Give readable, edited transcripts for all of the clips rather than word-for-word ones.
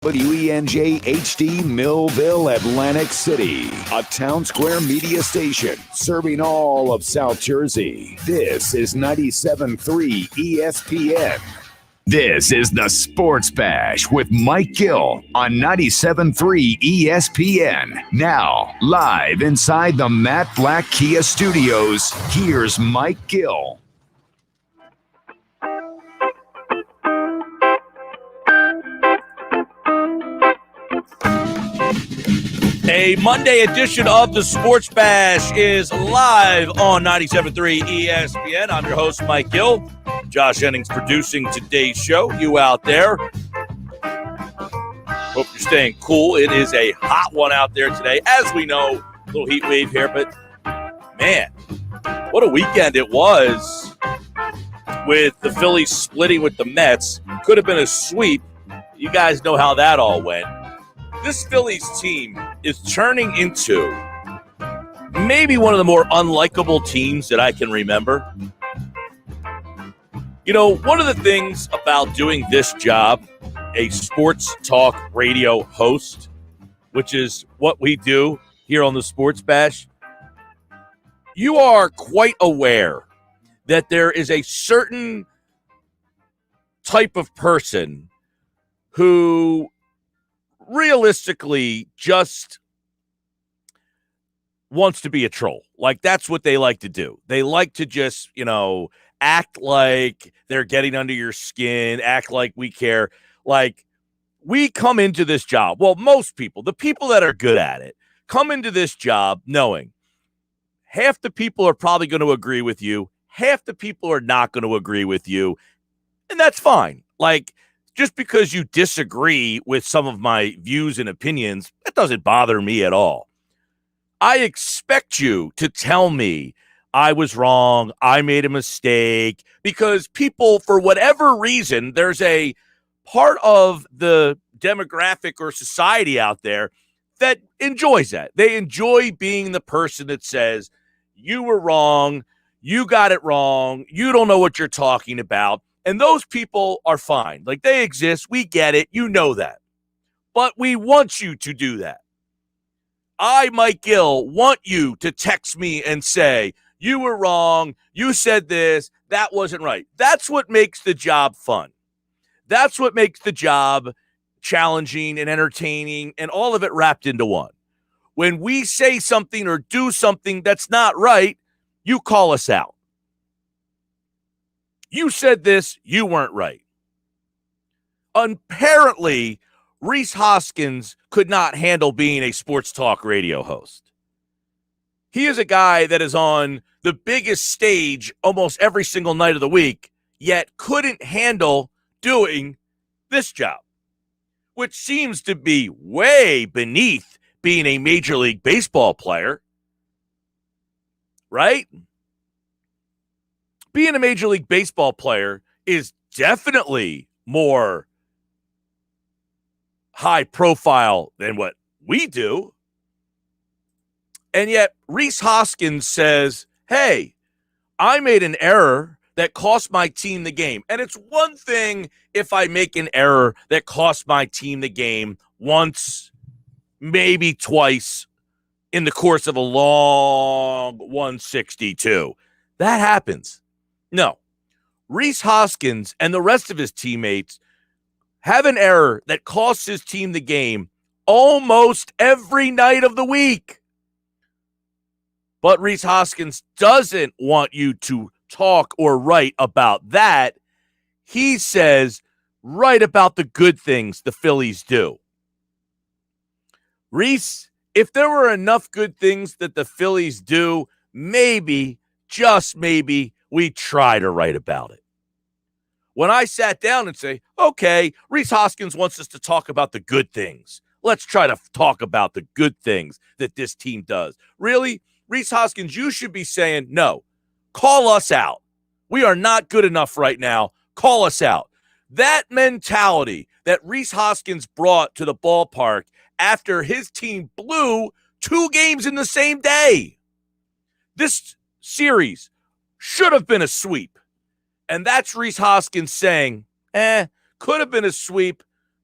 WENJ HD Millville, Atlantic City, a Town Square media station serving all of South Jersey. This is 97.3 ESPN. This is the Sports Bash with Mike Gill on 97.3 ESPN. Now, live inside the Matt Black Kia Studios, here's Mike Gill. A Monday edition of the Sports Bash is live on 97.3 ESPN. I'm your host, Mike Gill. Josh Jennings producing today's show. You out there, hope you're staying cool. It is a hot one out there today. As we know, a little heat wave here, but man, what a weekend it was with the Phillies splitting with the Mets. Could have been a sweep. You guys know how that all went. This Phillies team is turning into maybe one of the more unlikable teams that I can remember. You know, one of the things about doing this job, a sports talk radio host, which is what we do here on the Sports Bash, you are quite aware that there is a certain type of person who realistically just wants to be a troll. Like, that's what they like to do. They like to just, act like they're getting under your skin, act like we care. Like, we come into this job, well, most people, the people that are good at it, come into this job knowing half the people are probably going to agree with you, half the people are not going to agree with you, and that's fine. Like, just because you disagree with some of my views and opinions, that doesn't bother me at all. I expect you to tell me I was wrong, I made a mistake, because people, for whatever reason, there's a part of the demographic or society out there that enjoys that. They enjoy being the person that says, you were wrong, you got it wrong, you don't know what you're talking about. And those people are fine. Like, they exist. We get it. You know that. But we want you to do that. I, Mike Gill, want you to text me and say, you were wrong. You said this. That wasn't right. That's what makes the job fun. That's what makes the job challenging and entertaining and all of it wrapped into one. When we say something or do something that's not right, you call us out. You said this, you weren't right. Apparently, Rhys Hoskins could not handle being a sports talk radio host. He is a guy that is on the biggest stage almost every single night of the week, yet couldn't handle doing this job, which seems to be way beneath being a Major League Baseball player, right? Being a Major League Baseball player is definitely more high profile than what we do. And yet Rhys Hoskins says, hey, I made an error that cost my team the game. And it's one thing if I make an error that costs my team the game once, maybe twice in the course of a long 162. That happens. No, Rhys Hoskins and the rest of his teammates have an error that costs his team the game almost every night of the week. But Rhys Hoskins doesn't want you to talk or write about that. He says, write about the good things the Phillies do. Rhys, if there were enough good things that the Phillies do, maybe, just maybe, we try to write about it. When I sat down and say, okay, Rhys Hoskins wants us to talk about the good things. Let's try to talk about the good things that this team does. Really? Rhys Hoskins, you should be saying, no, call us out. We are not good enough right now. Call us out. That mentality that Rhys Hoskins brought to the ballpark after his team blew 2 games in the same day. This series should have been a sweep. And that's Rhys Hoskins saying, could have been a sweep,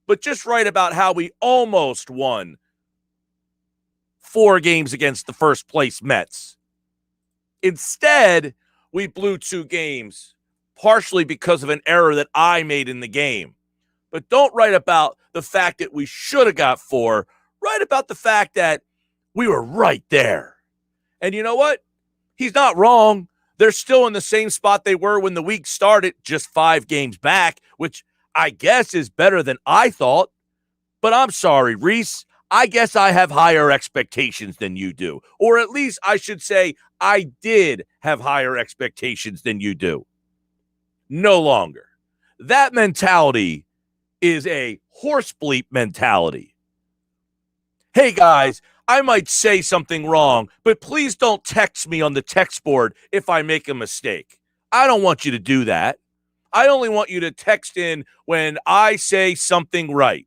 but just write about how we almost won 4 games against the first place Mets. Instead, we blew 2 games, partially because of an error that I made in the game. But don't write about the fact that we should have got 4. Write about the fact that we were right there. And you know what? He's not wrong. They're still in the same spot they were when the week started, just 5 games back, which I guess is better than I thought. But I'm sorry, Rhys. I guess I have higher expectations than you do. Or at least I should say I did have higher expectations than you do. No longer. That mentality is a horse bleep mentality. Hey, guys, I might say something wrong, but please don't text me on the text board if I make a mistake. I don't want you to do that. I only want you to text in when I say something right.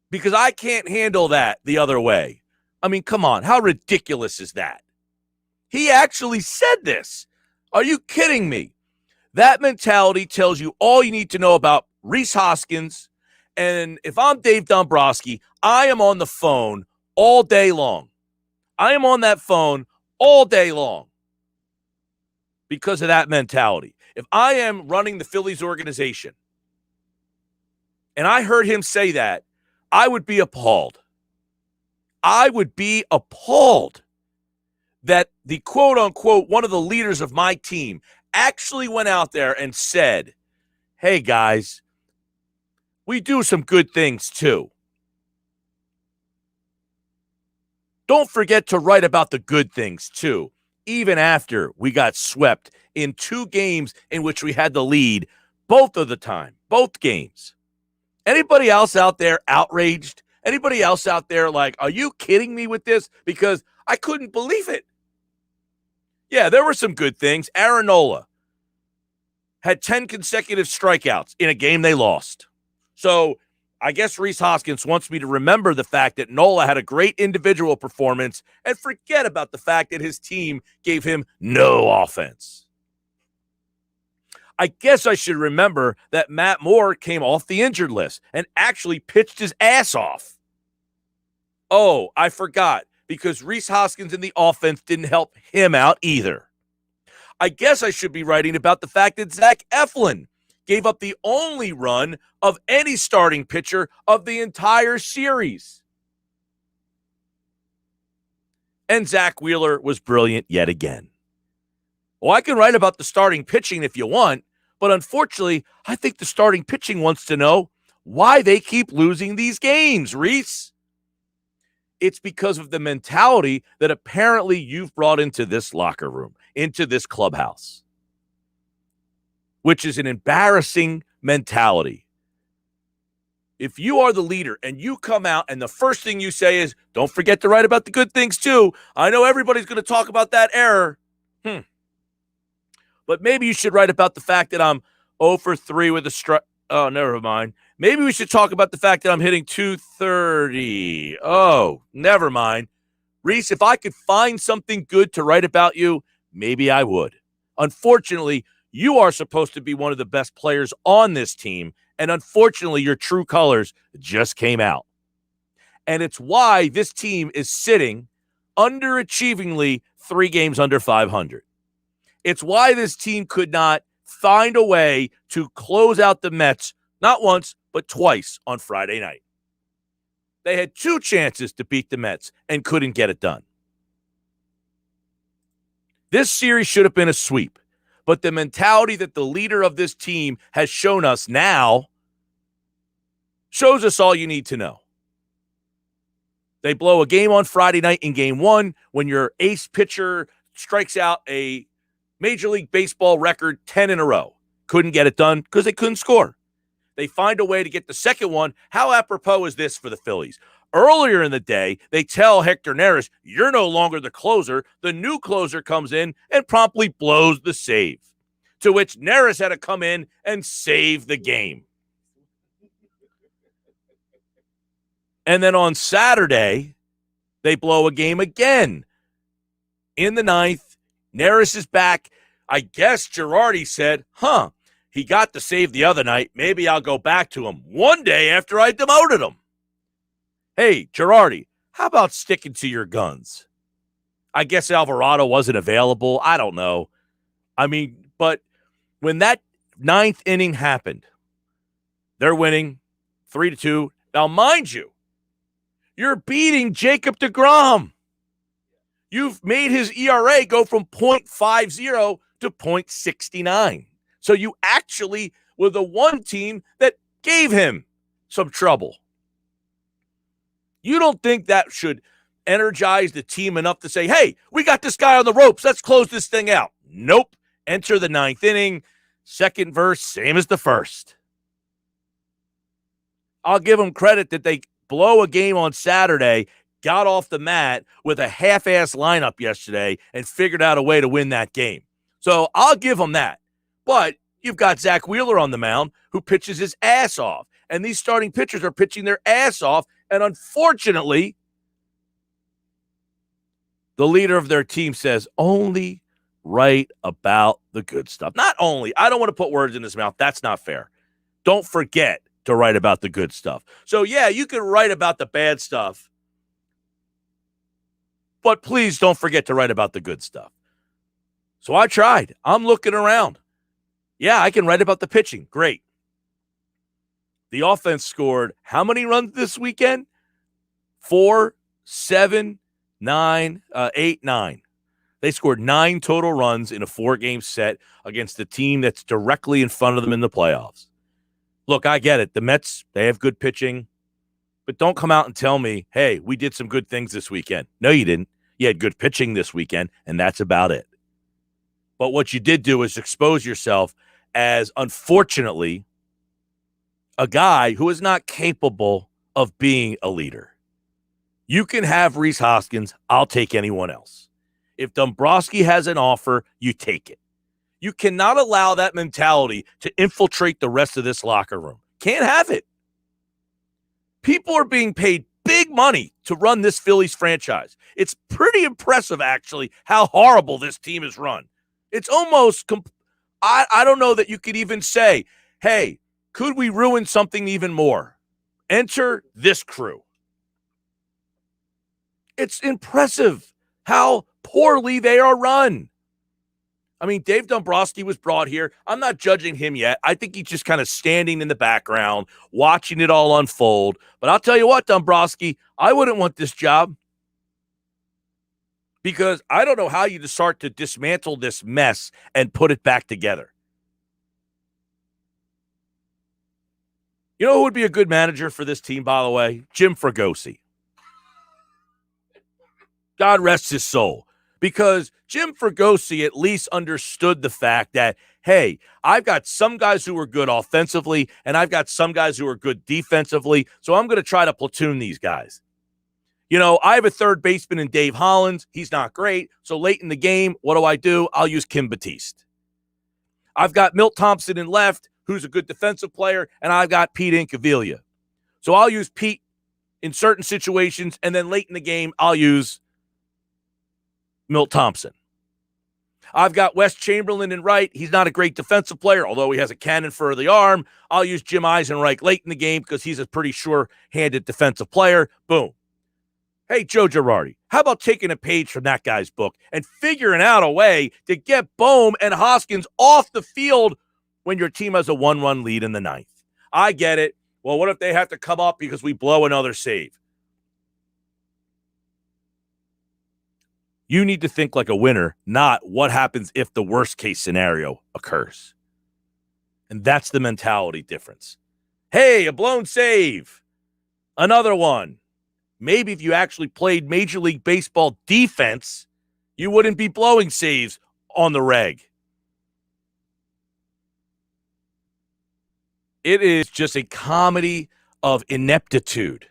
Because I can't handle that the other way. I mean, come on. How ridiculous is that? He actually said this. Are you kidding me? That mentality tells you all you need to know about Rhys Hoskins. And if I'm Dave Dombrowski, I am on the phone all day long. I am on that phone all day long because of that mentality. If I am running the Phillies organization and I heard him say that, I would be appalled. I would be appalled that the quote-unquote one of the leaders of my team actually went out there and said, hey, guys, we do some good things too. Don't forget to write about the good things too, even after we got swept in 2 games in which we had the lead both of the time, both games. Anybody else out there outraged? Anybody else out there like, are you kidding me with this? Because I couldn't believe it. Yeah, there were some good things. Aaron Nola had 10 consecutive strikeouts in a game they lost. So I guess Rhys Hoskins wants me to remember the fact that Nola had a great individual performance and forget about the fact that his team gave him no offense. I guess I should remember that Matt Moore came off the injured list and actually pitched his ass off. Oh, I forgot, because Rhys Hoskins in the offense didn't help him out either. I guess I should be writing about the fact that Zach Eflin gave up the only run of any starting pitcher of the entire series. And Zach Wheeler was brilliant yet again. Well, I can write about the starting pitching if you want, but unfortunately, I think the starting pitching wants to know why they keep losing these games, Rhys. It's because of the mentality that apparently you've brought into this locker room, into this clubhouse, which is an embarrassing mentality. If you are the leader and you come out and the first thing you say is, don't forget to write about the good things too. I know everybody's going to talk about that error. But maybe you should write about the fact that I'm 0 for 3 with a strike. Oh, never mind. Maybe we should talk about the fact that I'm hitting 230. Oh, never mind. Rhys, if I could find something good to write about you, maybe I would. Unfortunately, you are supposed to be one of the best players on this team, and unfortunately, your true colors just came out. And it's why this team is sitting underachievingly 3 games under 500. It's why this team could not find a way to close out the Mets, not once, but twice on Friday night. They had 2 chances to beat the Mets and couldn't get it done. This series should have been a sweep, but the mentality that the leader of this team has shown us now shows us all you need to know. They blow a game on Friday night in game 1 when your ace pitcher strikes out a Major League Baseball record 10 in a row. Couldn't get it done because they couldn't score. They find a way to get the second one. How apropos is this for the Phillies? Earlier in the day, they tell Hector Neris, you're no longer the closer. The new closer comes in and promptly blows the save, to which Neris had to come in and save the game. And then on Saturday, they blow a game again. In the 9th, Neris is back. I guess Girardi said, he got the save the other night. Maybe I'll go back to him one day after I demoted him. Hey, Girardi, how about sticking to your guns? I guess Alvarado wasn't available. I don't know. I mean, but when that ninth inning happened, they're winning 3-2. Now, mind you, you're beating Jacob deGrom. You've made his ERA go from .50 to .69. So you actually were the one team that gave him some trouble. You don't think that should energize the team enough to say, hey, we got this guy on the ropes. Let's close this thing out. Nope. Enter the ninth inning. Second verse, same as the first. I'll give them credit that they blow a game on Saturday, got off the mat with a half-ass lineup yesterday, and figured out a way to win that game. So I'll give them that. But you've got Zach Wheeler on the mound who pitches his ass off. And these starting pitchers are pitching their ass off. And unfortunately, the leader of their team says only write about the good stuff. Not only. I don't want to put words in his mouth. That's not fair. Don't forget to write about the good stuff. So, yeah, you can write about the bad stuff, but please don't forget to write about the good stuff. So I tried. I'm looking around. Yeah, I can write about the pitching. Great. The offense scored how many runs this weekend? 4, 7, 9, 8, 9. They scored 9 total runs in a 4-game set against the team that's directly in front of them in the playoffs. Look, I get it. The Mets, they have good pitching, but don't come out and tell me, hey, we did some good things this weekend. No, you didn't. You had good pitching this weekend, and that's about it. But what you did do is expose yourself as, unfortunately, a guy who is not capable of being a leader. You can have Rhys Hoskins. I'll take anyone else. If Dombrowski has an offer, you take it. You cannot allow that mentality to infiltrate the rest of this locker room. Can't have it. People are being paid big money to run this Phillies franchise. It's pretty impressive, actually, how horrible this team is run. It's almost, I don't know that you could even say, hey, could we ruin something even more? Enter this crew. It's impressive how poorly they are run. I mean, Dave Dombrowski was brought here. I'm not judging him yet. I think he's just kind of standing in the background, watching it all unfold. But I'll tell you what, Dombrowski, I wouldn't want this job because I don't know how you start to dismantle this mess and put it back together. You know who would be a good manager for this team, by the way? Jim Fregosi. God rest his soul. Because Jim Fregosi at least understood the fact that, hey, I've got some guys who are good offensively, and I've got some guys who are good defensively, so I'm going to try to platoon these guys. You know, I have a third baseman in Dave Hollins. He's not great, so late in the game, what do? I'll use Kim Batiste. I've got Milt Thompson in left, who's a good defensive player, and I've got Pete Incaviglia. So I'll use Pete in certain situations, and then late in the game, I'll use Milt Thompson. I've got Wes Chamberlain in right. He's not a great defensive player, although he has a cannon for the arm. I'll use Jim Eisenreich late in the game because he's a pretty sure-handed defensive player. Boom. Hey, Joe Girardi, how about taking a page from that guy's book and figuring out a way to get Bohm and Hoskins off the field when your team has a 1-run lead in the ninth? I get it. Well, what if they have to come up because we blow another save? You need to think like a winner, not what happens if the worst-case scenario occurs. And that's the mentality difference. Hey, a blown save. Another one. Maybe if you actually played Major League Baseball defense, you wouldn't be blowing saves on the reg. It is just a comedy of ineptitude.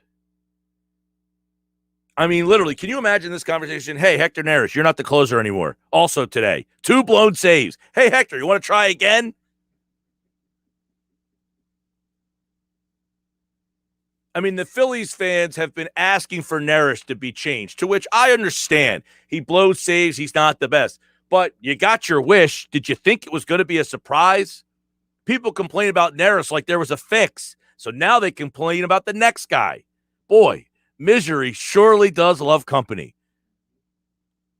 I mean, literally, can you imagine this conversation? Hey, Hector Neris, you're not the closer anymore. Also today, 2 blown saves. Hey, Hector, you want to try again? I mean, the Phillies fans have been asking for Neris to be changed, to which I understand. He blows saves. He's not the best. But you got your wish. Did you think it was going to be a surprise? People complain about Neris like there was a fix. So now they complain about the next guy. Boy, misery surely does love company.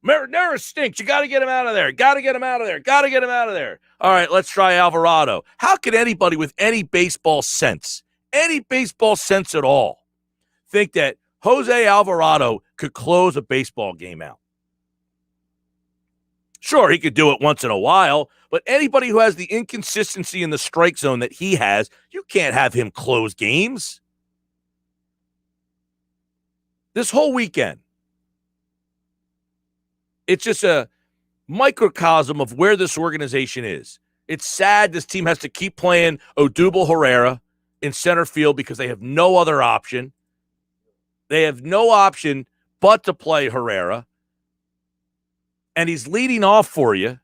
Neris stinks. You got to get him out of there. Got to get him out of there. Got to get him out of there. All right, let's try Alvarado. How could anybody with any baseball sense at all, think that Jose Alvarado could close a baseball game out? Sure, he could do it once in a while, but anybody who has the inconsistency in the strike zone that he has, you can't have him close games. This whole weekend, it's just a microcosm of where this organization is. It's sad this team has to keep playing Odubel Herrera in center field because they have no other option. They have no option but to play Herrera. And he's leading off for you.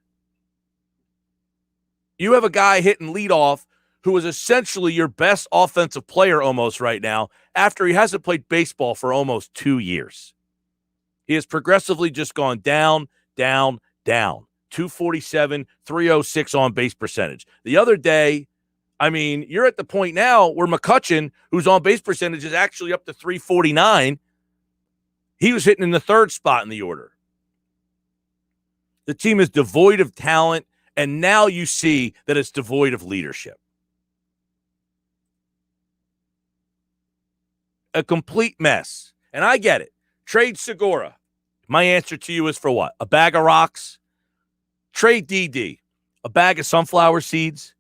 You have a guy hitting leadoff who is essentially your best offensive player almost right now after he hasn't played baseball for almost 2 years. He has progressively just gone down, down, down. 247, 306 on base percentage. The other day, I mean, you're at the point now where McCutchen, whose on base percentage is actually up to 349, he was hitting in the third spot in the order. The team is devoid of talent, and now you see that it's devoid of leadership. A complete mess. And I get it. Trade Segura. My answer to you is for what? A bag of rocks? Trade DD. A bag of sunflower seeds?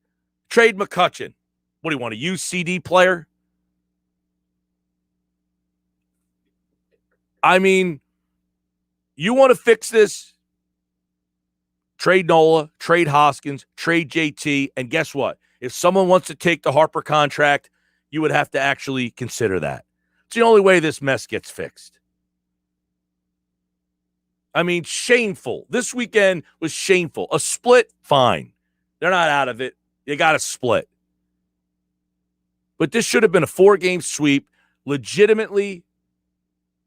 Trade McCutchen. What do you want, a used CD player? I mean, you want to fix this? Trade Nola, trade Hoskins, trade JT, and guess what? If someone wants to take the Harper contract, you would have to actually consider that. It's the only way this mess gets fixed. I mean, shameful. This weekend was shameful. A split, fine. They're not out of it. You got to split. But this should have been a 4-game sweep. Legitimately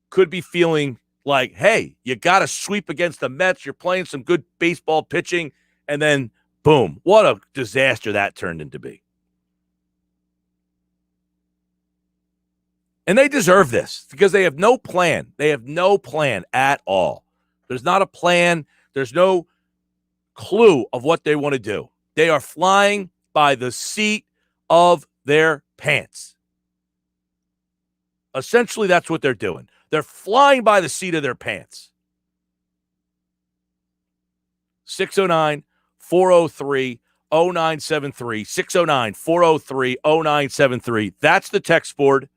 could be feeling like, hey, you got to sweep against the Mets. You're playing some good baseball pitching. And then, boom, what a disaster that turned into be. And they deserve this because they have no plan. They have no plan at all. There's not a plan. There's no clue of what they want to do. They are flying by the seat of their pants. Essentially, that's what they're doing. They're flying by the seat of their pants. 609-403-0973. 609-403-0973. That's the text board.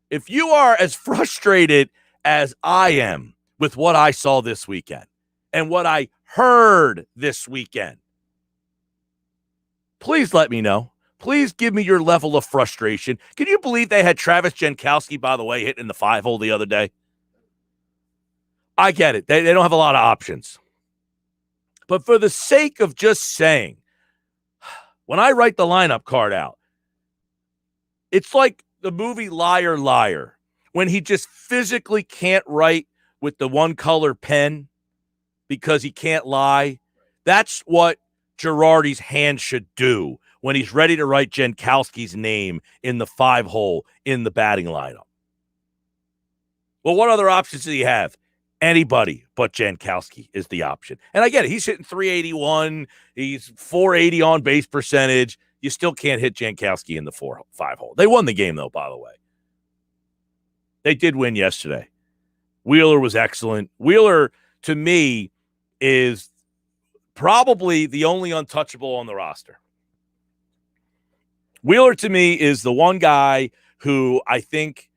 If you are as frustrated as I am with what I saw this weekend and what I heard this weekend, please let me know. Please give me your level of frustration. Can you believe they had Travis Jankowski, by the way, hitting in the 5-hole the other day? I get it. They don't have a lot of options. But for the sake of just saying, when I write the lineup card out, it's like the movie Liar, Liar, when he just physically can't write with the one-color pen because he can't lie. That's what Girardi's hand should do when he's ready to write Jankowski's name in the 5-hole in the batting lineup. Well, what other options do you have? Anybody but Jankowski is the option. And I get it. He's hitting 381. He's 480 on base percentage. You still can't hit Jankowski in the 5-hole. They won the game, though, by the way. They did win yesterday. Wheeler was excellent. Wheeler, to me, is probably the only untouchable on the roster. Wheeler, to me, is the one guy who I think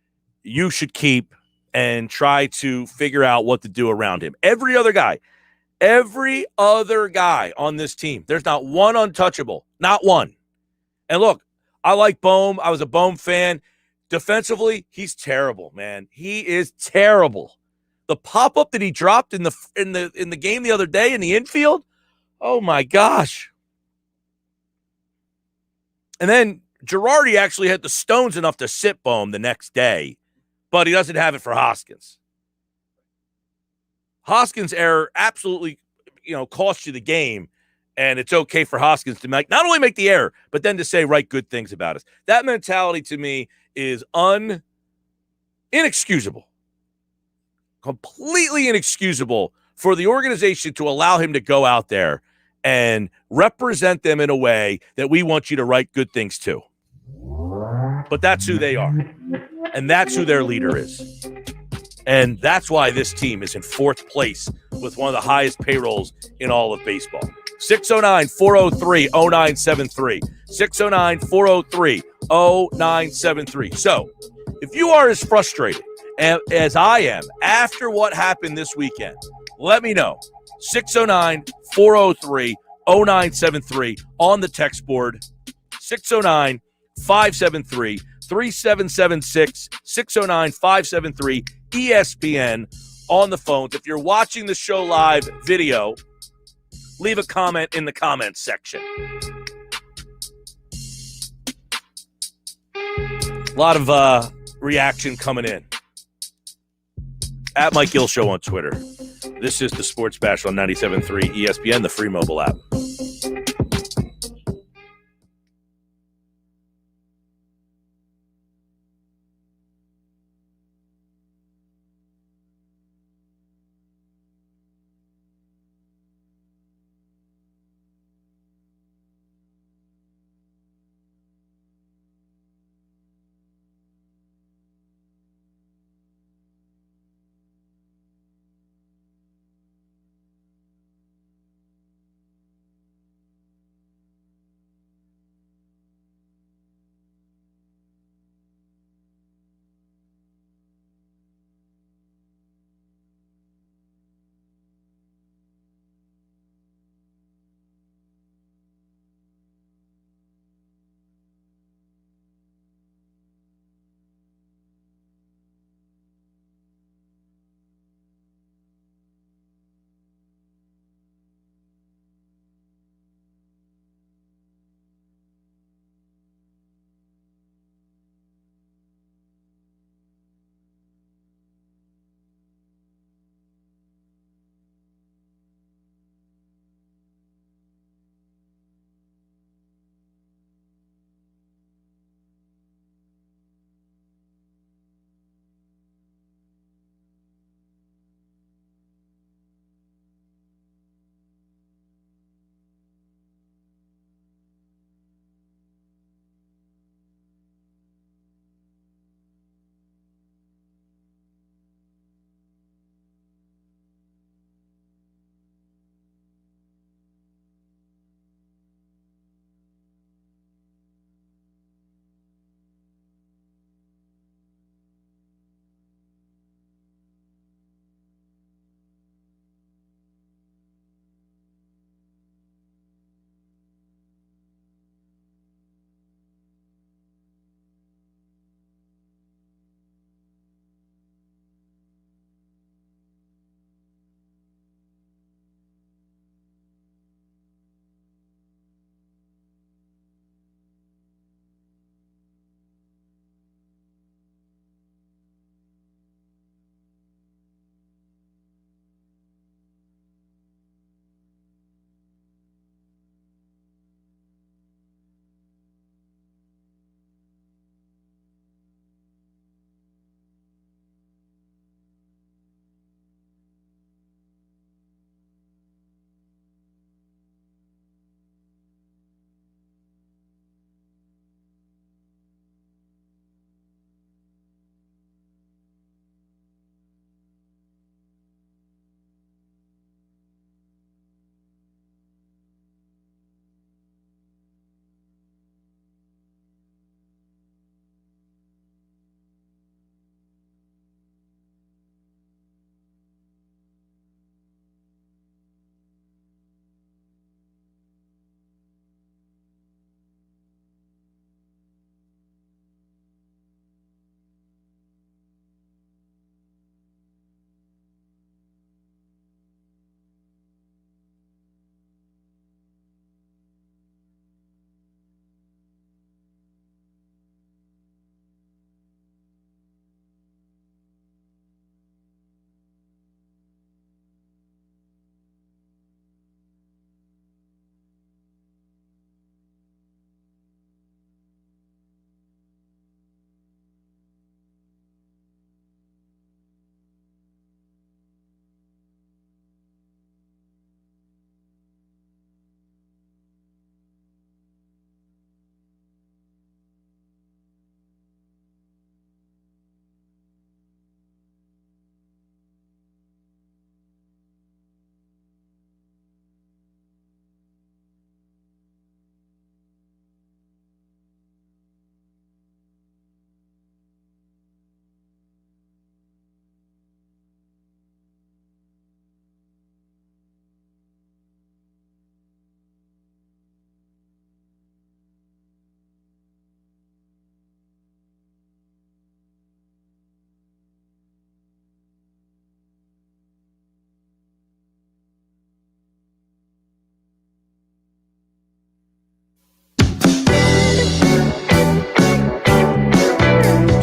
you should keep and try to figure out what to do around him. Every other guy on this team, there's not one untouchable. Not one. And look, I like Bohm. I was a Bohm fan. Defensively, he's terrible, man. He is terrible. The pop-up that he dropped in the game the other day in the infield, oh my gosh. And then Girardi actually had the stones enough to sit Bohm the next day, but he doesn't have it for Hoskins. Hoskins' error absolutely, cost you the game, And it's okay for Hoskins to not only make the error, but then to say write good things about us. That mentality to me is inexcusable. Completely inexcusable for the organization to allow him to go out there and represent them in a way that we want you to write good things to. But that's who they are. And that's who their leader is. And that's why this team is in fourth place with one of the highest payrolls in all of baseball. 609-403-0973. 609-403-0973. So, if you are as frustrated as I am after what happened this weekend, let me know. 609-403-0973 on the text board. 609-573-3776. 609-573-ESPN on the phones. If you're watching the show live video, leave a comment in the comments section. A lot of reaction coming in. At Mike Gill Show on Twitter. This is the Sports Bash on 97.3 ESPN, the free mobile app.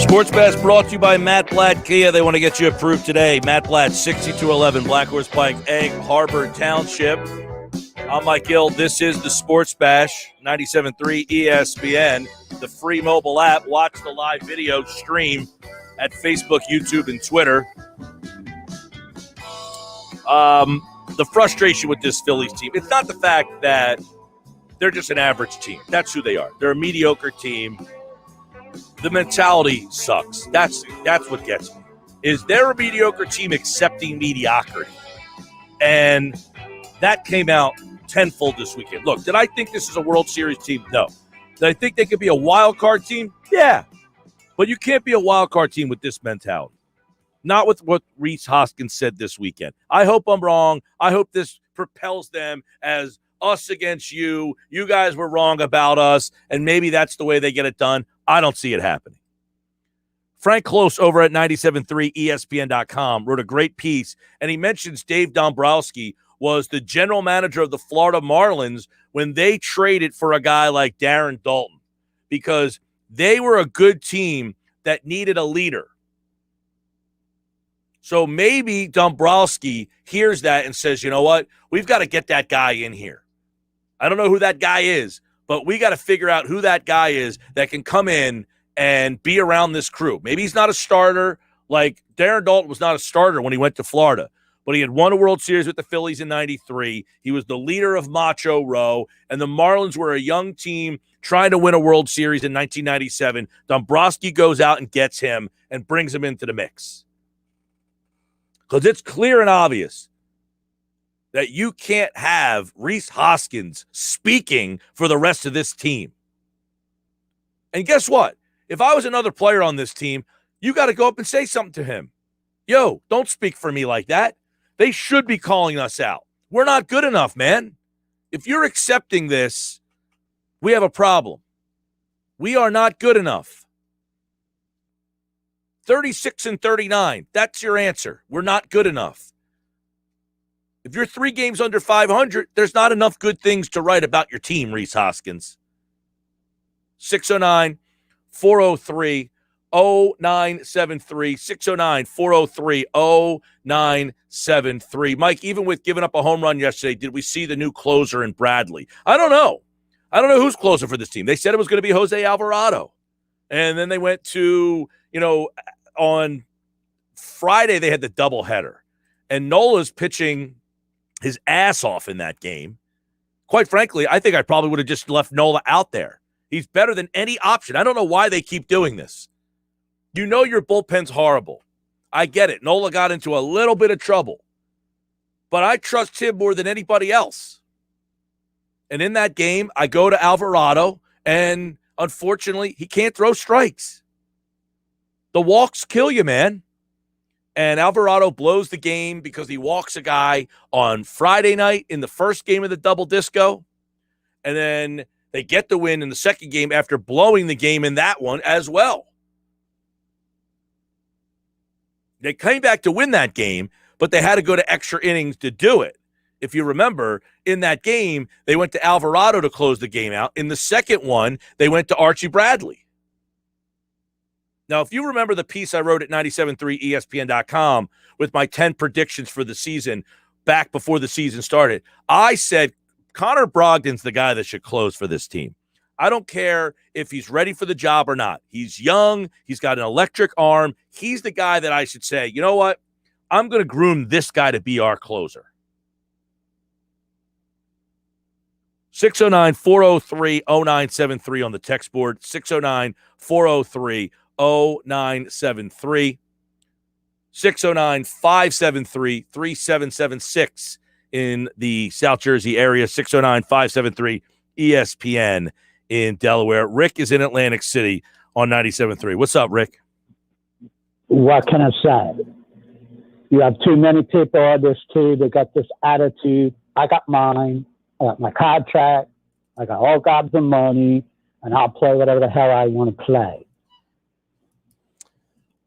Sports Bash brought to you by Matt Blatt Kia. They want to get you approved today. Matt Blatt, 6211 Black Horse Pike, Egg Harbor Township. I'm Mike Gill. This is the Sports Bash, 97.3 ESPN, the free mobile app. Watch the live video stream at Facebook, YouTube, and Twitter. The frustration with this Phillies team, it's not the fact that they're just an average team. That's who they are. They're a mediocre team. The mentality sucks. That's what gets me. Is they're a mediocre team accepting mediocrity. And that came out tenfold this weekend. Look, did I think this is a World Series team? No. Did I think they could be a wild card team? Yeah. But you can't be a wild card team with this mentality. Not with what Rhys Hoskins said this weekend. I hope I'm wrong. I hope this propels them as us against you. You guys were wrong about us, and maybe that's the way they get it done. I don't see it happening. Frank Close over at 97.3 ESPN.com wrote a great piece, and he mentions Dave Dombrowski was the general manager of the Florida Marlins when they traded for a guy like Darren Dalton because they were a good team that needed a leader. So maybe Dombrowski hears that and says, you know what? We've got to get that guy in here. I don't know who that guy is, but we got to figure out who that guy is that can come in and be around this crew. Maybe he's not a starter. Like Darren Dalton was not a starter when he went to Florida, but he had won a World Series with the Phillies in 93. He was the leader of Macho Row, and the Marlins were a young team trying to win a World Series in 1997. Dombrowski goes out and gets him and brings him into the mix. Because it's clear and obvious that you can't have Rhys Hoskins speaking for the rest of this team. And guess what? If I was another player on this team, you got to go up and say something to him. Yo, don't speak for me like that. They should be calling us out. We're not good enough, man. If you're accepting this, we have a problem. We are not good enough. 36 and 39. That's your answer. We're not good enough. If you're 3 games under 500, there's not enough good things to write about your team, Rhys Hoskins. 609-403-0973. 609-403-0973. Mike, even with giving up a home run yesterday, did we see the new closer in Bradley? I don't know. I don't know who's closer for this team. They said it was going to be Jose Alvarado. And then they went to, on Friday, they had the doubleheader. And Nola's pitching his ass off in that game. Quite frankly, I think I probably would have just left Nola out there. He's better than any option. I don't know why they keep doing this. You know your bullpen's horrible. I get it. Nola got into a little bit of trouble. But I trust him more than anybody else. And in that game, I go to Alvarado, and unfortunately, he can't throw strikes. The walks kill you, man. And Alvarado blows the game because he walks a guy on Friday night in the first game of the double disco. And then they get the win in the second game after blowing the game in that one as well. They came back to win that game, but they had to go to extra innings to do it. If you remember, in that game, they went to Alvarado to close the game out. In the second one, they went to Archie Bradley. Now, if you remember the piece I wrote at 97.3 ESPN.com with my 10 predictions for the season back before the season started, I said Connor Brogdon's the guy that should close for this team. I don't care if he's ready for the job or not. He's young. He's got an electric arm. He's the guy that I should say, you know what? I'm going to groom this guy to be our closer. 609-403-0973 on the text board. 609-403-0973. 609-573-3776 in the South Jersey area. 609-573 ESPN in Delaware. Rick is in Atlantic City on 97.3. What's up, Rick? What can I say? You have too many people on this team. They got this attitude. I got mine. I got my contract. I got all gobs of money, and I'll play whatever the hell I want to play.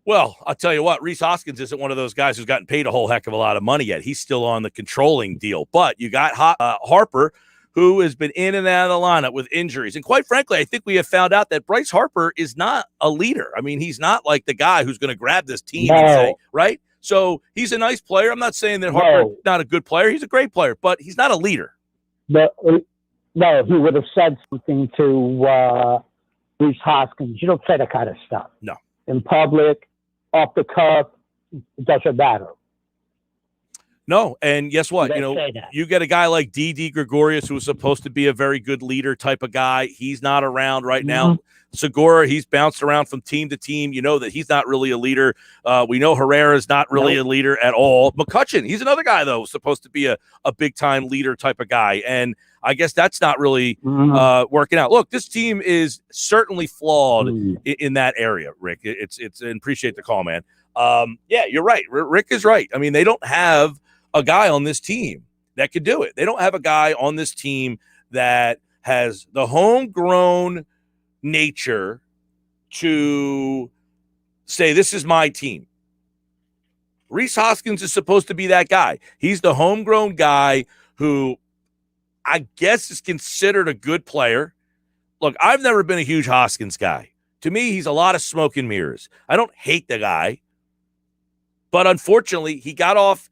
Well, I'll tell you what, Rhys Hoskins isn't one of those guys who's gotten paid a whole heck of a lot of money yet. He's still on the controlling deal. But you got Harper, who has been in and out of the lineup with injuries. And quite frankly, I think we have found out that Bryce Harper is not a leader. I mean, he's not like the guy who's going to grab this team and say, right? So he's a nice player. I'm not saying that Harper's not a good player. He's a great player, but he's not a leader. No, he would have said something to Rhys Hoskins. You don't say that kind of stuff. No. In public, off the cuff, it doesn't matter. No, and guess what? You get a guy like D.D. Gregorius, who was supposed to be a very good leader type of guy. He's not around right now. Segura, he's bounced around from team to team. You know that he's not really a leader. We know Herrera's not really a leader at all. McCutchen, he's another guy, though, supposed to be a big-time leader type of guy. And I guess that's not really working out. Look, this team is certainly flawed in that area, Rick. It's and appreciate the call, man. Yeah, you're right. Rick is right. I mean, they don't have a guy on this team that could do it. They don't have a guy on this team that has the homegrown nature to say, this is my team. Rhys Hoskins is supposed to be that guy. He's the homegrown guy who I guess is considered a good player. Look, I've never been a huge Hoskins guy. To me, he's a lot of smoke and mirrors. I don't hate the guy, but unfortunately, he got off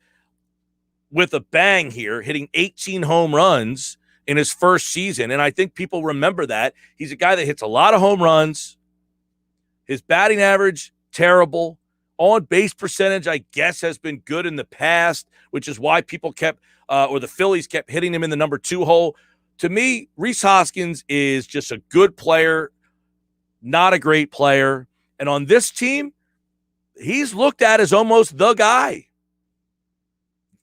with a bang here, hitting 18 home runs in his first season. And I think people remember that. He's a guy that hits a lot of home runs. His batting average, terrible. On-base percentage, I guess, has been good in the past, which is why people kept, or the Phillies kept hitting him in the number 2 hole. To me, Rhys Hoskins is just a good player, not a great player. And on this team, he's looked at as almost the guy.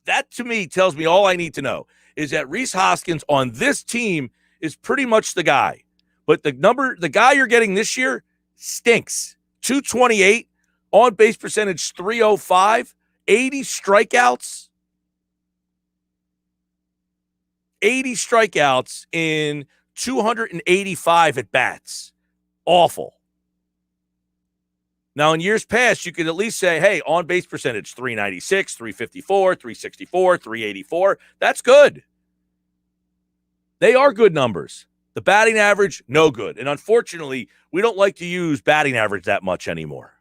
That, to me, tells me all I need to know is that Rhys Hoskins on this team is pretty much the guy. But the guy you're getting this year stinks. 228, on-base percentage 305, 80 strikeouts. 80 strikeouts in 285 at-bats. Awful. Now, in years past, you could at least say, hey, on-base percentage, 396, 354, 364, 384. That's good. They are good numbers. The batting average, no good. And unfortunately, we don't like to use batting average that much anymore.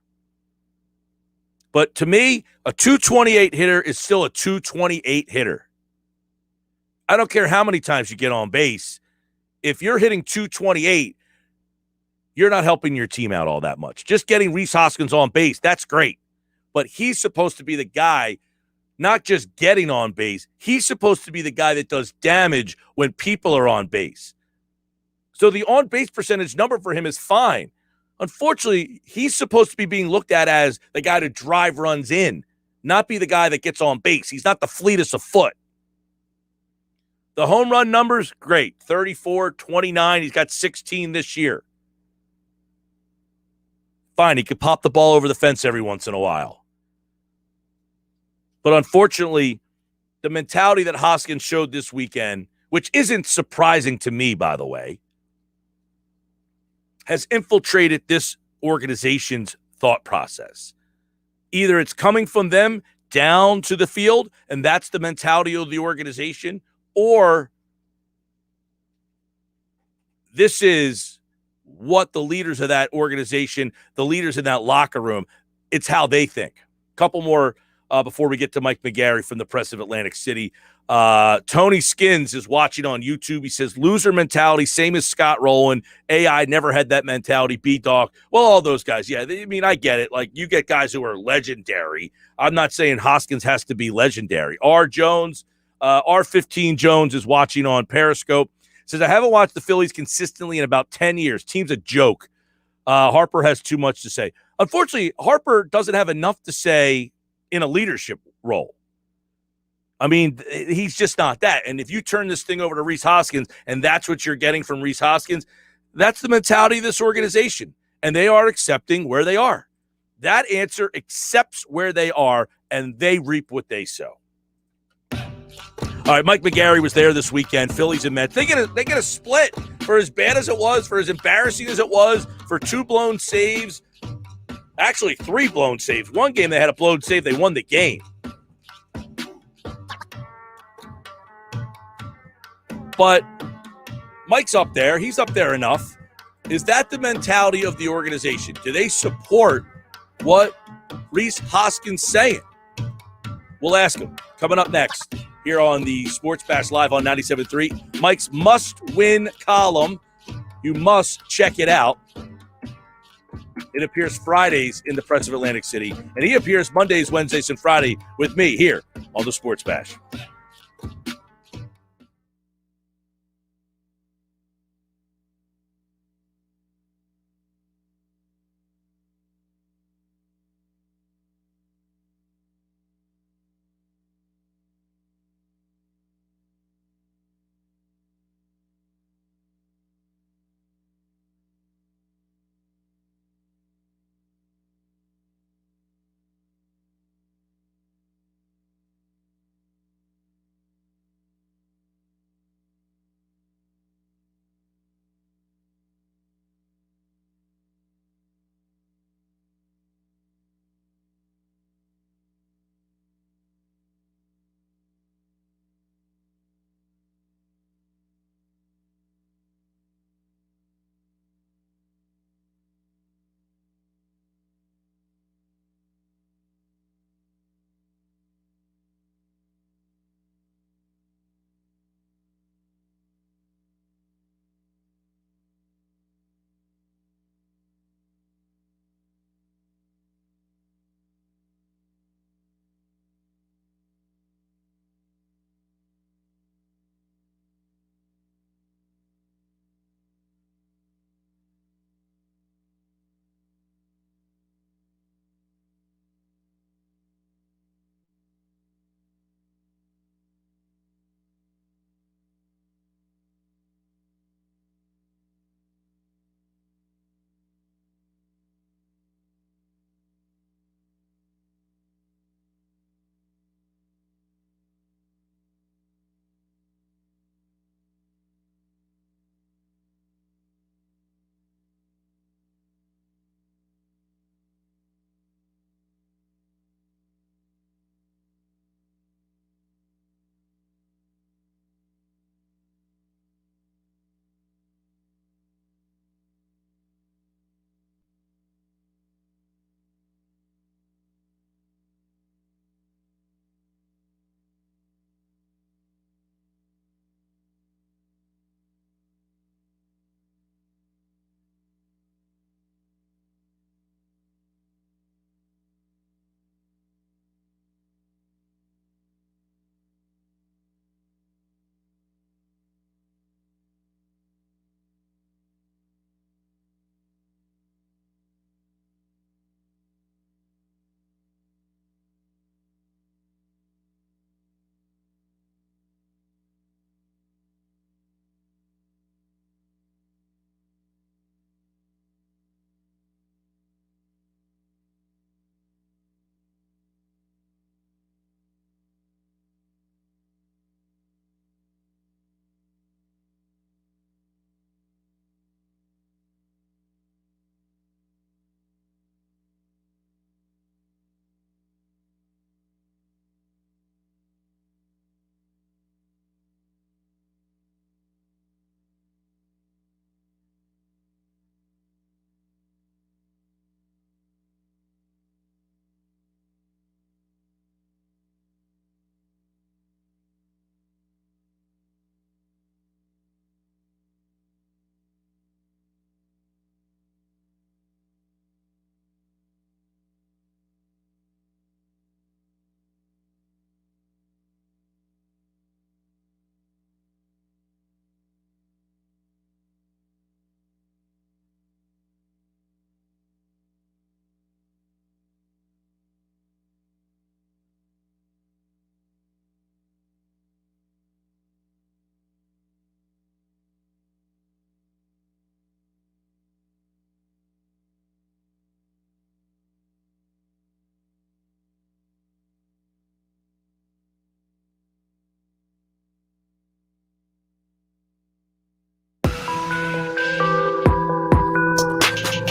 But to me, a 228 hitter is still a 228 hitter. I don't care how many times you get on base. If you're hitting 228, you're not helping your team out all that much. Just getting Rhys Hoskins on base, that's great. But he's supposed to be the guy, not just getting on base. He's supposed to be the guy that does damage when people are on base. So the on-base percentage number for him is fine. Unfortunately, he's supposed to be being looked at as the guy to drive runs in, not be the guy that gets on base. He's not the fleetest of foot. The home run numbers, great. 34, 29. He's got 16 this year. Fine, he could pop the ball over the fence every once in a while. But unfortunately, the mentality that Hoskins showed this weekend, which isn't surprising to me, by the way, has infiltrated this organization's thought process. Either it's coming from them down to the field, and that's the mentality of the organization, or this is what the leaders of that organization, the leaders in that locker room, it's how they think. A couple more before we get to Mike McGarry from the Press of Atlantic City. Tony Skins is watching on YouTube. He says, loser mentality, same as Scott Rowland. AI never had that mentality. B-Dog. Well, all those guys, yeah. I mean, I get it. Like, you get guys who are legendary. I'm not saying Hoskins has to be legendary. R15 Jones is watching on Periscope. Says, I haven't watched the Phillies consistently in about 10 years. Team's a joke. Harper has too much to say. Unfortunately, Harper doesn't have enough to say in a leadership role. I mean, he's just not that. And if you turn this thing over to Rhys Hoskins, and that's what you're getting from Rhys Hoskins, that's the mentality of this organization. And they are accepting where they are. That answer accepts where they are, and they reap what they sow. All right, Mike McGarry was there this weekend. Phillies and Mets. They get a split for as bad as it was, for as embarrassing as it was, for 2 blown saves. Actually, 3 blown saves. One game they had a blown save. They won the game. But Mike's up there. He's up there enough. Is that the mentality of the organization? Do they support what Rhys Hoskins saying? We'll ask him. Coming up next here on the Sports Bash Live on 97.3. Mike's must-win column. You must check it out. It appears Fridays in the Press of Atlantic City, and he appears Mondays, Wednesdays, and Friday with me here on the Sports Bash.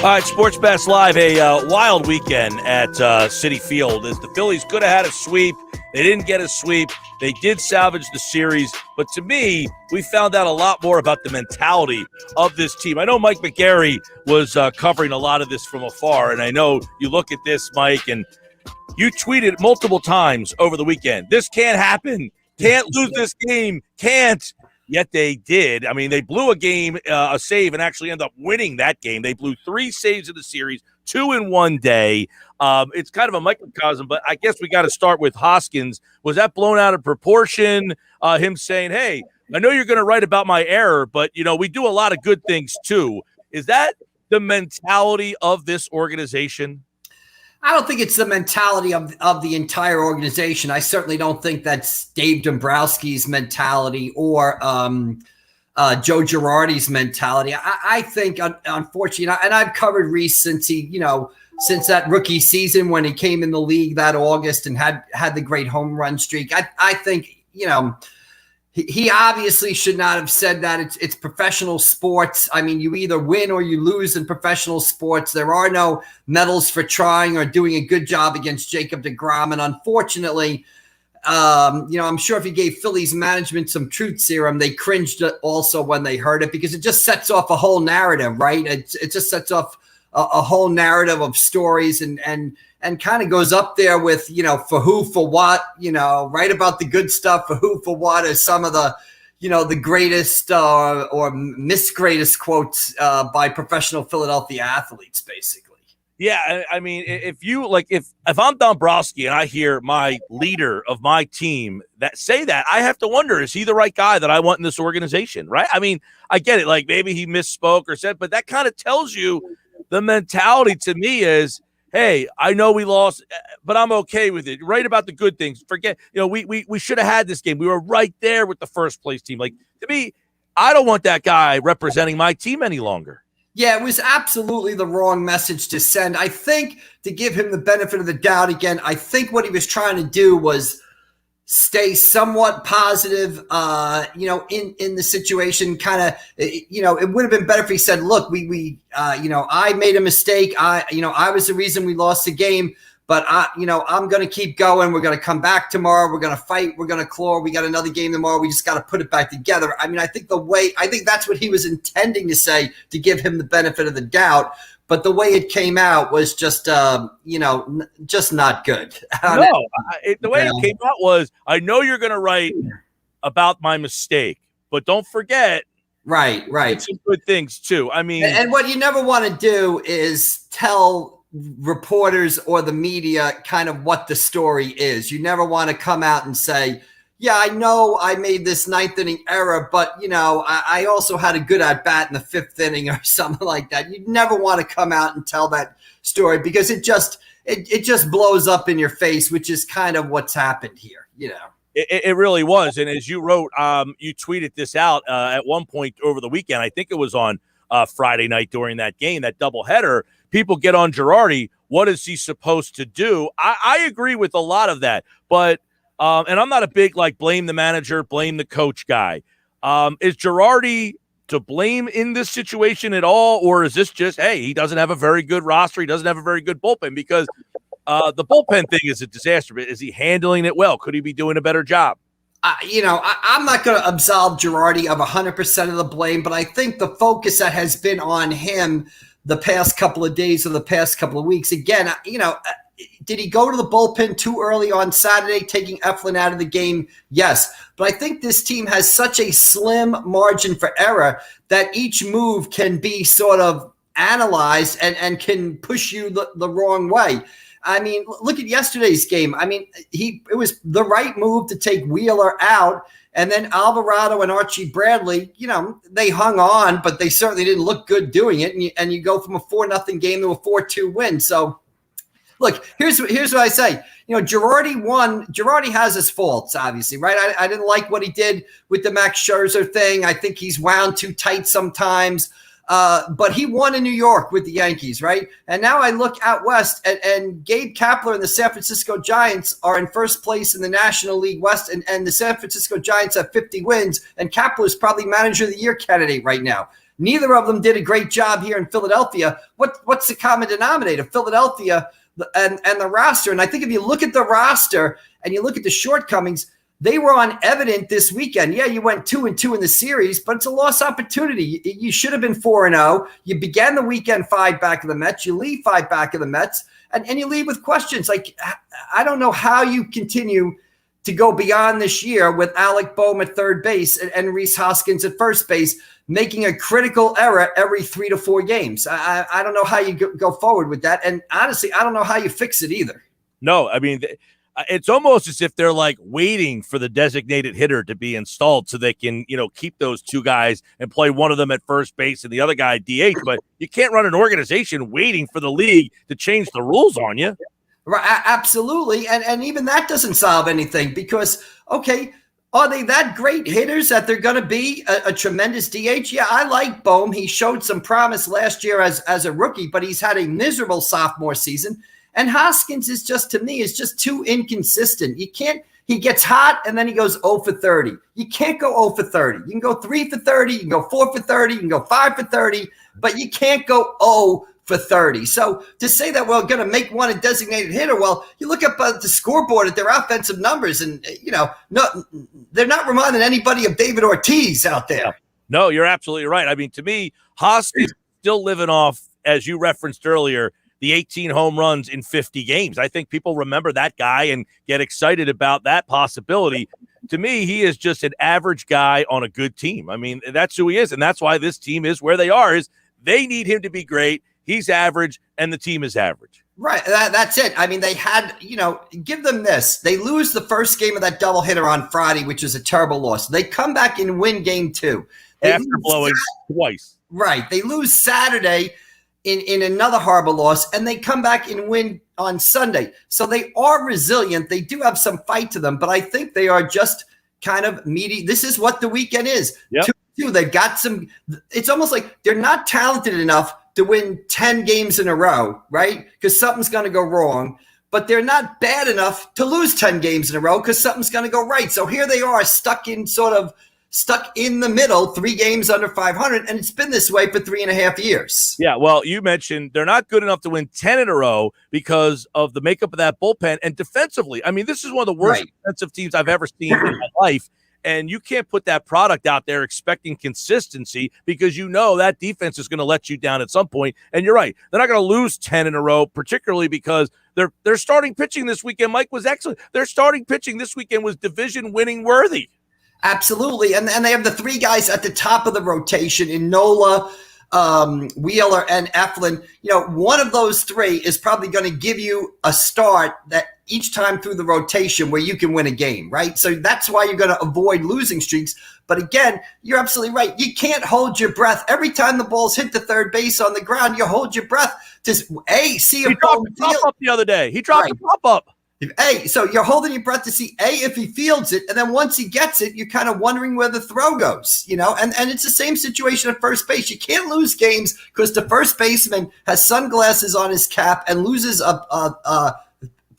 All right, Sports Bash Live, a wild weekend at Citi Field as the Phillies could have had a sweep. They didn't get a sweep. They did salvage the series, but to me, we found out a lot more about the mentality of this team. I know Mike McGarry was covering a lot of this from afar, and I know you look at this, Mike, and you tweeted multiple times over the weekend, this can't happen, can't lose this game, can't. Yet they did. I mean, they blew a save, and actually ended up winning that game. They blew 3 saves in the series, 2 in one day. It's kind of a microcosm, but I guess we got to start with Hoskins. Was that blown out of proportion? Him saying, hey, I know you're going to write about my error, but, we do a lot of good things too. Is that the mentality of this organization? I don't think it's the mentality of the entire organization. I certainly don't think that's Dave Dombrowski's mentality or Joe Girardi's mentality. I think, unfortunately, and I've covered Rhys since since that rookie season when he came in the league that August and had the great home run streak. I think, he obviously should not have said that. It's professional sports. I mean, you either win or you lose in professional sports. There are no medals for trying or doing a good job against Jacob deGrom. And unfortunately, I'm sure if you gave Phillies management some truth serum, they cringed also when they heard it, because it just sets off a whole narrative, right? It just sets off a whole narrative of stories and kind of goes up there with, for who, for what, write about the good stuff, for who, for what, as some of the, the greatest or misgreatest quotes by professional Philadelphia athletes, basically. Yeah, I mean, if I'm Dombrowski and I hear my leader of my team say that, I have to wonder, is he the right guy that I want in this organization, right? I mean, I get it, like maybe he misspoke or said, but that kind of tells you the mentality to me is, hey, I know we lost, but I'm okay with it. Write about the good things. Forget, we should have had this game. We were right there with the first place team. Like, to me, I don't want that guy representing my team any longer. Yeah, it was absolutely the wrong message to send. I think, to give him the benefit of the doubt again, I think what he was trying to do was stay somewhat positive, in the situation. Kind of, it would have been better if he said, look, I made a mistake. I was the reason we lost the game, but I'm going to keep going. We're going to come back tomorrow. We're going to fight. We're going to claw. We got another game tomorrow. We just got to put it back together. I mean, I think that's what he was intending to say, to give him the benefit of the doubt. But the way it came out was just, just not good. The way it came out was, I know you're going to write about my mistake, but don't forget. Right. Some good things too. I mean, and what you never want to do is tell reporters or the media kind of what the story is. You never want to come out and say, yeah, I know I made this 9th inning error, but, I also had a good at-bat in the 5th inning or something like that. You never want to come out and tell that story, because it just blows up in your face, which is kind of what's happened here, It really was. And as you wrote, you tweeted this out at one point over the weekend. I think it was on Friday night during that game, that doubleheader. People get on Girardi. What is he supposed to do? I agree with a lot of that, but and I'm not a big blame the manager, blame the coach guy. Is Girardi to blame in this situation at all, or is this just, hey, he doesn't have a very good roster, he doesn't have a very good bullpen? Because the bullpen thing is a disaster, but is he handling it well? Could he be doing a better job? I'm not going to absolve Girardi of 100% of the blame, but I think the focus that has been on him the past couple of days or the past couple of weeks, again, did he go to the bullpen too early on Saturday, taking Eflin out of the game? Yes. But I think this team has such a slim margin for error that each move can be sort of analyzed and can push you the wrong way. I mean, look at yesterday's game. I mean, it was the right move to take Wheeler out, and then Alvarado and Archie Bradley, they hung on, but they certainly didn't look good doing it. And you go from a 4-0 game to a 4-2 win. So, look, here's what I say. Girardi has his faults, obviously, right? I didn't like what he did with the Max Scherzer thing. I think he's wound too tight sometimes. But he won in New York with the Yankees, right? And now I look out west, and Gabe Kapler and the San Francisco Giants are in first place in the National League West, and the San Francisco Giants have 50 wins, and Kapler is probably Manager of the Year candidate right now. Neither of them did a great job here in Philadelphia. What's the common denominator? Philadelphia and the roster. And I think if you look at the roster and you look at the shortcomings, they were on evident this weekend. Yeah, you went 2-2 in the series, but it's a lost opportunity. You should have been 4-0. You began the weekend 5 back of the Mets. You leave 5 back of the Mets, and you leave with questions. Like, I don't know how you continue to go beyond this year with Alec Boehm at third base and Rhys Hoskins at first base, making a critical error every 3 to 4 games. I don't know how you go forward with that. And honestly, I don't know how you fix it either. No, I mean, it's almost as if they're like waiting for the designated hitter to be installed so they can, keep those two guys and play one of them at first base and the other guy DH. But you can't run an organization waiting for the league to change the rules on you. Right, absolutely. And even that doesn't solve anything because, okay, are they that great hitters that they're going to be a tremendous DH? Yeah, I like Boehm. He showed some promise last year as a rookie, but he's had a miserable sophomore season. And Hoskins is just too inconsistent. He gets hot and then he goes 0 for 30. You can't go 0 for 30. You can go 3 for 30, you can go 4 for 30, you can go 5 for 30, but you can't go 0 for 30. So to say that we're going to make one a designated hitter, well, you look up the scoreboard at their offensive numbers and, they're not reminding anybody of David Ortiz out there. No, you're absolutely right. I mean, to me, Hoskins still living off, as you referenced earlier, the 18 home runs in 50 games. I think people remember that guy and get excited about that possibility. To me, he is just an average guy on a good team. I mean, that's who he is, and that's why this team is where they are, is they need him to be great. He's average, and the team is average. Right, that's it. I mean, they had, give them this. They lose the first game of that doubleheader on Friday, which is a terrible loss. They come back and win game 2. After blowing twice. Right. They lose Saturday in another horrible loss, and they come back and win on Sunday. So they are resilient. They do have some fight to them, but I think they are just kind of meaty. This is what the weekend is. Yep. 2-2. They've got some – it's almost like they're not talented enough to win 10 games in a row, right? Because something's going to go wrong. But they're not bad enough to lose 10 games in a row because something's going to go right. So here they are stuck in the middle, 3 games under 500, and it's been this way for 3.5 years. Yeah, well, you mentioned they're not good enough to win 10 in a row because of the makeup of that bullpen. And defensively, I mean, this is one of the worst defensive teams I've ever seen in my life. And you can't put that product out there expecting consistency because that defense is going to let you down at some point. And you're right. They're not going to lose 10 in a row, particularly because their starting pitching this weekend, Mike, was excellent. Their starting pitching this weekend was division-winning worthy. Absolutely. And they have the 3 guys at the top of the rotation in Nola, Wheeler, and Eflin. One of those 3 is probably going to give you a start that each time through the rotation where you can win a game, right? So that's why you're going to avoid losing streaks. But again, you're absolutely right. You can't hold your breath. Every time the balls hit the third base on the ground, you hold your breath to see if he dropped the pop-up the other day. He dropped the pop-up. So you're holding your breath to see, if he fields it, and then once he gets it, you're kind of wondering where the throw goes, and it's the same situation at first base. You can't lose games because the first baseman has sunglasses on his cap and loses a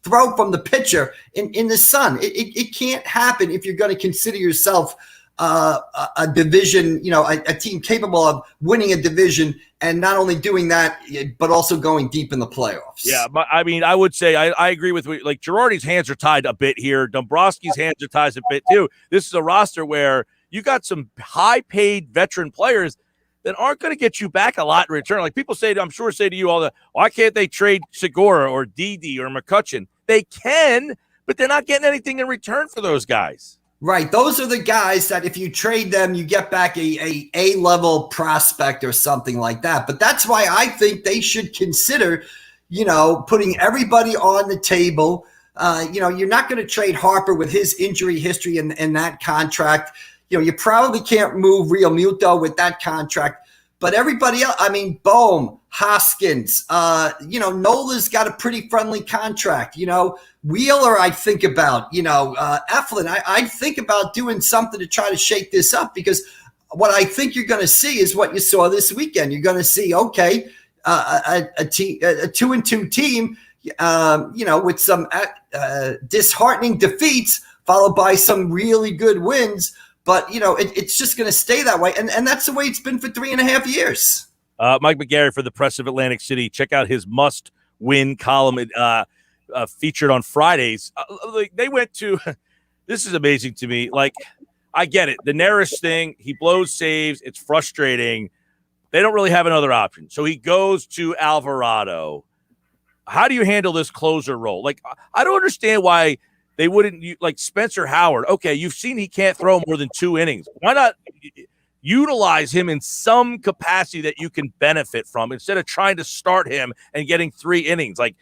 throw from the pitcher in the sun. It can't happen if you're going to consider yourself a division, a team capable of winning a division and not only doing that, but also going deep in the playoffs. Yeah, I mean, I would say I agree with you. Like, Girardi's hands are tied a bit here. Dombrowski's hands are tied a bit too. This is a roster where you got some high-paid veteran players that aren't going to get you back a lot in return. Like people say, I'm sure say to you all the, why can't they trade Segura or Didi or McCutchen? They can, but they're not getting anything in return for those guys. Right. Those are the guys that if you trade them, you get back a level prospect or something like that. But that's why I think they should consider, putting everybody on the table. You're not going to trade Harper with his injury history and that contract. You probably can't move Real Muto with that contract. But everybody else, I mean, Boehm, Hoskins, Nola's got a pretty friendly contract. Wheeler, I think about, Eflin, I think about doing something to try to shake this up because what I think you're going to see is what you saw this weekend. You're going to see, okay, a 2-2 team, with some disheartening defeats followed by some really good wins. But, it's just going to stay that way. And that's the way it's been for 3.5 years. Mike McGarry for the Press of Atlantic City. Check out his must-win column featured on Fridays. They went to This is amazing to me. Like, I get it. The Neris thing, he blows saves. It's frustrating. They don't really have another option. So he goes to Alvarado. How do you handle this closer role? Like, I don't understand why they wouldn't, like Spencer Howard. Okay, you've seen he can't throw more than 2 innings. Why not utilize him in some capacity that you can benefit from instead of trying to start him and getting 3 innings? Like,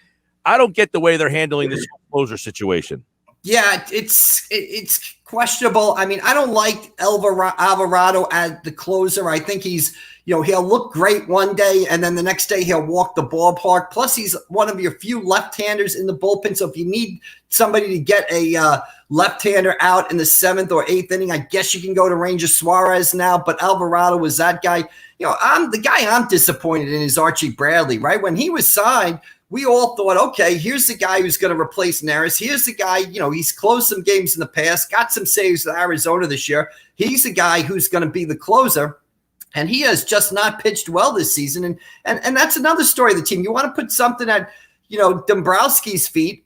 I don't get the way they're handling this closer situation. Yeah, it's questionable. I mean, I don't like Alvarado as the closer. I think he's, he'll look great one day, and then the next day he'll walk the ballpark. Plus, he's one of your few left-handers in the bullpen. So if you need somebody to get a left-hander out in the 7th or 8th inning, I guess you can go to Ranger Suarez now. But Alvarado was that guy. I'm disappointed in is Archie Bradley, right? When he was signed, we all thought, okay, here's the guy who's going to replace Neris. Here's the guy, he's closed some games in the past, got some saves with Arizona this year. He's the guy who's going to be the closer. And he has just not pitched well this season. And that's another story of the team. You want to put something at, Dombrowski's feet.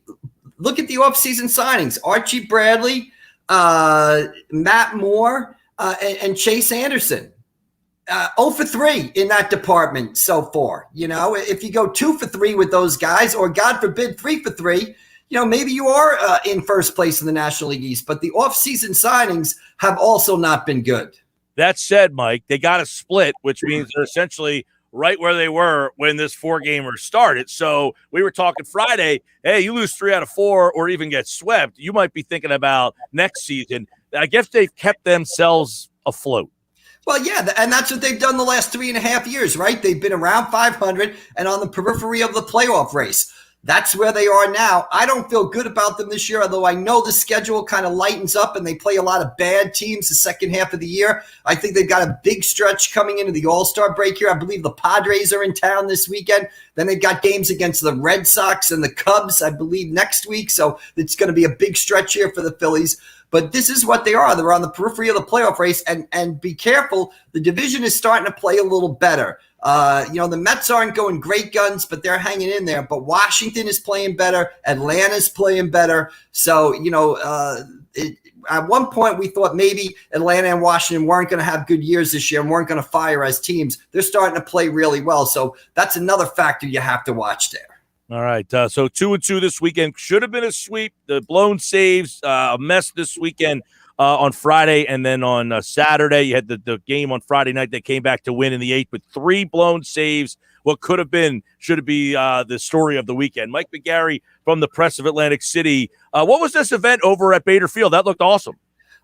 Look at the offseason signings. Archie Bradley, Matt Moore, and Chase Anderson. 0 for 3 in that department so far. If you go 2 for 3 with those guys, or God forbid 3 for 3, maybe you are in first place in the National League East. But the offseason signings have also not been good. That said, Mike, they got a split, which means they're essentially right where they were when this 4-gamer started. So we were talking Friday, hey, you lose 3 out of 4 or even get swept, you might be thinking about next season. I guess they've kept themselves afloat. Well, yeah, and that's what they've done the last 3.5 years, right? They've been around 500 and on the periphery of the playoff race. That's where they are now. I don't feel good about them this year, although I know the schedule kind of lightens up and they play a lot of bad teams the second half of the year. I think they've got a big stretch coming into the All-Star break here. I believe the Padres are in town this weekend. Then they've got games against the Red Sox and the Cubs, I believe, next week. So it's going to be a big stretch here for the Phillies. But this is what they are. They're on the periphery of the playoff race. And be careful, the division is starting to play a little better. The Mets aren't going great guns, but they're hanging in there. But Washington is playing better. Atlanta's playing better. So, at one point we thought maybe Atlanta and Washington weren't going to have good years this year and weren't going to fire as teams. They're starting to play really well. So that's another factor you have to watch there. All right, so 2-2 this weekend. Should have been a sweep. The blown saves, a mess this weekend on Friday, and then on Saturday you had the game on Friday night that came back to win in the 8th with 3 blown saves. What could have been, should it be the story of the weekend. Mike McGarry from the Press of Atlantic City. What was this event over at Bader Field? That looked awesome.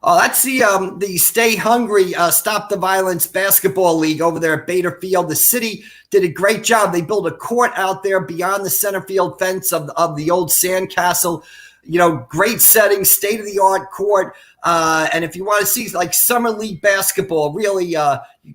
Oh, that's the Stay Hungry, Stop the Violence basketball league over there at Bader Field. The city did a great job. They built a court out there beyond the center field fence of the old sandcastle. Great setting, state-of-the-art court. And if you want to see like summer league basketball, really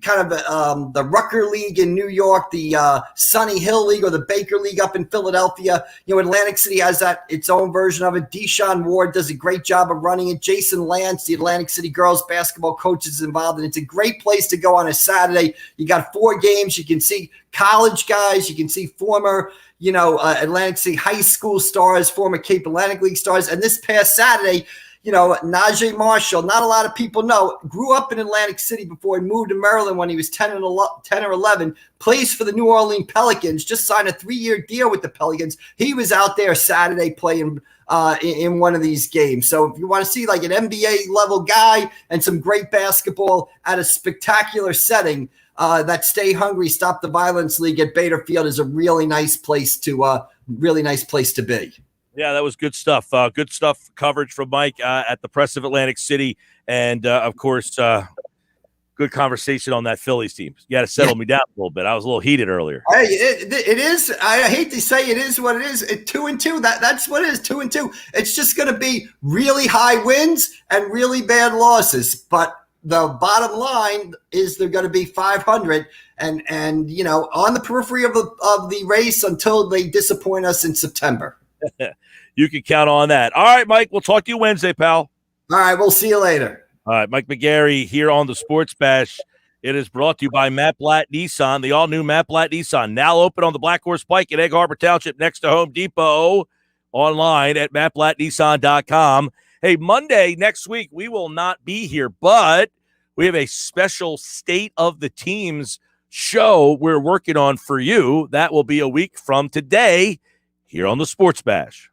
kind of the Rucker League in New York, the Sunny Hill League or the Baker League up in Philadelphia, Atlantic City has its own version of it. Deshaun Ward does a great job of running it. Jason Lance, the Atlantic City girls basketball coach, is involved, and it's a great place to go on a Saturday. You got 4 games. You can see college guys. You can see former Atlantic City high school stars, former Cape Atlantic League stars. And this past Saturday, Najee Marshall, not a lot of people know, grew up in Atlantic City before he moved to Maryland when he was 10 or 11, plays for the New Orleans Pelicans, just signed a 3-year deal with the Pelicans. He was out there Saturday playing in one of these games. So if you want to see like an NBA level guy and some great basketball at a spectacular setting, that Stay Hungry, Stop the Violence League at Bader Field is a really nice place to be. Yeah, that was good stuff. Good stuff coverage from Mike at the Press of Atlantic City. And, of course, good conversation on that Phillies team. You got to settle me down a little bit. I was a little heated earlier. Hey, it is. I hate to say it is what it is. 2-2. That's what it is. 2-2. It's just going to be really high wins and really bad losses. But the bottom line is they're going to be 500 and on the periphery of the race until they disappoint us in September. You can count on that. All right, Mike, we'll talk to you Wednesday, pal. All right, we'll see you later. All right, Mike McGarry here on the Sports Bash. It is brought to you by Matt Blatt Nissan, the all-new Matt Blatt Nissan, now open on the Black Horse Pike in Egg Harbor Township next to Home Depot, online at mattblattnissan.com. Hey, Monday next week, we will not be here, but we have a special State of the Teams show we're working on for you. That will be a week from today here on the Sports Bash.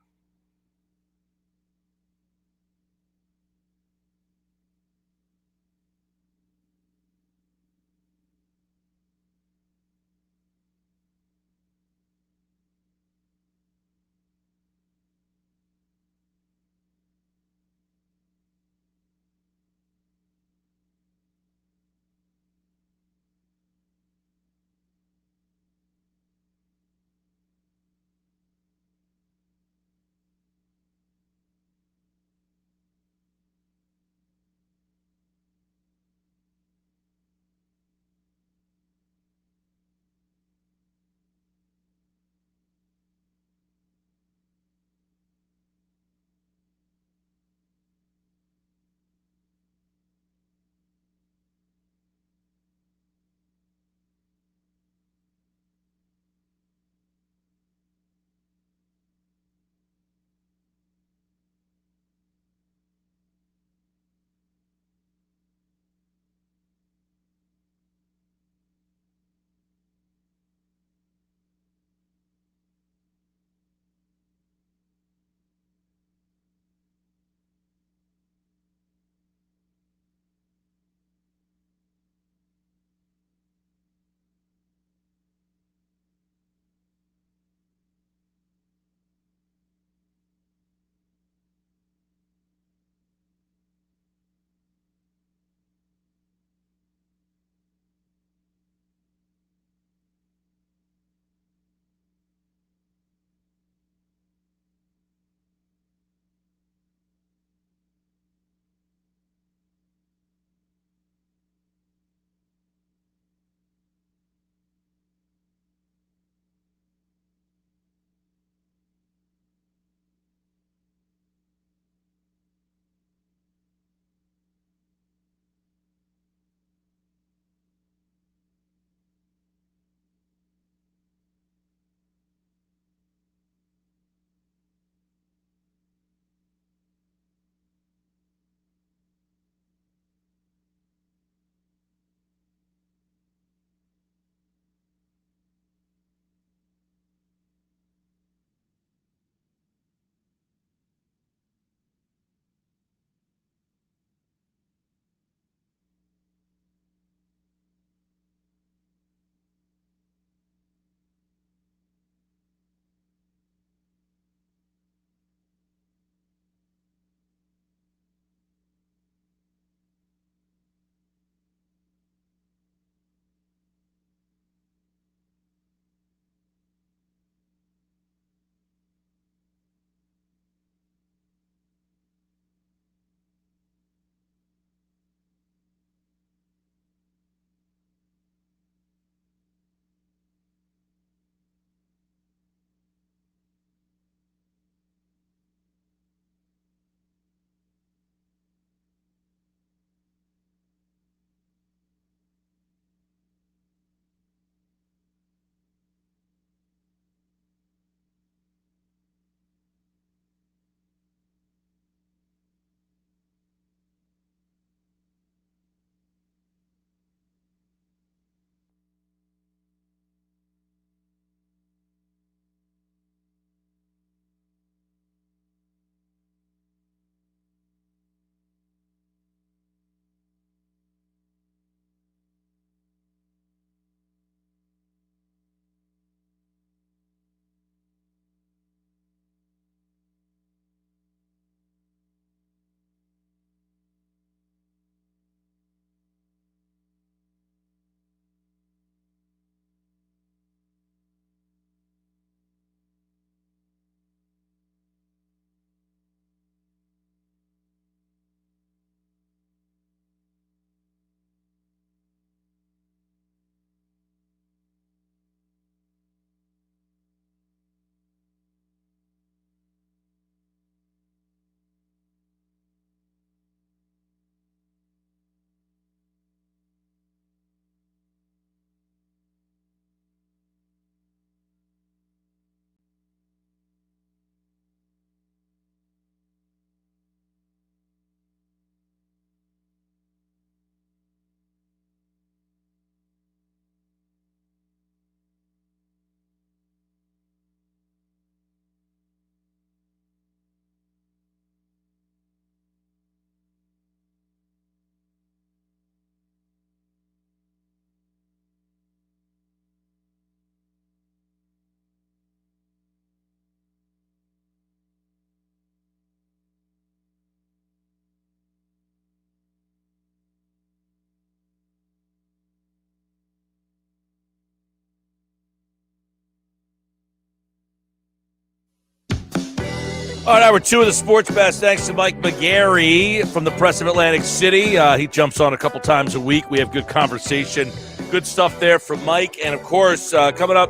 All right, hour two of the Sports Best. Thanks to Mike McGarry from the Press of Atlantic City. He jumps on a couple times a week. We have good conversation. Good stuff there from Mike. And, of course, coming up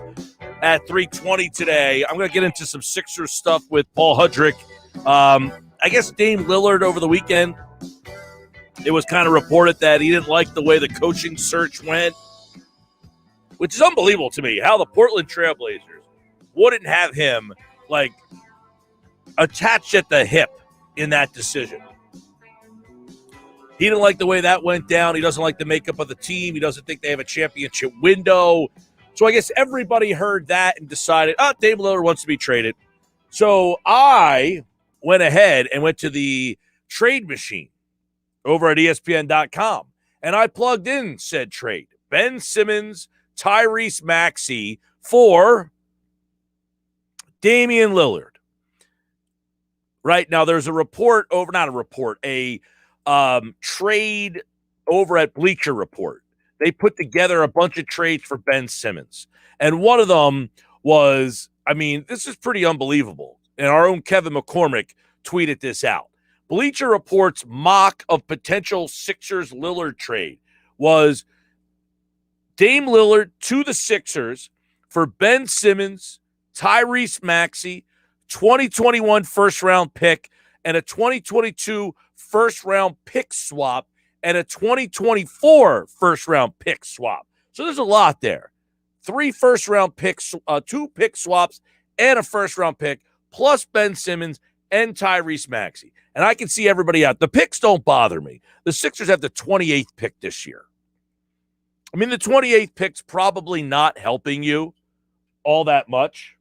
at 3:20 today, I'm going to get into some Sixers stuff with Paul Hudrick. I guess Dame Lillard over the weekend, it was kind of reported that he didn't like the way the coaching search went, which is unbelievable to me, how the Portland Trailblazers wouldn't have him, like, attached at the hip in that decision. He didn't like the way that went down. He doesn't like the makeup of the team. He doesn't think they have a championship window. So I guess everybody heard that and decided, Dame Lillard wants to be traded. So I went ahead and went to the trade machine over at ESPN.com, and I plugged in said trade. Ben Simmons, Tyrese Maxey for Damian Lillard. Right now, there's a report over, not a report, a trade over at Bleacher Report. They put together a bunch of trades for Ben Simmons. And one of them was, I mean, this is pretty unbelievable. And our own Kevin McCormick tweeted this out. Bleacher Report's mock of potential Sixers Lillard trade was Dame Lillard to the Sixers for Ben Simmons, Tyrese Maxey, 2021 first-round pick, and a 2022 first-round pick swap, and a 2024 first-round pick swap. So there's a lot there. 3 first-round picks, 2 pick swaps, and a first-round pick, plus Ben Simmons and Tyrese Maxey. And I can see everybody out. The picks don't bother me. The Sixers have the 28th pick this year. I mean, the 28th pick's probably not helping you all that much.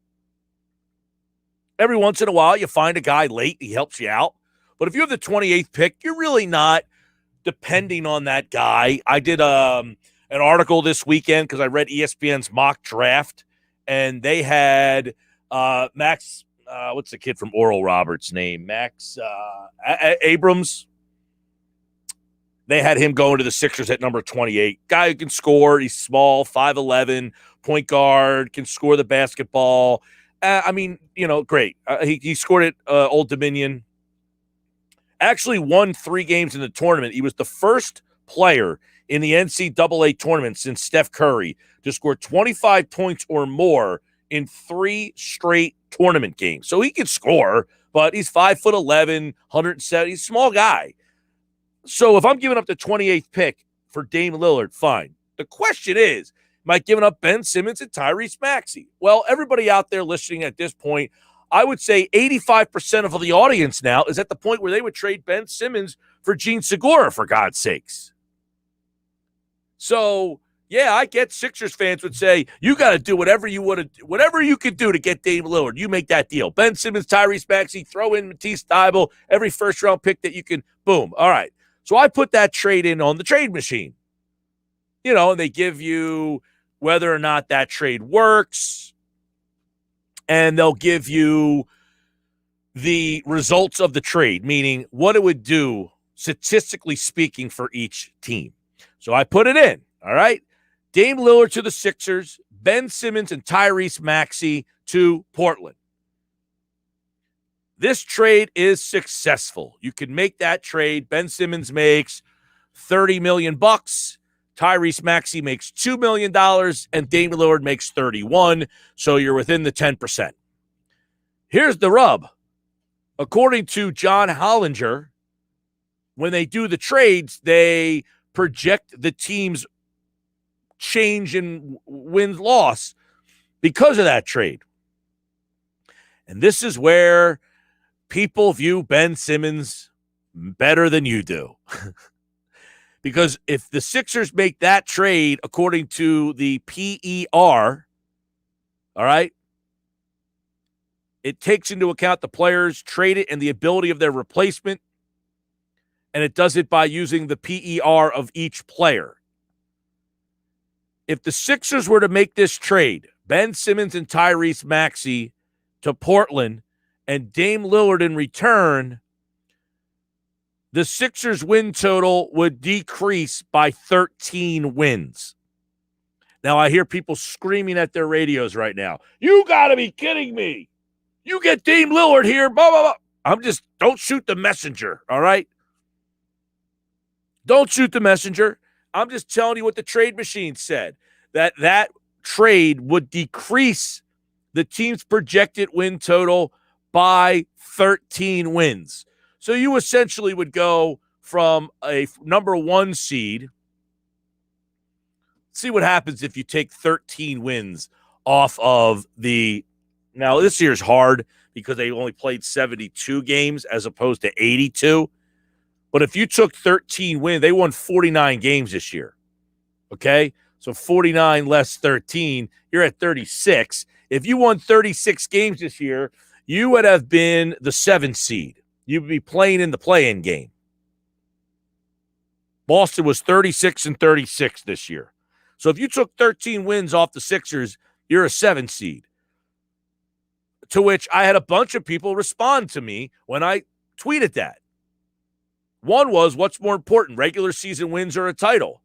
Every once in a while, you find a guy late, he helps you out. But if you have the 28th pick, you're really not depending on that guy. I did an article this weekend because I read ESPN's mock draft, and they had Max, what's the kid from Oral Roberts' name? Max Abrams. They had him going to the Sixers at number 28. Guy who can score. He's small, 5'11", point guard, can score the basketball. I mean, you know, great. He scored at Old Dominion. Actually won 3 games in the tournament. He was the first player in the NCAA tournament since Steph Curry to score 25 points or more in 3 straight tournament games. So he can score, but he's 5'11", 170. He's a small guy. So if I'm giving up the 28th pick for Dame Lillard, fine. The question is, am I giving up Ben Simmons and Tyrese Maxey? Well, everybody out there listening at this point, I would say 85% of the audience now is at the point where they would trade Ben Simmons for Gene Segura, for God's sakes. So, yeah, I get Sixers fans would say, you got to do whatever you could do to get Dame Lillard. You make that deal. Ben Simmons, Tyrese Maxey, throw in Matisse Thybulle, every first-round pick that you can, boom. All right. So I put that trade in on the trade machine. You know, and they give you whether or not that trade works, and they'll give you the results of the trade, meaning what it would do, statistically speaking, for each team. So I put it in, all right? Dame Lillard to the Sixers, Ben Simmons and Tyrese Maxey to Portland. This trade is successful. You can make that trade. Ben Simmons makes $30 million. Tyrese Maxey makes $2 million, and Dame Lillard makes $31 million, so you're within the 10%. Here's the rub. According to John Hollinger, when they do the trades, they project the team's change in win-loss because of that trade. And this is where people view Ben Simmons better than you do. Because if the Sixers make that trade according to the PER, all right, it takes into account the players traded and the ability of their replacement, and it does it by using the PER of each player. If the Sixers were to make this trade, Ben Simmons and Tyrese Maxey to Portland and Dame Lillard in return, the Sixers' win total would decrease by 13 wins. Now, I hear people screaming at their radios right now. You got to be kidding me. You get Dame Lillard here, blah, blah, blah. Don't shoot the messenger, all right? Don't shoot the messenger. I'm just telling you what the trade machine said, that trade would decrease the team's projected win total by 13 wins. So you essentially would go from a number 1 seed. See what happens if you take 13 wins off of the – now, this year's hard because they only played 72 games as opposed to 82. But if you took 13 wins, they won 49 games this year. Okay? So 49 less 13, you're at 36. If you won 36 games this year, you would have been the 7th seed. You'd be playing in the play-in game. Boston was 36-36 this year. So if you took 13 wins off the Sixers, you're a 7th seed. To which I had a bunch of people respond to me when I tweeted that. One was, what's more important, regular season wins or a title?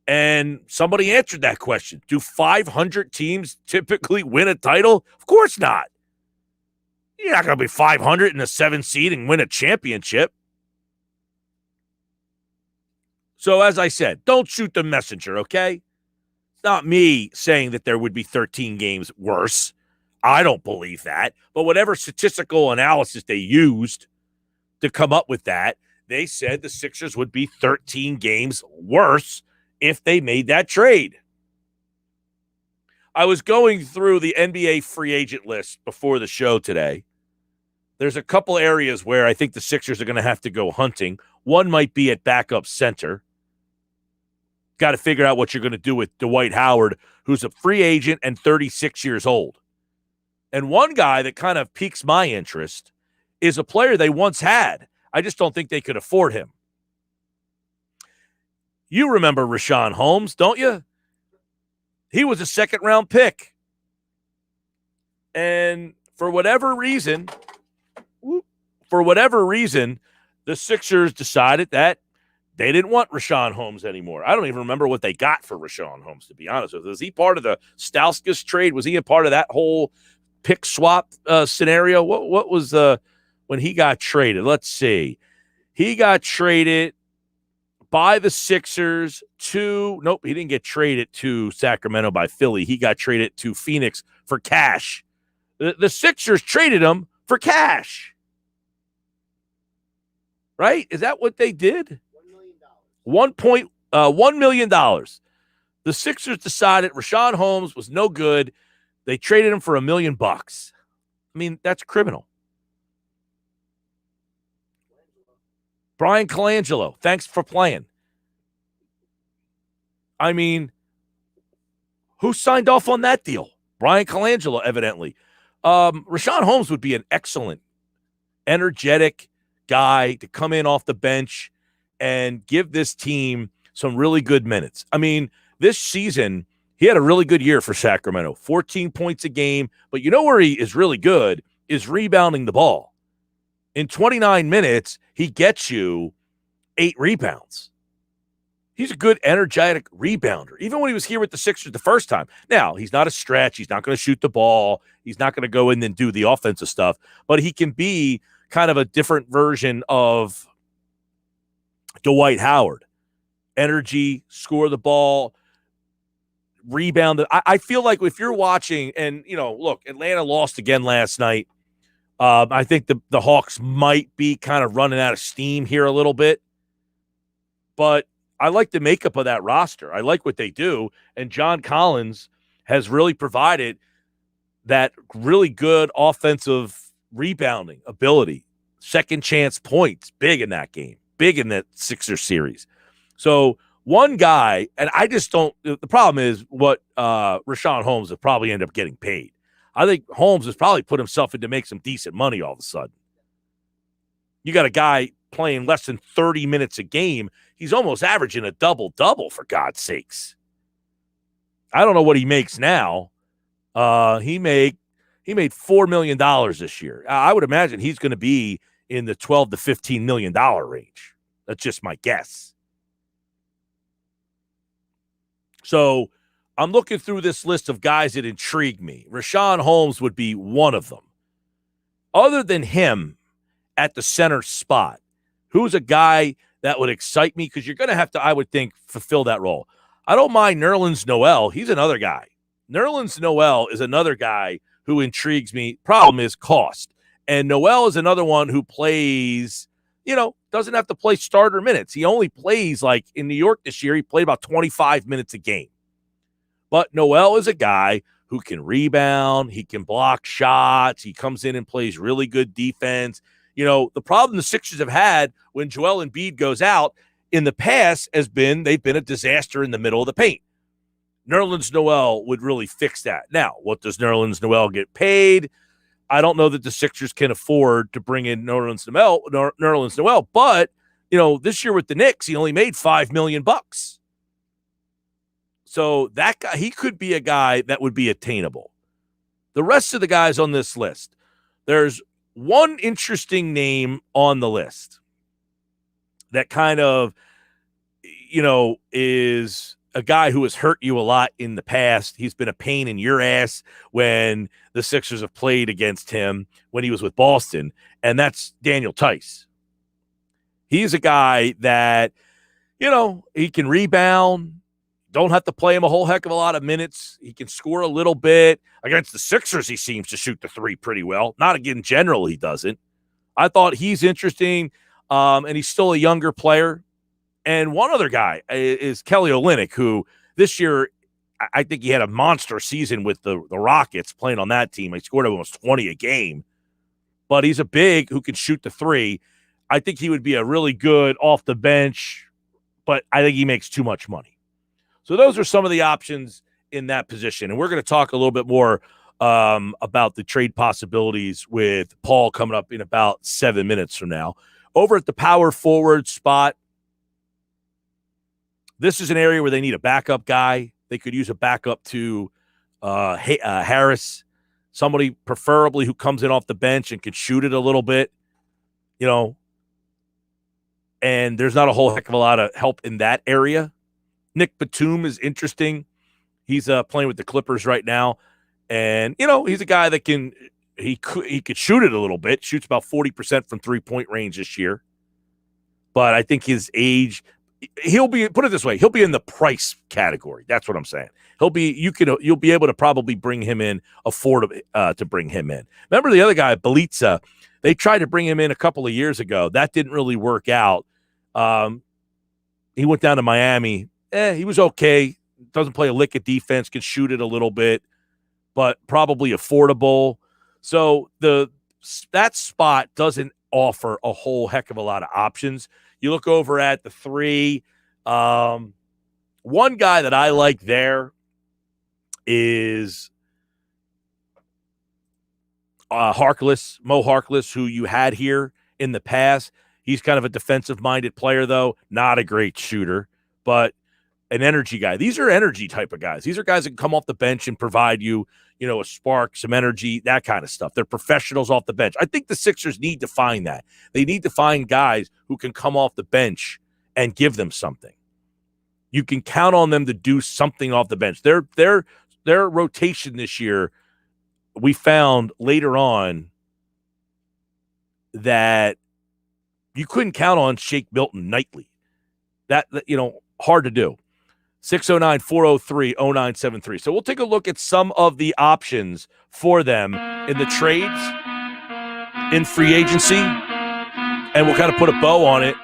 And somebody answered that question. Do 500 teams typically win a title? Of course not. You're not going to be 500 in the 7th seed and win a championship. So as I said, don't shoot the messenger, okay? It's not me saying that there would be 13 games worse. I don't believe that. But whatever statistical analysis they used to come up with that, they said the Sixers would be 13 games worse if they made that trade. I was going through the NBA free agent list before the show today. There's a couple areas where I think the Sixers are going to have to go hunting. One might be at backup center. Got to figure out what you're going to do with Dwight Howard, who's a free agent and 36 years old. And one guy that kind of piques my interest is a player they once had. I just don't think they could afford him. You remember Richaun Holmes, don't you? He was a 2nd-round pick. And for whatever reason, the Sixers decided that they didn't want Richaun Holmes anymore. I don't even remember what they got for Richaun Holmes, to be honest with you. Was he part of the Stauskas trade? Was he a part of that whole pick swap scenario? What was when he got traded? Let's see. He got traded by the Sixers to – nope, he didn't get traded to Sacramento by Philly. He got traded to Phoenix for cash. The Sixers traded him for cash. Right? Is that what they did? $1 million. The Sixers decided Richaun Holmes was no good. They traded him for $1 million. I mean, that's criminal. Brian Colangelo, thanks for playing. I mean, who signed off on that deal? Brian Colangelo, evidently. Richaun Holmes would be an excellent, energetic guy to come in off the bench and give this team some really good minutes. I mean, this season, he had a really good year for Sacramento, 14 points a game. But you know where he is really good is rebounding the ball. In 29 minutes, he gets you 8 rebounds. He's a good, energetic rebounder, even when he was here with the Sixers the first time. Now, he's not a stretch. He's not going to shoot the ball. He's not going to go in and do the offensive stuff. But he can be kind of a different version of Dwight Howard. Energy, score the ball, rebound. I feel like if you're watching, and, you know, look, Atlanta lost again last night. I think the Hawks might be kind of running out of steam here a little bit. But I like the makeup of that roster. I like what they do. And John Collins has really provided that really good offensive rebounding ability. Second chance points, big in that game, big in that Sixers series. So one guy, and I just don't – the problem is what Richaun Holmes will probably end up getting paid. I think Holmes has probably put himself in to make some decent money all of a sudden. You got a guy playing less than 30 minutes a game. He's almost averaging a double-double, for God's sakes. I don't know what he makes now. He made $4 million this year. I would imagine he's going to be in the $12 to $15 million range. That's just my guess. So I'm looking through this list of guys that intrigue me. Richaun Holmes would be one of them. Other than him, at the center spot. Who's a guy that would excite me? Because you're going to have to, I would think, fulfill that role. I don't mind Nerlens Noel. He's another guy. Nerlens Noel is another guy who intrigues me. Problem is cost. And Noel is another one who plays, doesn't have to play starter minutes. He only plays, like in New York this year, he played about 25 minutes a game. But Noel is a guy who can rebound. He can block shots. He comes in and plays really good defense. The problem the Sixers have had when Joel Embiid goes out in the past has been they've been a disaster in the middle of the paint. Nerlens Noel would really fix that. Now, what does Nerlens Noel get paid? I don't know that the Sixers can afford to bring in Nerlens Noel, but this year with the Knicks, he only made $5 million. So that guy, he could be a guy that would be attainable. The rest of the guys on this list, there's one interesting name on the list that kind of, is a guy who has hurt you a lot in the past. He's been a pain in your ass when the Sixers have played against him when he was with Boston, and that's Daniel Tice. He's a guy that, he can rebound. Don't have to play him a whole heck of a lot of minutes. He can score a little bit. Against the Sixers, he seems to shoot the three pretty well. Not in general, he doesn't. I thought he's interesting, and he's still a younger player. And one other guy is Kelly Olynyk, who this year, I think he had a monster season with the Rockets playing on that team. He scored almost 20 a game. But he's a big who can shoot the three. I think he would be a really good off the bench, but I think he makes too much money. So those are some of the options in that position. And we're going to talk a little bit more about the trade possibilities with Paul coming up in about 7 minutes from now. Over at the power forward spot, this is an area where they need a backup guy. They could use a backup to Harris, somebody preferably who comes in off the bench and could shoot it a little bit, and there's not a whole heck of a lot of help in that area. Nick Batum is interesting. He's playing with the Clippers right now, and he's a guy that he could shoot it a little bit. Shoots about 40% from 3-point range this year, but I think his age, he'll be in the price category. That's what I'm saying. You'll be able to probably bring him in, to bring him in. Remember the other guy, Bjelica? They tried to bring him in a couple of years ago. That didn't really work out. He went down to Miami. He was okay. Doesn't play a lick of defense, can shoot it a little bit, but probably affordable. So that spot doesn't offer a whole heck of a lot of options. You look over at the three. One guy that I like there is Mo Harkless, who you had here in the past. He's kind of a defensive-minded player, though. Not a great shooter, but an energy guy. These are energy type of guys. These are guys that can come off the bench and provide you, a spark, some energy, that kind of stuff. They're professionals off the bench. I think the Sixers need to find that. They need to find guys who can come off the bench and give them something. You can count on them to do something off the bench. Their rotation this year, we found later on that you couldn't count on Shake Milton nightly. That hard to do. 609-403-0973. So we'll take a look at some of the options for them in the trades, in free agency, and we'll kind of put a bow on it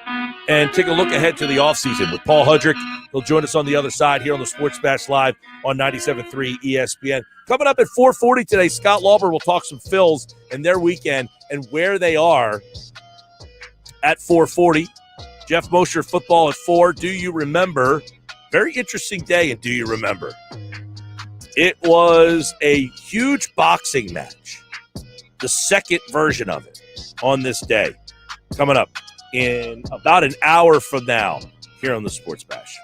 and take a look ahead to the offseason with Paul Hudrick. He'll join us on the other side here on the Sports Bash Live on 97.3 ESPN. Coming up at 4:40 today, Scott Lauber will talk some Phils and their weekend and where they are at 4:40. Geoff Mosher, football at 4. Do you remember? Very interesting day, and do you remember? It was a huge boxing match, the second version of it on this day, coming up in about an hour from now here on the Sports Bash.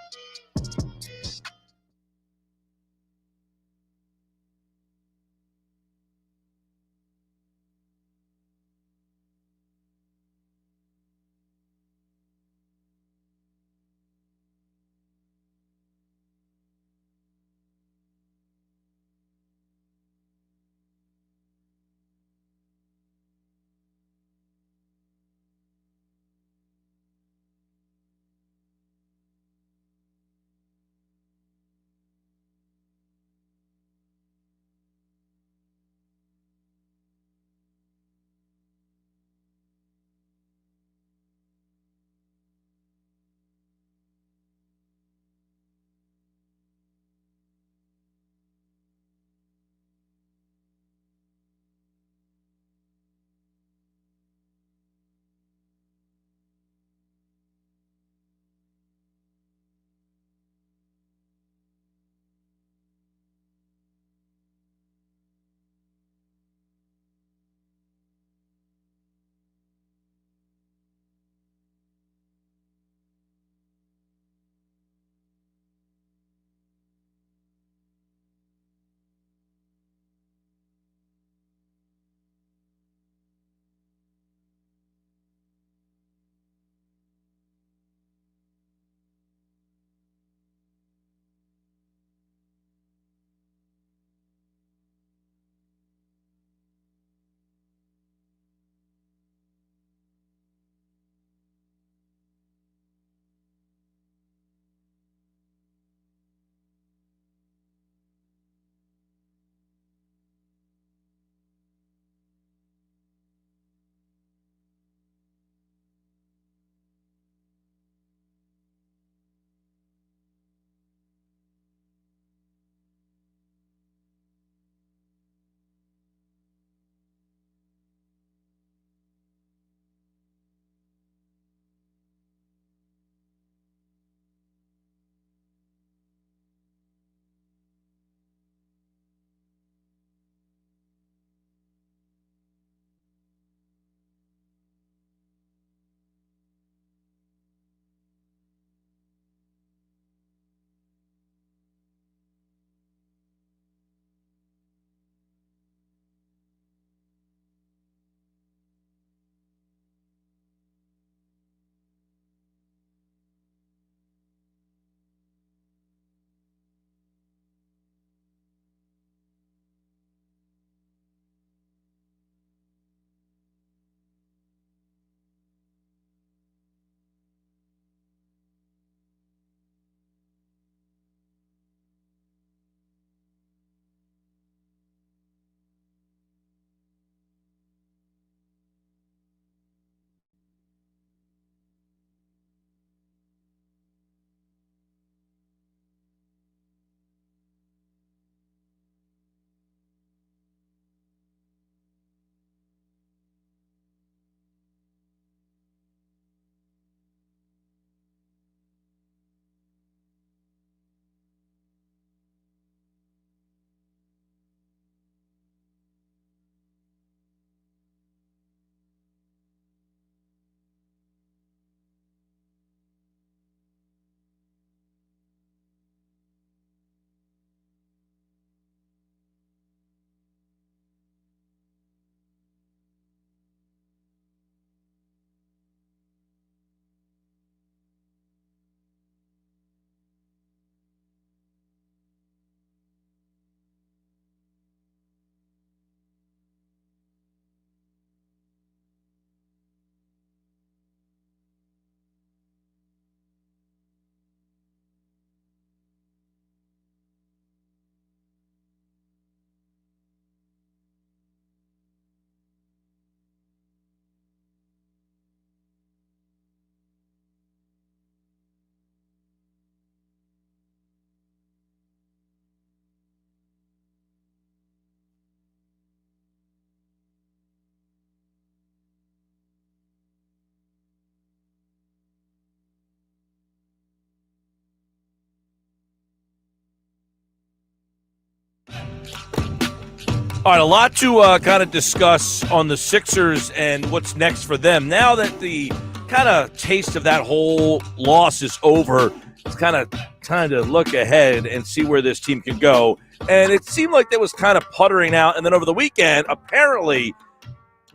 All right, a lot to kind of discuss on the Sixers and what's next for them. Now that the kind of taste of that whole loss is over, it's kind of time to look ahead and see where this team can go. And it seemed like that was kind of puttering out. And then over the weekend, apparently,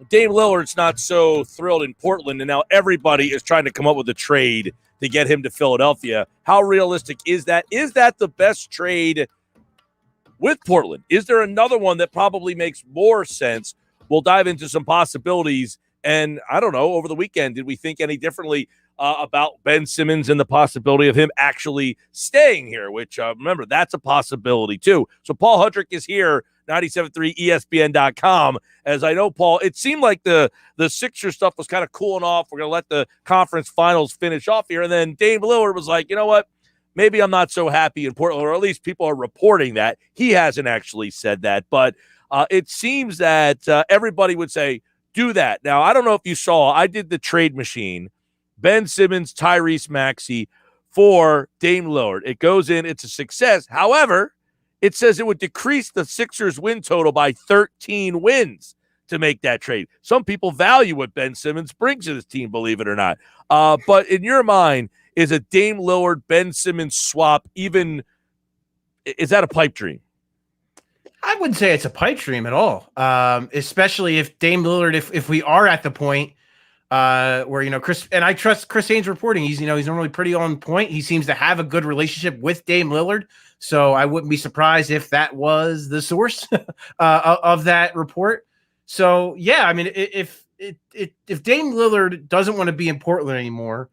Dame Lillard's not so thrilled in Portland, and now everybody is trying to come up with a trade to get him to Philadelphia. How realistic is that? Is that the best trade with Portland? Is there another one that probably makes more sense? We'll dive into some possibilities. And I don't know, over the weekend, did we think any differently about Ben Simmons and the possibility of him actually staying here, which, remember, that's a possibility too. So Paul Hudrick is here, 97.3 ESPN.com. As I know, Paul, it seemed like the Sixers stuff was kind of cooling off. We're going to let the conference finals finish off here. And then Dame Lillard was like, you know what? Maybe I'm not so happy in Portland, or at least people are reporting that. He hasn't actually said that. But it seems that everybody would say, do that. Now, I don't know if you saw, I did the trade machine. Ben Simmons, Tyrese Maxey for Dame Lillard. It goes in. It's a success. However, it says it would decrease the Sixers win total by 13 wins to make that trade. Some people value what Ben Simmons brings to this team, believe it or not. But in your mind, is a Dame Lillard, Ben Simmons swap even, is that a pipe dream? I wouldn't say it's a pipe dream at all, especially if Dame Lillard, if we are at the point where, Chris, and I trust Chris Haynes reporting, he's normally pretty on point. He seems to have a good relationship with Dame Lillard. So I wouldn't be surprised if that was the source of that report. So, yeah, I mean, if Dame Lillard doesn't want to be in Portland anymore,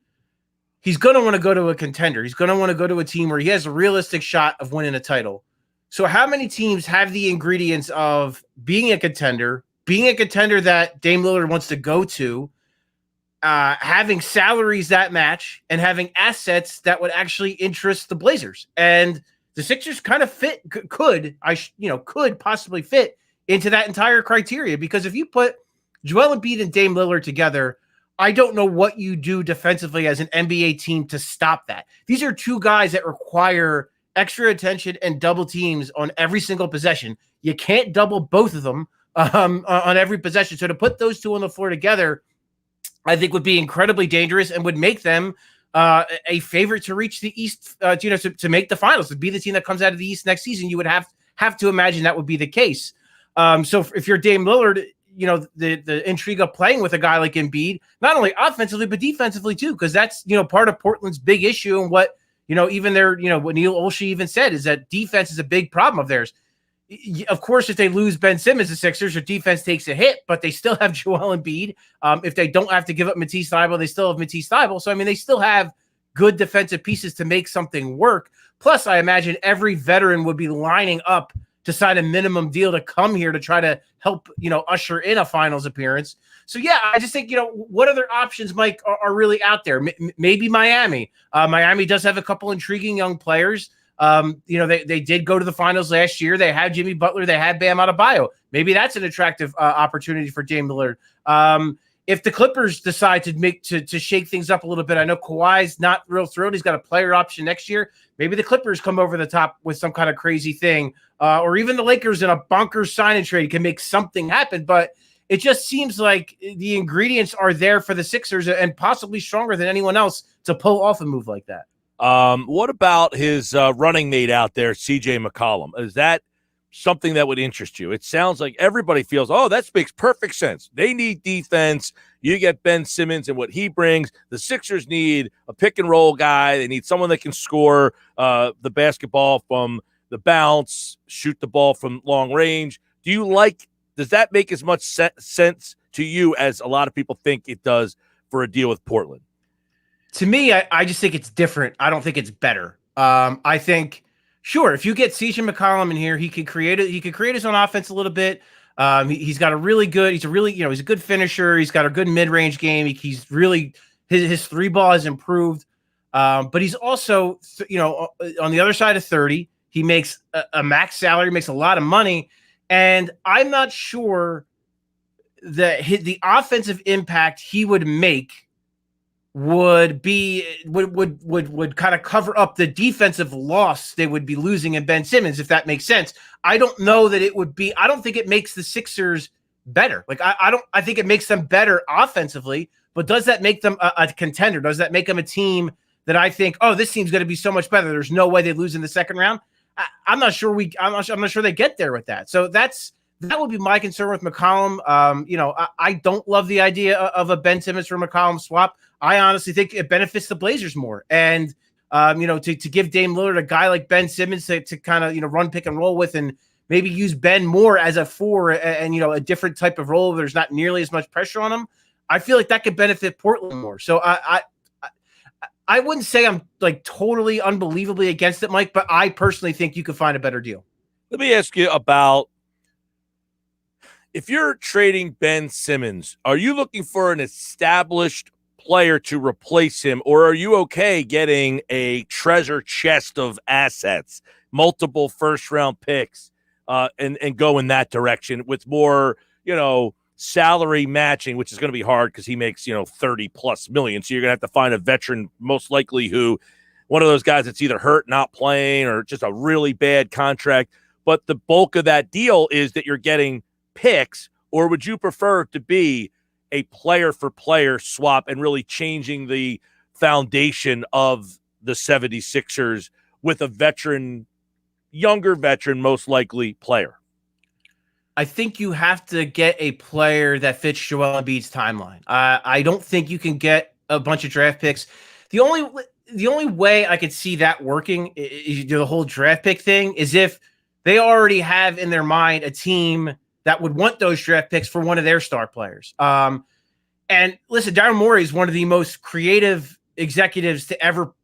he's going to want to go to a contender. He's going to want to go to a team where he has a realistic shot of winning a title. So how many teams have the ingredients of being a contender that Dame Lillard wants to go to, having salaries that match, and having assets that would actually interest the Blazers? And the Sixers kind of could possibly fit into that entire criteria, because if you put Joel Embiid and Dame Lillard together, I don't know what you do defensively as an NBA team to stop that. These are two guys that require extra attention and double teams on every single possession. You can't double both of them on every possession. So to put those two on the floor together, I think would be incredibly dangerous and would make them a favorite to reach the East, to make the finals, to be the team that comes out of the East next season. You would have to imagine that would be the case. So if you're Dame Lillard, the intrigue of playing with a guy like Embiid, not only offensively, but defensively too, because that's, part of Portland's big issue. And what, even what Neil Olshey even said is that defense is a big problem of theirs. Of course, if they lose Ben Simmons, the Sixers, their defense takes a hit, but they still have Joel Embiid. If they don't have to give up Matisse Thybulle, they still have Matisse Thybulle. So, I mean, they still have good defensive pieces to make something work. Plus, I imagine every veteran would be lining up to sign a minimum deal to come here to try to help, usher in a finals appearance. So, yeah, I just think, what other options, Mike, are really out there? Maybe Miami. Miami does have a couple intriguing young players. They did go to the finals last year. They had Jimmy Butler. They had Bam Adebayo. Maybe that's an attractive opportunity for Dame Lillard. If the Clippers decide to shake things up a little bit, I know Kawhi's not real thrilled. He's got a player option next year. Maybe the Clippers come over the top with some kind of crazy thing, or even the Lakers in a bonkers sign and trade can make something happen. But it just seems like the ingredients are there for the Sixers, and possibly stronger than anyone else, to pull off a move like that. What about his running mate out there, CJ McCollum? Is that something that would interest you? It sounds like everybody feels, that makes perfect sense. They need defense. You get Ben Simmons and what he brings. The Sixers need a pick and roll guy. They need someone that can score the basketball from the bounce, shoot the ball from long range. Does that make as much sense to you as a lot of people think it does for a deal with Portland? To me, I just think it's different. I don't think it's better. I think, sure, if you get CJ McCollum in here, he could create his own offense a little bit. He's a good finisher. He's got a good mid-range game. He's really, his three ball has improved. But he's also, on the other side of 30, he makes a max salary, makes a lot of money. And I'm not sure that the offensive impact he would make would kind of cover up the defensive loss they would be losing in Ben Simmons, if that makes sense. I don't know that it would be. I don't think it makes the Sixers better. Like I think it makes them better offensively, but does that make them a contender? Does that make them a team that I think, oh, this team's going to be so much better, there's no way they lose in the second round? I'm not sure they get there with that. So that would be my concern with McCollum. I don't love the idea of a Ben Simmons for McCollum swap. I honestly think it benefits the Blazers more. And, to give Dame Lillard a guy like Ben Simmons to kind of, run pick and roll with, and maybe use Ben more as a 4 and a different type of role where there's not nearly as much pressure on him. I feel like that could benefit Portland more. So I wouldn't say I'm like totally unbelievably against it, Mike, but I personally think you could find a better deal. Let me ask you about, if you're trading Ben Simmons, are you looking for an established player to replace him, or are you okay getting a treasure chest of assets, multiple first-round picks, and go in that direction with more, salary matching, which is going to be hard because he makes, 30+ million. So you're going to have to find a veteran, most likely one of those guys that's either hurt, not playing, or just a really bad contract. But the bulk of that deal is that you're getting picks, or would you prefer to be a player for player swap and really changing the foundation of the 76ers with a younger veteran, most likely player? I think you have to get a player that fits Joel Embiid's timeline. I don't think you can get a bunch of draft picks. The only way I could see that working, the whole draft pick thing, is if they already have in their mind a team that would want those draft picks for one of their star players. And listen, Daryl Morey is one of the most creative executives to ever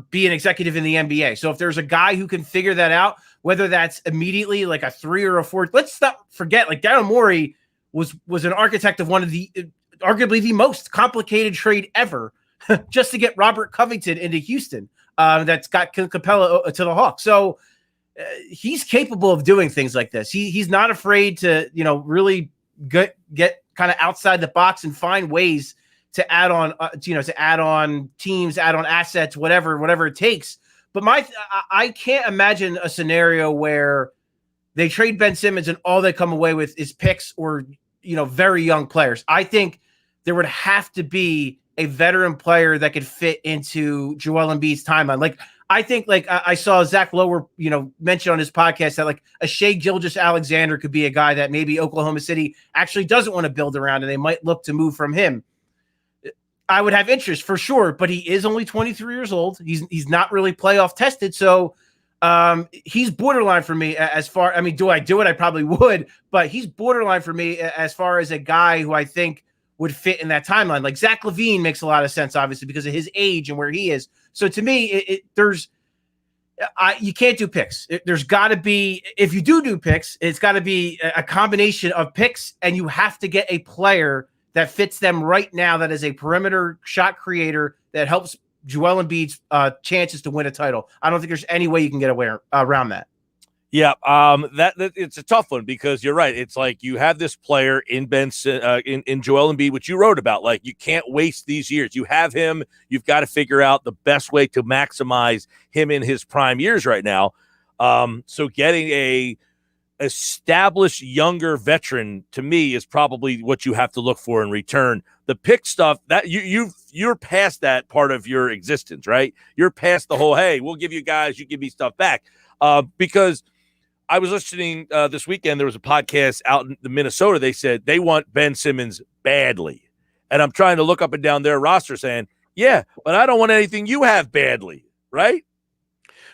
be an executive in the NBA. So if there's a guy who can figure that out, whether that's immediately like a 3 or a 4, let's not forget, like Daryl Morey was an architect of one of the arguably the most complicated trade ever, just to get Robert Covington into Houston. That's got Capella to the Hawks. So he's capable of doing things like this. He's not afraid to, really get kind of outside the box and find ways to add on, to add on teams, add on assets, whatever it takes. But I can't imagine a scenario where they trade Ben Simmons and all they come away with is picks or, very young players. I think there would have to be a veteran player that could fit into Joel Embiid's timeline. Like, I think, I saw Zach Lower, mention on his podcast that like a Shai Gilgeous-Alexander could be a guy that maybe Oklahoma City actually doesn't want to build around, and they might look to move from him. I would have interest for sure, but he is only 23 years old. He's not really playoff tested, so he's borderline for me as far. I mean, do I do it? I probably would, but he's borderline for me as far as a guy who I think would fit in that timeline. Like Zach LaVine makes a lot of sense, obviously, because of his age and where he is. So to me, you can't do picks. There's got to be, if you do picks, it's got to be a combination of picks, and you have to get a player that fits them right now, that is a perimeter shot creator that helps Joel Embiid's chances to win a title. I don't think there's any way you can get around that. Yeah, that it's a tough one, because you're right. It's like you have this player in in Joel Embiid, which you wrote about. Like, you can't waste these years. You have him. You've got to figure out the best way to maximize him in his prime years right now. So getting a established younger veteran, to me, is probably what you have to look for in return. The pick stuff, that you're past that part of your existence, right? You're past the whole, hey, we'll give you guys, you give me stuff back. Because I was listening this weekend, there was a podcast out in Minnesota. They said they want Ben Simmons badly. And I'm trying to look up and down their roster saying, yeah, but I don't want anything you have badly, right?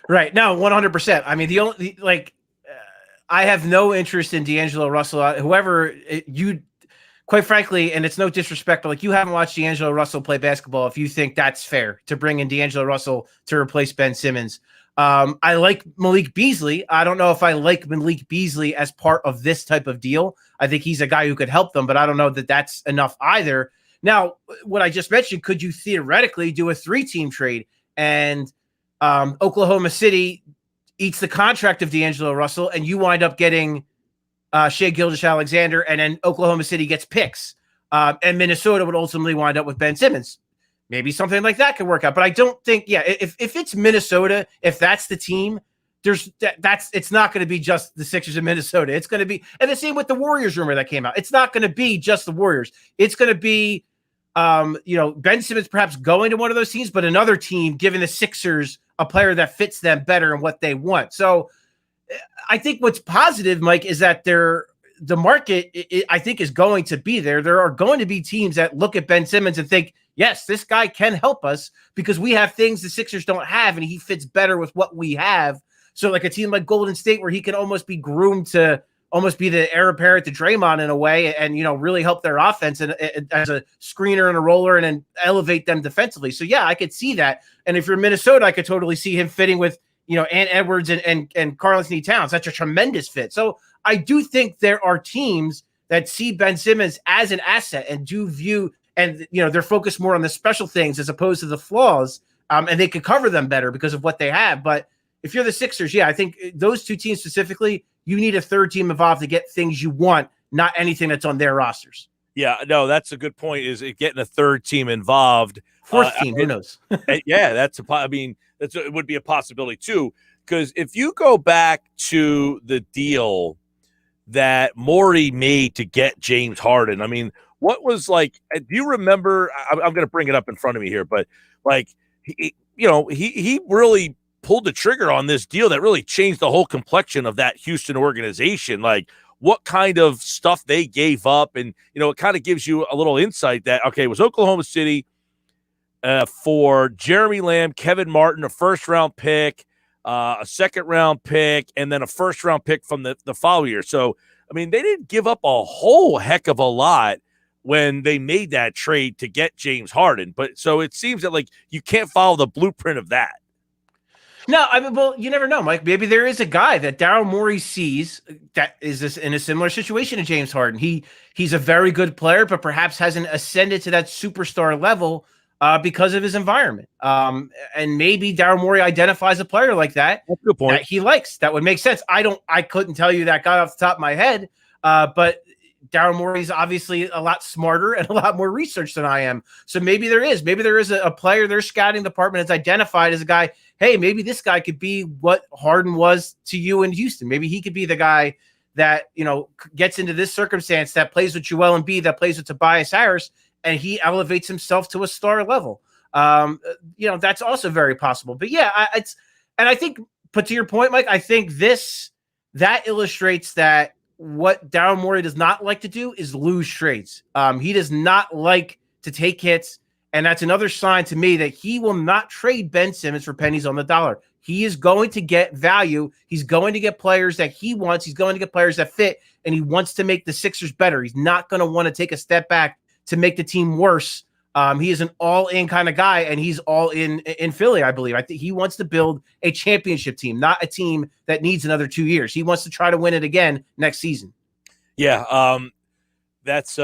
Right. No, 100%. I mean, I have no interest in D'Angelo Russell. Quite frankly, and it's no disrespect, but you haven't watched D'Angelo Russell play basketball if you think that's fair to bring in D'Angelo Russell to replace Ben Simmons. I like Malik Beasley. I don't know if I like Malik Beasley as part of this type of deal. I think he's a guy who could help them, but I don't know that that's enough either. Now, what I just mentioned, could you theoretically do a 3-team trade and Oklahoma City eats the contract of D'Angelo Russell and you wind up getting Shai Gilgeous-Alexander, and then Oklahoma City gets picks, and Minnesota would ultimately wind up with Ben Simmons? maybe something like that could work out. But I don't think, if it's Minnesota, if that's the team, it's not going to be just the Sixers in Minnesota. It's going to be, and the same with the Warriors rumor that came out. It's not going to be just the Warriors. It's going to be, Ben Simmons perhaps going to one of those teams, but another team giving the Sixers a player that fits them better and what they want. So I think what's positive, Mike, is that the market, I think, is going to be there. There are going to be teams that look at Ben Simmons and think, yes, this guy can help us because we have things the Sixers don't have, and he fits better with what we have. So like a team like Golden State, where he can almost be groomed to almost be the heir apparent to Draymond in a way, and really help their offense and as a screener and a roller, and then elevate them defensively. So yeah, I could see that. And if you're Minnesota, I could totally see him fitting with Ant Edwards and Karl-Anthony Towns. That's a tremendous fit. So I do think there are teams that see Ben Simmons as an asset and do view, and they're focused more on the special things as opposed to the flaws, and they could cover them better because of what they have. But if you're the Sixers, I think those two teams specifically, you need a third team involved to get things you want, not anything that's on their rosters. Yeah, no, that's a good point, is getting a third team involved. Fourth team, who knows? Yeah, it would be a possibility too, because if you go back to the deal that Morey made to get James Harden, I mean, what was like, do you remember, I'm going to bring it up in front of me here, but like, he really pulled the trigger on this deal that really changed the whole complexion of that Houston organization. Like what kind of stuff they gave up. And, it kind of gives you a little insight that, okay, it was Oklahoma City for Jeremy Lamb, Kevin Martin, a first-round pick, a second-round pick, and then a first-round pick from the following year. So, I mean, they didn't give up a whole heck of a lot when they made that trade to get James Harden. But so it seems that, like, you can't follow the blueprint of that. No, I mean, well, you never know, Mike. Maybe there is a guy that Daryl Morey sees that is in a similar situation to James Harden. He's a very good player, but perhaps hasn't ascended to that superstar level because of his environment. And maybe Daryl Morey identifies a player like that. That's a good point. That he likes. That would make sense. I couldn't tell you that guy off the top of my head, but Daryl Morey's obviously a lot smarter and a lot more research than I am. So maybe there is a player their scouting department has identified as a guy. Hey, maybe this guy could be what Harden was to you in Houston. Maybe he could be the guy that, gets into this circumstance, that plays with Joel Embiid, that plays with Tobias Harris, and he elevates himself to a star level. That's also very possible. But yeah, I think, but to your point, Mike, I think that illustrates that what Daryl Morey does not like to do is lose trades. He does not like to take hits. And that's another sign to me that he will not trade Ben Simmons for pennies on the dollar. He is going to get value. He's going to get players that he wants. He's going to get players that fit, and he wants to make the Sixers better. He's not going to want to take a step back to make the team worse. He is an all-in kind of guy, and he's all in Philly, I believe. I think he wants to build a championship team, not a team that needs another 2 years. He wants to try to win it again next season. Yeah, that's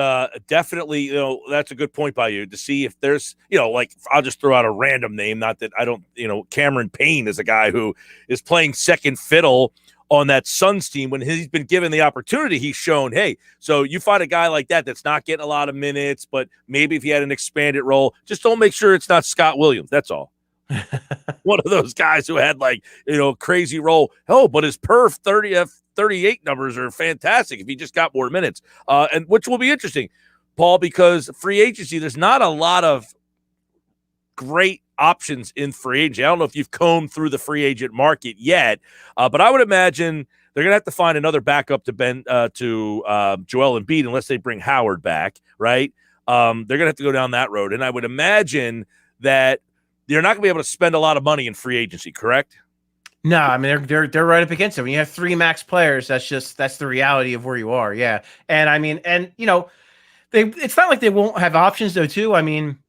definitely, that's a good point by you to see if there's, like, I'll just throw out a random name. Not that I don't, Cameron Payne is a guy who is playing second fiddle on that Suns team. When he's been given the opportunity, he's shown, hey, so you find a guy like that's not getting a lot of minutes, but maybe if he had an expanded role, just don't make sure it's not Scott Williams. That's all. One of those guys who had crazy role. Oh, but his perf 38 numbers are fantastic if he just got more minutes, and which will be interesting, Paul, because free agency, there's not a lot of great options in free agency. I don't know if you've combed through the free agent market yet, but I would imagine they're going to have to find another backup to Joel Embiid unless they bring Howard back, right? They're going to have to go down that road, and I would imagine that they're not going to be able to spend a lot of money in free agency, correct? No, I mean they're right up against it. When you have three max players, that's the reality of where you are. Yeah, and I mean, it's not like they won't have options though too. I mean,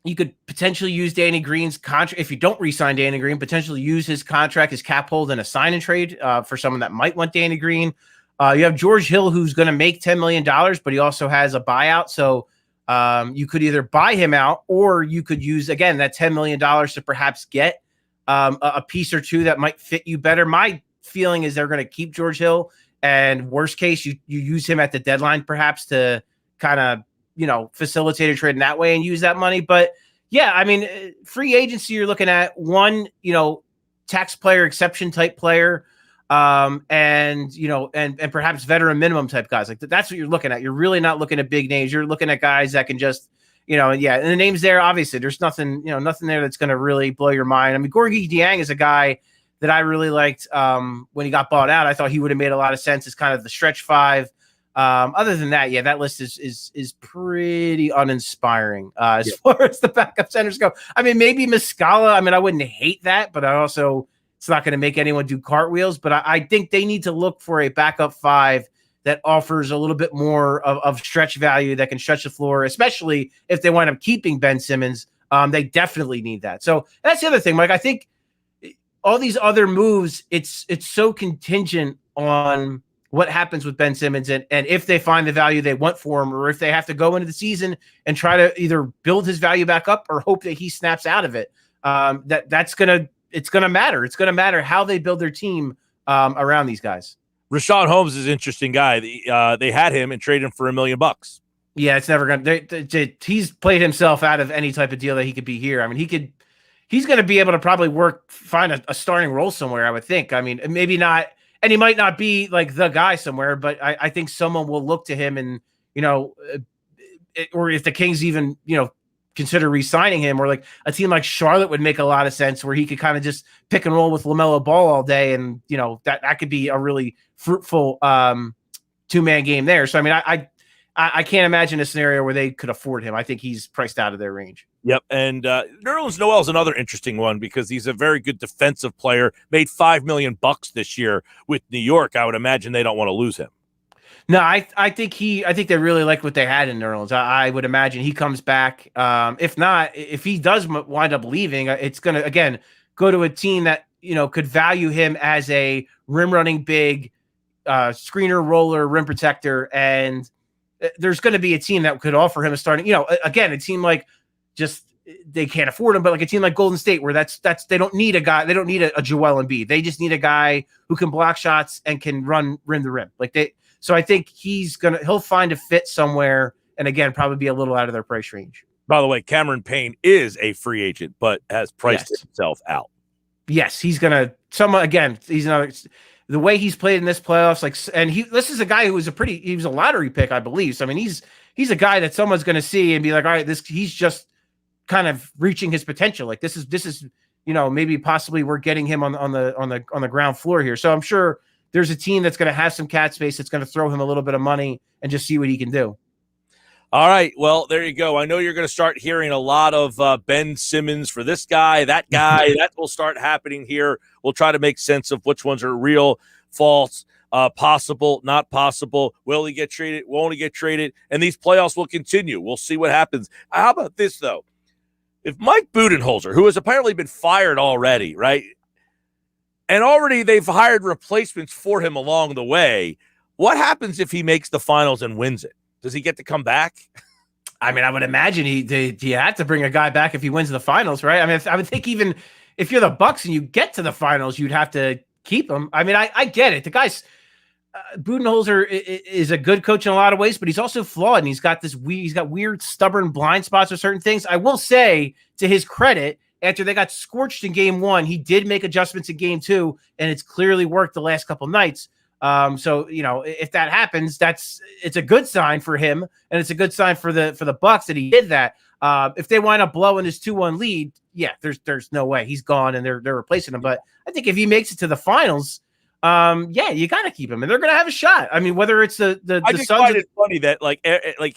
you could potentially use Danny Green's contract if you don't re-sign Danny Green. Potentially use his contract, his cap hold, in a sign and trade for someone that might want Danny Green. You have George Hill, who's going to make $10 million, but he also has a buyout. So you could either buy him out, or you could use again that $10 million to perhaps get a piece or two that might fit you better. My feeling is they're going to keep George Hill, and worst case, you use him at the deadline perhaps to kind of, facilitate a trade in that way and use that money. But Yeah, I mean, free agency, you're looking at one, tax player, exception type player, and perhaps veteran minimum type guys. Like that's what you're looking at. You're really not looking at big names. You're looking at guys that can just, and the names there, obviously, there's nothing there that's going to really blow your mind. I mean, Gorgie Dieng is a guy that I really liked when he got bought out. I thought he would have made a lot of sense as kind of the stretch five. Other than that, that list is pretty uninspiring as far as the backup centers go. I mean, maybe Muscala. I mean, I wouldn't hate that, but it's not going to make anyone do cartwheels. But I think they need to look for a backup five that offers a little bit more of stretch value that can stretch the floor, especially if they wind up keeping Ben Simmons. They definitely need that. So that's the other thing, Mike. I think all these other moves, it's so contingent on what happens with Ben Simmons and if they find the value they want for him, or if they have to go into the season and try to either build his value back up or hope that he snaps out of it. It's going to matter. It's going to matter how they build their team around these guys. Rashawn Holmes is an interesting guy. They had him and traded him for $1 million. Yeah, it's never going to. He's played himself out of any type of deal that he could be here. I mean, he's going to be able to probably find a starting role somewhere, I would think. I mean, maybe not. And he might not be like the guy somewhere, but I think someone will look to him and, or if the Kings even, consider re-signing him, or like a team like Charlotte would make a lot of sense where he could kind of just pick and roll with LaMelo Ball all day. And, that could be a really fruitful two-man game there. So, I mean, I can't imagine a scenario where they could afford him. I think he's priced out of their range. Yep, and Nerlens Noel is another interesting one because he's a very good defensive player. Made $5 million this year with New York. I would imagine they don't want to lose him. No, I think they really like what they had in Nerlens. I would imagine he comes back. If not, if he does wind up leaving, it's going to again go to a team that could value him as a rim running big, screener, roller, rim protector, and there's going to be a team that could offer him a starting. Again, a team like. Just they can't afford him, but like a team like Golden State, where that's they don't need a guy, they don't need a Joel Embiid. They just need a guy who can block shots and can run rim to rim. So I think he'll find a fit somewhere, and again, probably be a little out of their price range. By the way, Cameron Payne is a free agent, but has priced himself out. Yes, he's gonna. He's another. The way he's played in this playoffs, this is a guy who was he was a lottery pick, I believe. So I mean, he's a guy that someone's going to see and be like, all right, he's just kind of reaching his potential. Like this is maybe possibly we're getting him on the ground floor here. So I'm sure there's a team that's going to have some cap space that's going to throw him a little bit of money and just see what he can do. All right. Well, there you go. I know you're going to start hearing a lot of Ben Simmons for this guy, that guy. That will start happening here. We'll try to make sense of which ones are real, false, possible, not possible. Will he get traded? Won't he get traded? And these playoffs will continue. We'll see what happens. How about this, though? If Mike Budenholzer, who has apparently been fired already, right? And already they've hired replacements for him along the way. What happens if he makes the finals and wins it? Does he get to come back? I mean, I would imagine he had to bring a guy back if he wins the finals, right? I mean, I would think even if you're the Bucks and you get to the finals, you'd have to keep him. I mean, I get it. The guy's Budenholzer is a good coach in a lot of ways, but he's also flawed, and he's got weird, stubborn blind spots or certain things. I will say, to his credit, after they got scorched in game one, he did make adjustments in game two, and it's clearly worked the last couple nights. So if that happens, it's a good sign for him, and it's a good sign for the Bucks that he did that. If they wind up blowing this 2-1 lead, there's no way he's gone, and they're replacing him. But I think if he makes it to the finals, you got to keep him, and they're going to have a shot. I mean, whether it's the I just find it funny that like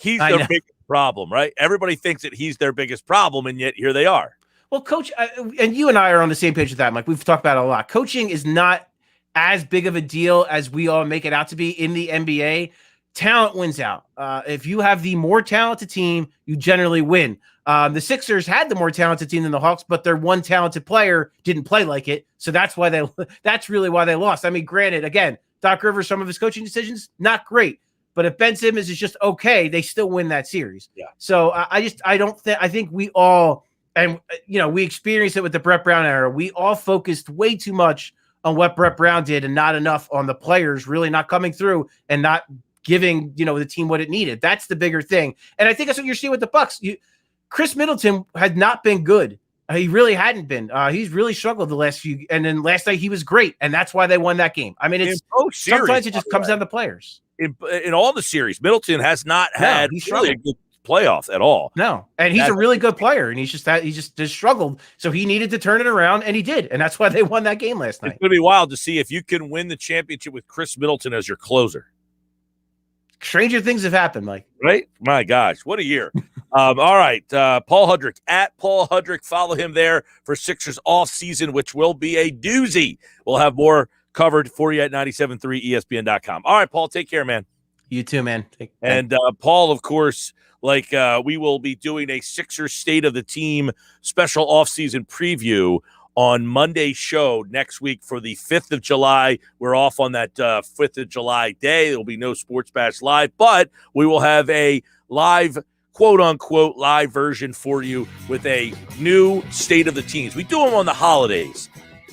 he's their biggest problem, right? Everybody thinks that he's their biggest problem, and yet here they are. Well, coach, and you and I are on the same page with that, Mike. We've talked about it a lot. Coaching is not as big of a deal as we all make it out to be in the NBA. Talent wins out. If you have the more talented team, you generally win. The Sixers had the more talented team than the Hawks, but their one talented player didn't play like it. So that's really why they lost. I mean, granted, again, Doc Rivers, some of his coaching decisions, not great. But if Ben Simmons is just okay, they still win that series. Yeah. So I think we all, and we experienced it with the Brett Brown era. We all focused way too much on what Brett Brown did and not enough on the players really not coming through and not giving the team what it needed. That's the bigger thing. And I think that's what you're seeing with the Bucks. Chris Middleton had not been good. He really hadn't been. He's really struggled the last few. And then last night he was great, and that's why they won that game. I mean, it's sometimes it just comes down to players. In all the series, Middleton has not had really a good playoff at all. No, and he's a really good player, and he just struggled. So he needed to turn it around, and he did, and that's why they won that game last night. It's going to be wild to see if you can win the championship with Chris Middleton as your closer. Stranger things have happened, Mike. Right? My gosh, what a year. All right, Paul Hudrick, at Paul Hudrick. Follow him there for Sixers off-season, which will be a doozy. We'll have more covered for you at 97.3 ESPN.com. All right, Paul, take care, man. You too, man. And Paul, of course, we will be doing a Sixers State of the Team special off-season preview on Monday's show next week for the 5th of July. We're off on that 5th of July day. There will be no Sports Bash Live, but we will have a live, quote-unquote, live version for you with a new State of the Teams. We do them on the holidays.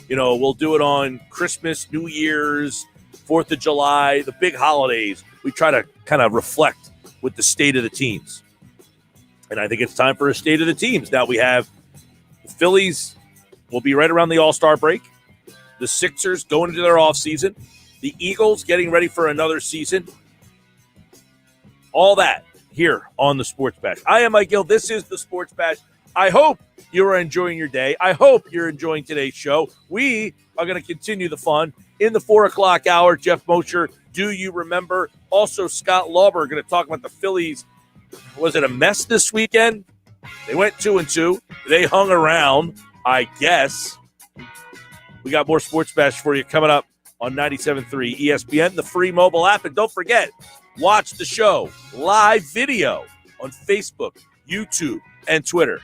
You know, we'll do it on Christmas, New Year's, 4th of July, the big holidays. We try to kind of reflect with the State of the Teams. And I think it's time for a State of the Teams. Now we have the Phillies will be right around the All-Star break. The Sixers going into their offseason. The Eagles getting ready for another season. All that here on the Sports Bash. I am Mike Gill. This is the Sports Bash. I hope you are enjoying your day. I hope you're enjoying today's show. We are going to continue the fun in the 4 o'clock hour. Geoff Mosher, do you remember? Also, Scott Lauber going to talk about the Phillies. Was it a mess this weekend? They went 2-2. They hung around, I guess. We got more Sports Bash for you coming up on 97.3 ESPN, the free mobile app. And don't forget, watch the show live video on Facebook, YouTube, and Twitter.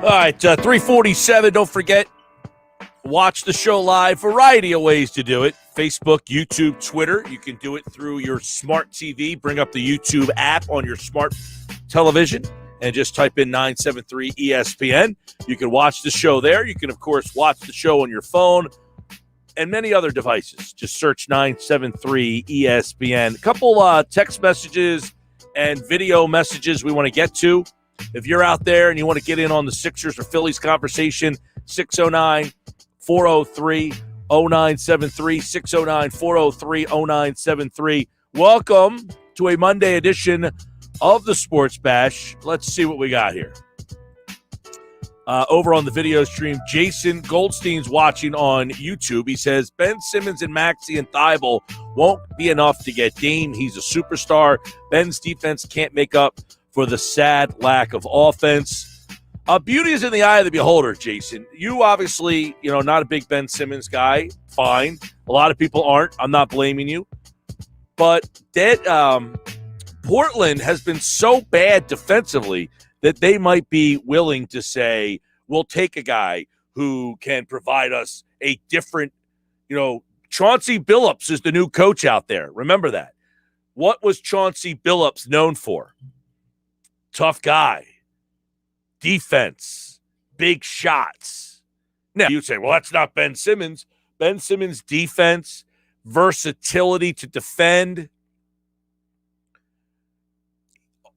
All right, 347. Don't forget, watch the show live. Variety of ways to do it. Facebook, YouTube, Twitter. You can do it through your smart TV. Bring up the YouTube app on your smart television and just type in 973 ESPN. You can watch the show there. You can, of course, watch the show on your phone and many other devices. Just search 973 ESPN. A couple text messages and video messages we want to get to. If you're out there and you want to get in on the Sixers or Phillies conversation, 609-403-0973, 609-403-0973. Welcome to a Monday edition of the Sports Bash. Let's see what we got here. Over on the video stream, Jason Goldstein's watching on YouTube. He says, Ben Simmons and Maxey and Thibault won't be enough to get Dame. He's a superstar. Ben's defense can't make up for the sad lack of offense. Beauty is in the eye of the beholder, Jason. You obviously, not a big Ben Simmons guy. Fine. A lot of people aren't. I'm not blaming you. But Portland has been so bad defensively that they might be willing to say, we'll take a guy who can provide us a different, Chauncey Billups is the new coach out there. Remember that. What was Chauncey Billups known for? Tough guy. Defense. Big shots. Now, you'd say, well, that's not Ben Simmons. Ben Simmons' defense, versatility to defend,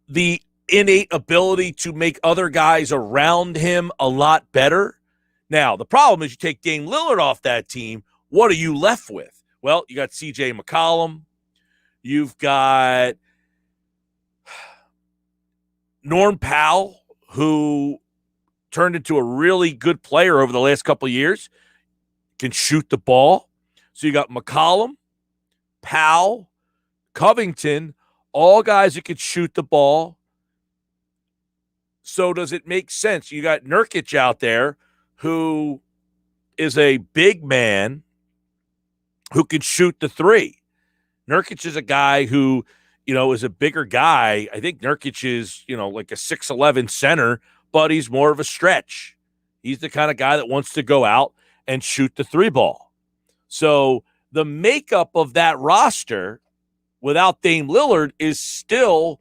the innate ability to make other guys around him a lot better. Now, the problem is you take Dame Lillard off that team, what are you left with? Well, you got C.J. McCollum. You've got Norm Powell, who turned into a really good player over the last couple of years, can shoot the ball. So you got McCollum, Powell, Covington, all guys who can shoot the ball. So does it make sense? You got Nurkic out there who is a big man who can shoot the three. Nurkic is a guy who, is a bigger guy. I think Nurkic is, like a 6'11" center, but he's more of a stretch. He's the kind of guy that wants to go out and shoot the three ball. So the makeup of that roster without Dame Lillard is still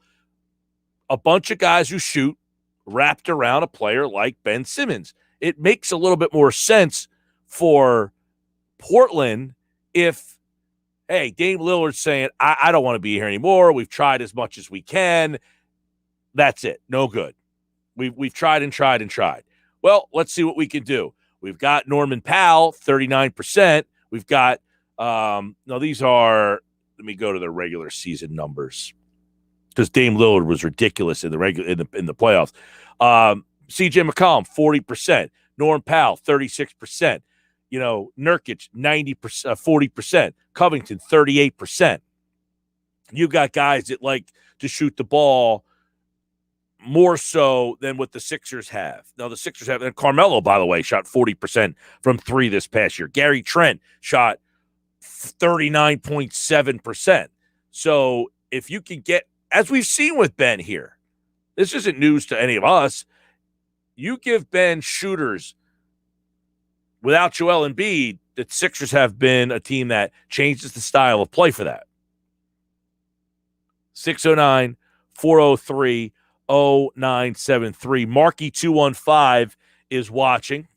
a bunch of guys who shoot wrapped around a player like Ben Simmons. It makes a little bit more sense for Portland if, hey, Dame Lillard's saying, I don't want to be here anymore. We've tried as much as we can. That's it. No good. We've tried and tried and tried. Well, let's see what we can do. We've got Norman Powell, 39%. We've got, these are, let me go to the regular season numbers because Dame Lillard was ridiculous in the playoffs. C.J. McCollum, 40%. Norm Powell, 36%. Nurkic, 40%. Covington, 38%. You've got guys that like to shoot the ball more so than what the Sixers have. Now, the Sixers have, and Carmelo, by the way, shot 40% from three this past year. Gary Trent shot 39.7%. So if you can get, as we've seen with Ben here, this isn't news to any of us. You give Ben shooters without Joel Embiid, the Sixers have been a team that changes the style of play for that. 609-403-0973. Marky215 is watching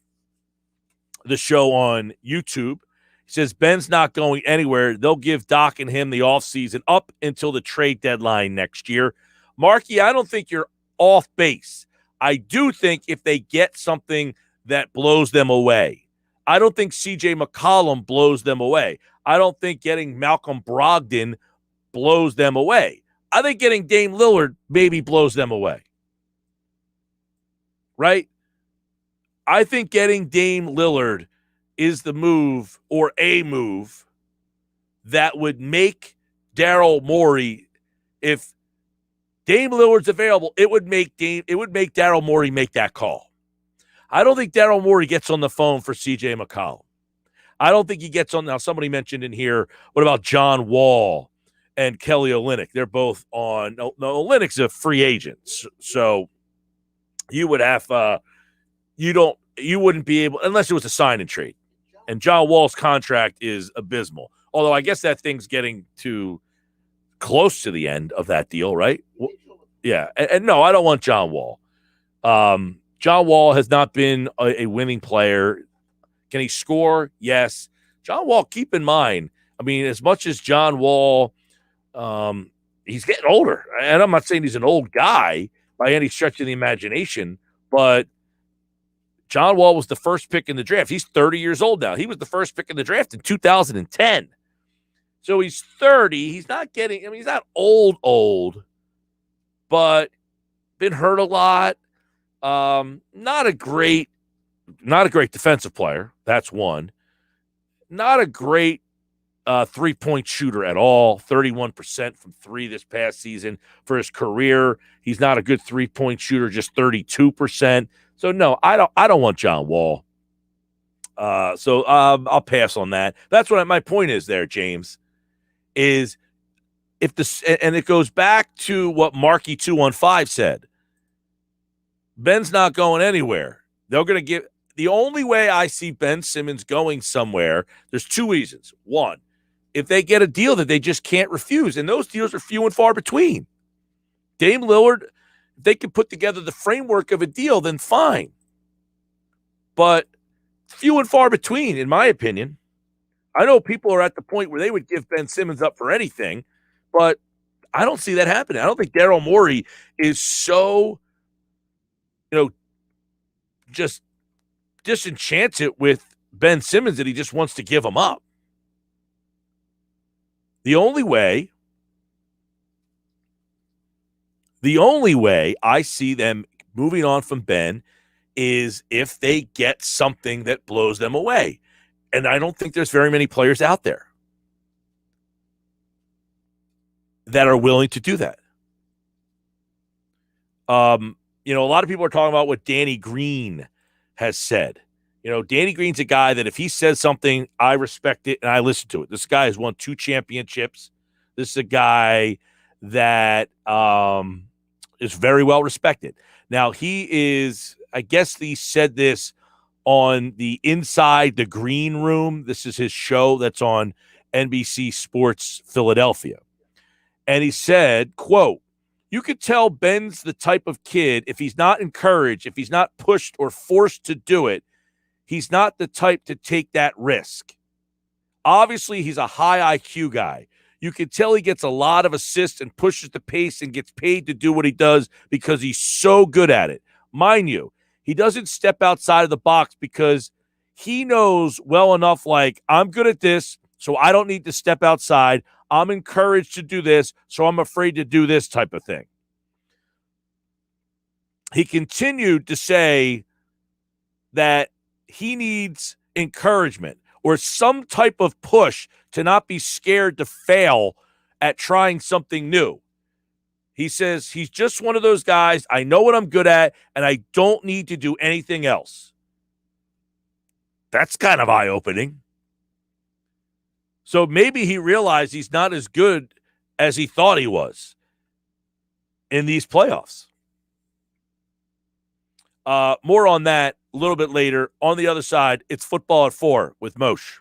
the show on YouTube. He says, Ben's not going anywhere. They'll give Doc and him the offseason up until the trade deadline next year. Marky, I don't think you're off base. I do think if they get something that blows them away, I don't think C.J. McCollum blows them away. I don't think getting Malcolm Brogdon blows them away. I think getting Dame Lillard maybe blows them away. Right? I think getting Dame Lillard is the move or a move that would make Daryl Morey, if Dame Lillard's available, it would make Daryl Morey make that call. I don't think Daryl Morey gets on the phone for C.J. McCollum. I don't think he gets on. Now, somebody mentioned in here, what about John Wall and Kelly Olynyk? They're both on. No, Olynyk's a free agent. So you would have you wouldn't be able, unless it was a sign and trade. And John Wall's contract is abysmal. Although I guess that thing's getting to close to the end of that deal, right? Yeah. And no, I don't want John Wall. John Wall has not been a winning player. Can he score? Yes. John Wall, keep in mind, I mean, as much as John Wall, he's getting older. And I'm not saying he's an old guy by any stretch of the imagination, but John Wall was the first pick in the draft. He's 30 years old now. He was the first pick in the draft in 2010. So he's 30. He's not getting, I mean, he's not old, but been hurt a lot. Not a great defensive player. That's one. Not a great 3-point shooter at all. 31% from three this past season for his career. He's not a good 3-point shooter, just 32%. So no, I don't want John Wall. So I'll pass on that. That's what my point is there, James, is if and it goes back to what Marky 215 said. Ben's not going anywhere. They're going to give the only way I see Ben Simmons going somewhere, there's two reasons. One, if they get a deal that they just can't refuse, and those deals are few and far between. Dame Lillard, if they can put together the framework of a deal, then fine. But few and far between, in my opinion. I know people are at the point where they would give Ben Simmons up for anything, but I don't see that happening. I don't think Daryl Morey is so, just disenchanted with Ben Simmons that he just wants to give him up. The only way I see them moving on from Ben is if they get something that blows them away. And I don't think there's very many players out there that are willing to do that. A lot of people are talking about what Danny Green has said. Danny Green's a guy that if he says something, I respect it and I listen to it. This guy has won 2 championships. This is a guy that is very well respected. Now, he is, I guess he said this on the Inside the Green Room. This is his show that's on NBC Sports Philadelphia. And he said, quote, "You could tell Ben's the type of kid, if he's not encouraged, if he's not pushed or forced to do it, he's not the type to take that risk. Obviously, he's a high IQ guy. You can tell he gets a lot of assists and pushes the pace and gets paid to do what he does because he's so good at it. Mind you, he doesn't step outside of the box because he knows well enough, like, I'm good at this, so I don't need to step outside. I'm encouraged to do this, so I'm afraid to do this type of thing." He continued to say that he needs encouragement or some type of push to not be scared to fail at trying something new. He says he's just one of those guys. I know what I'm good at, and I don't need to do anything else. That's kind of eye-opening. So maybe he realized he's not as good as he thought he was in these playoffs. More on that a little bit later. On the other side, it's Football at 4 with Moshe.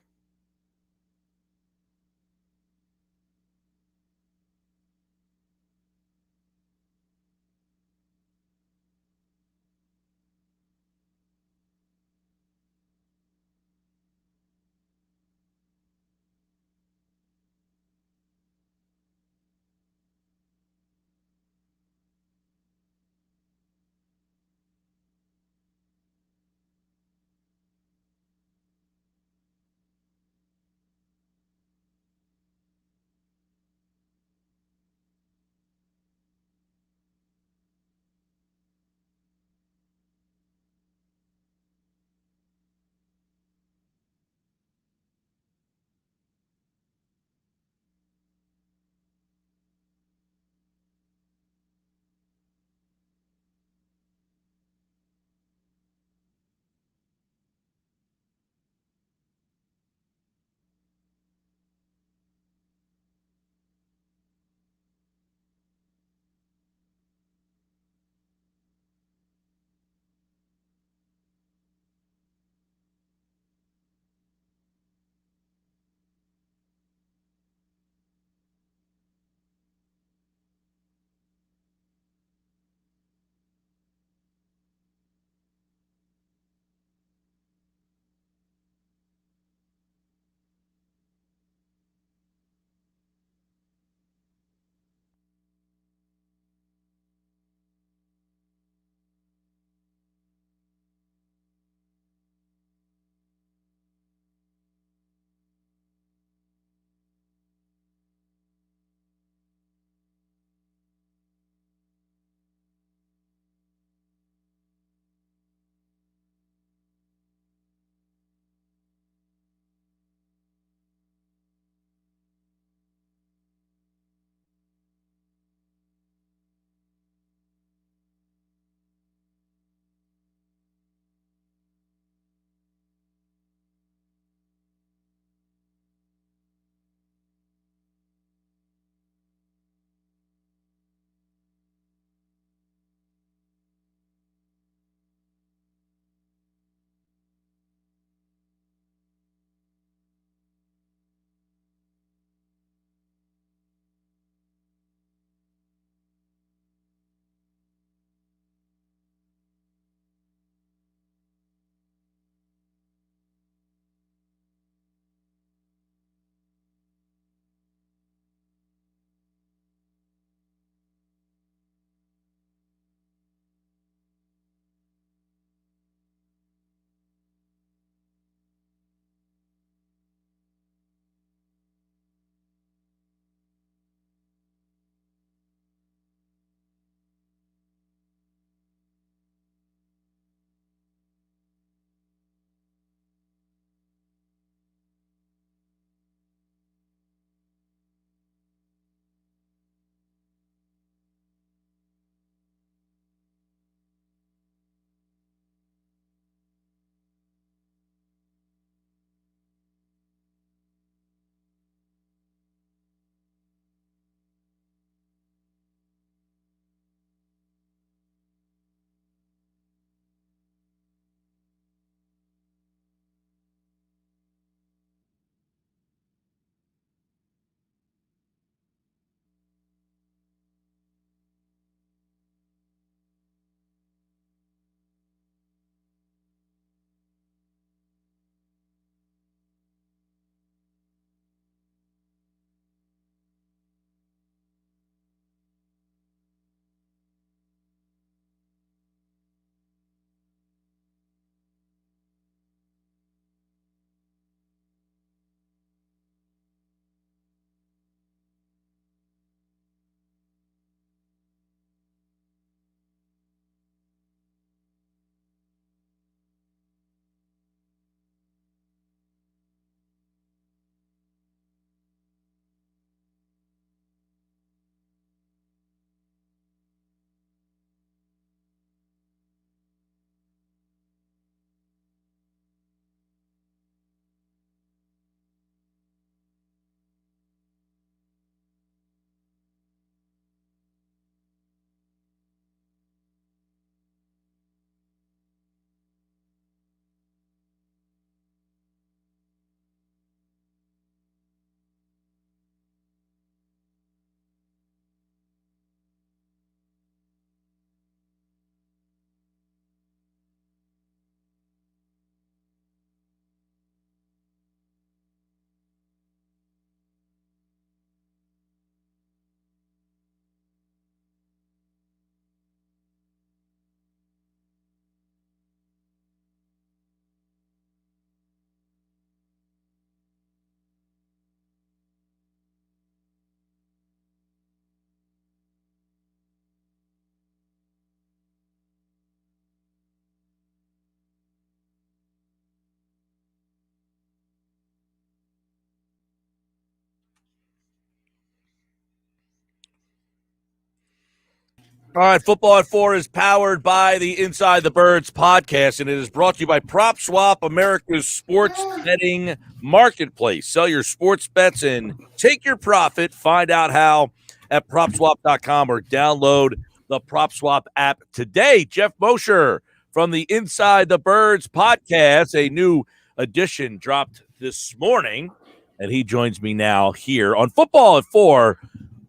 All right, Football at 4 is powered by the Inside the Birds podcast, and it is brought to you by PropSwap, America's sports betting marketplace. Sell your sports bets and take your profit. Find out how at PropSwap.com or download the PropSwap app today. Geoff Mosher from the Inside the Birds podcast, a new edition dropped this morning, and he joins me now here on Football at 4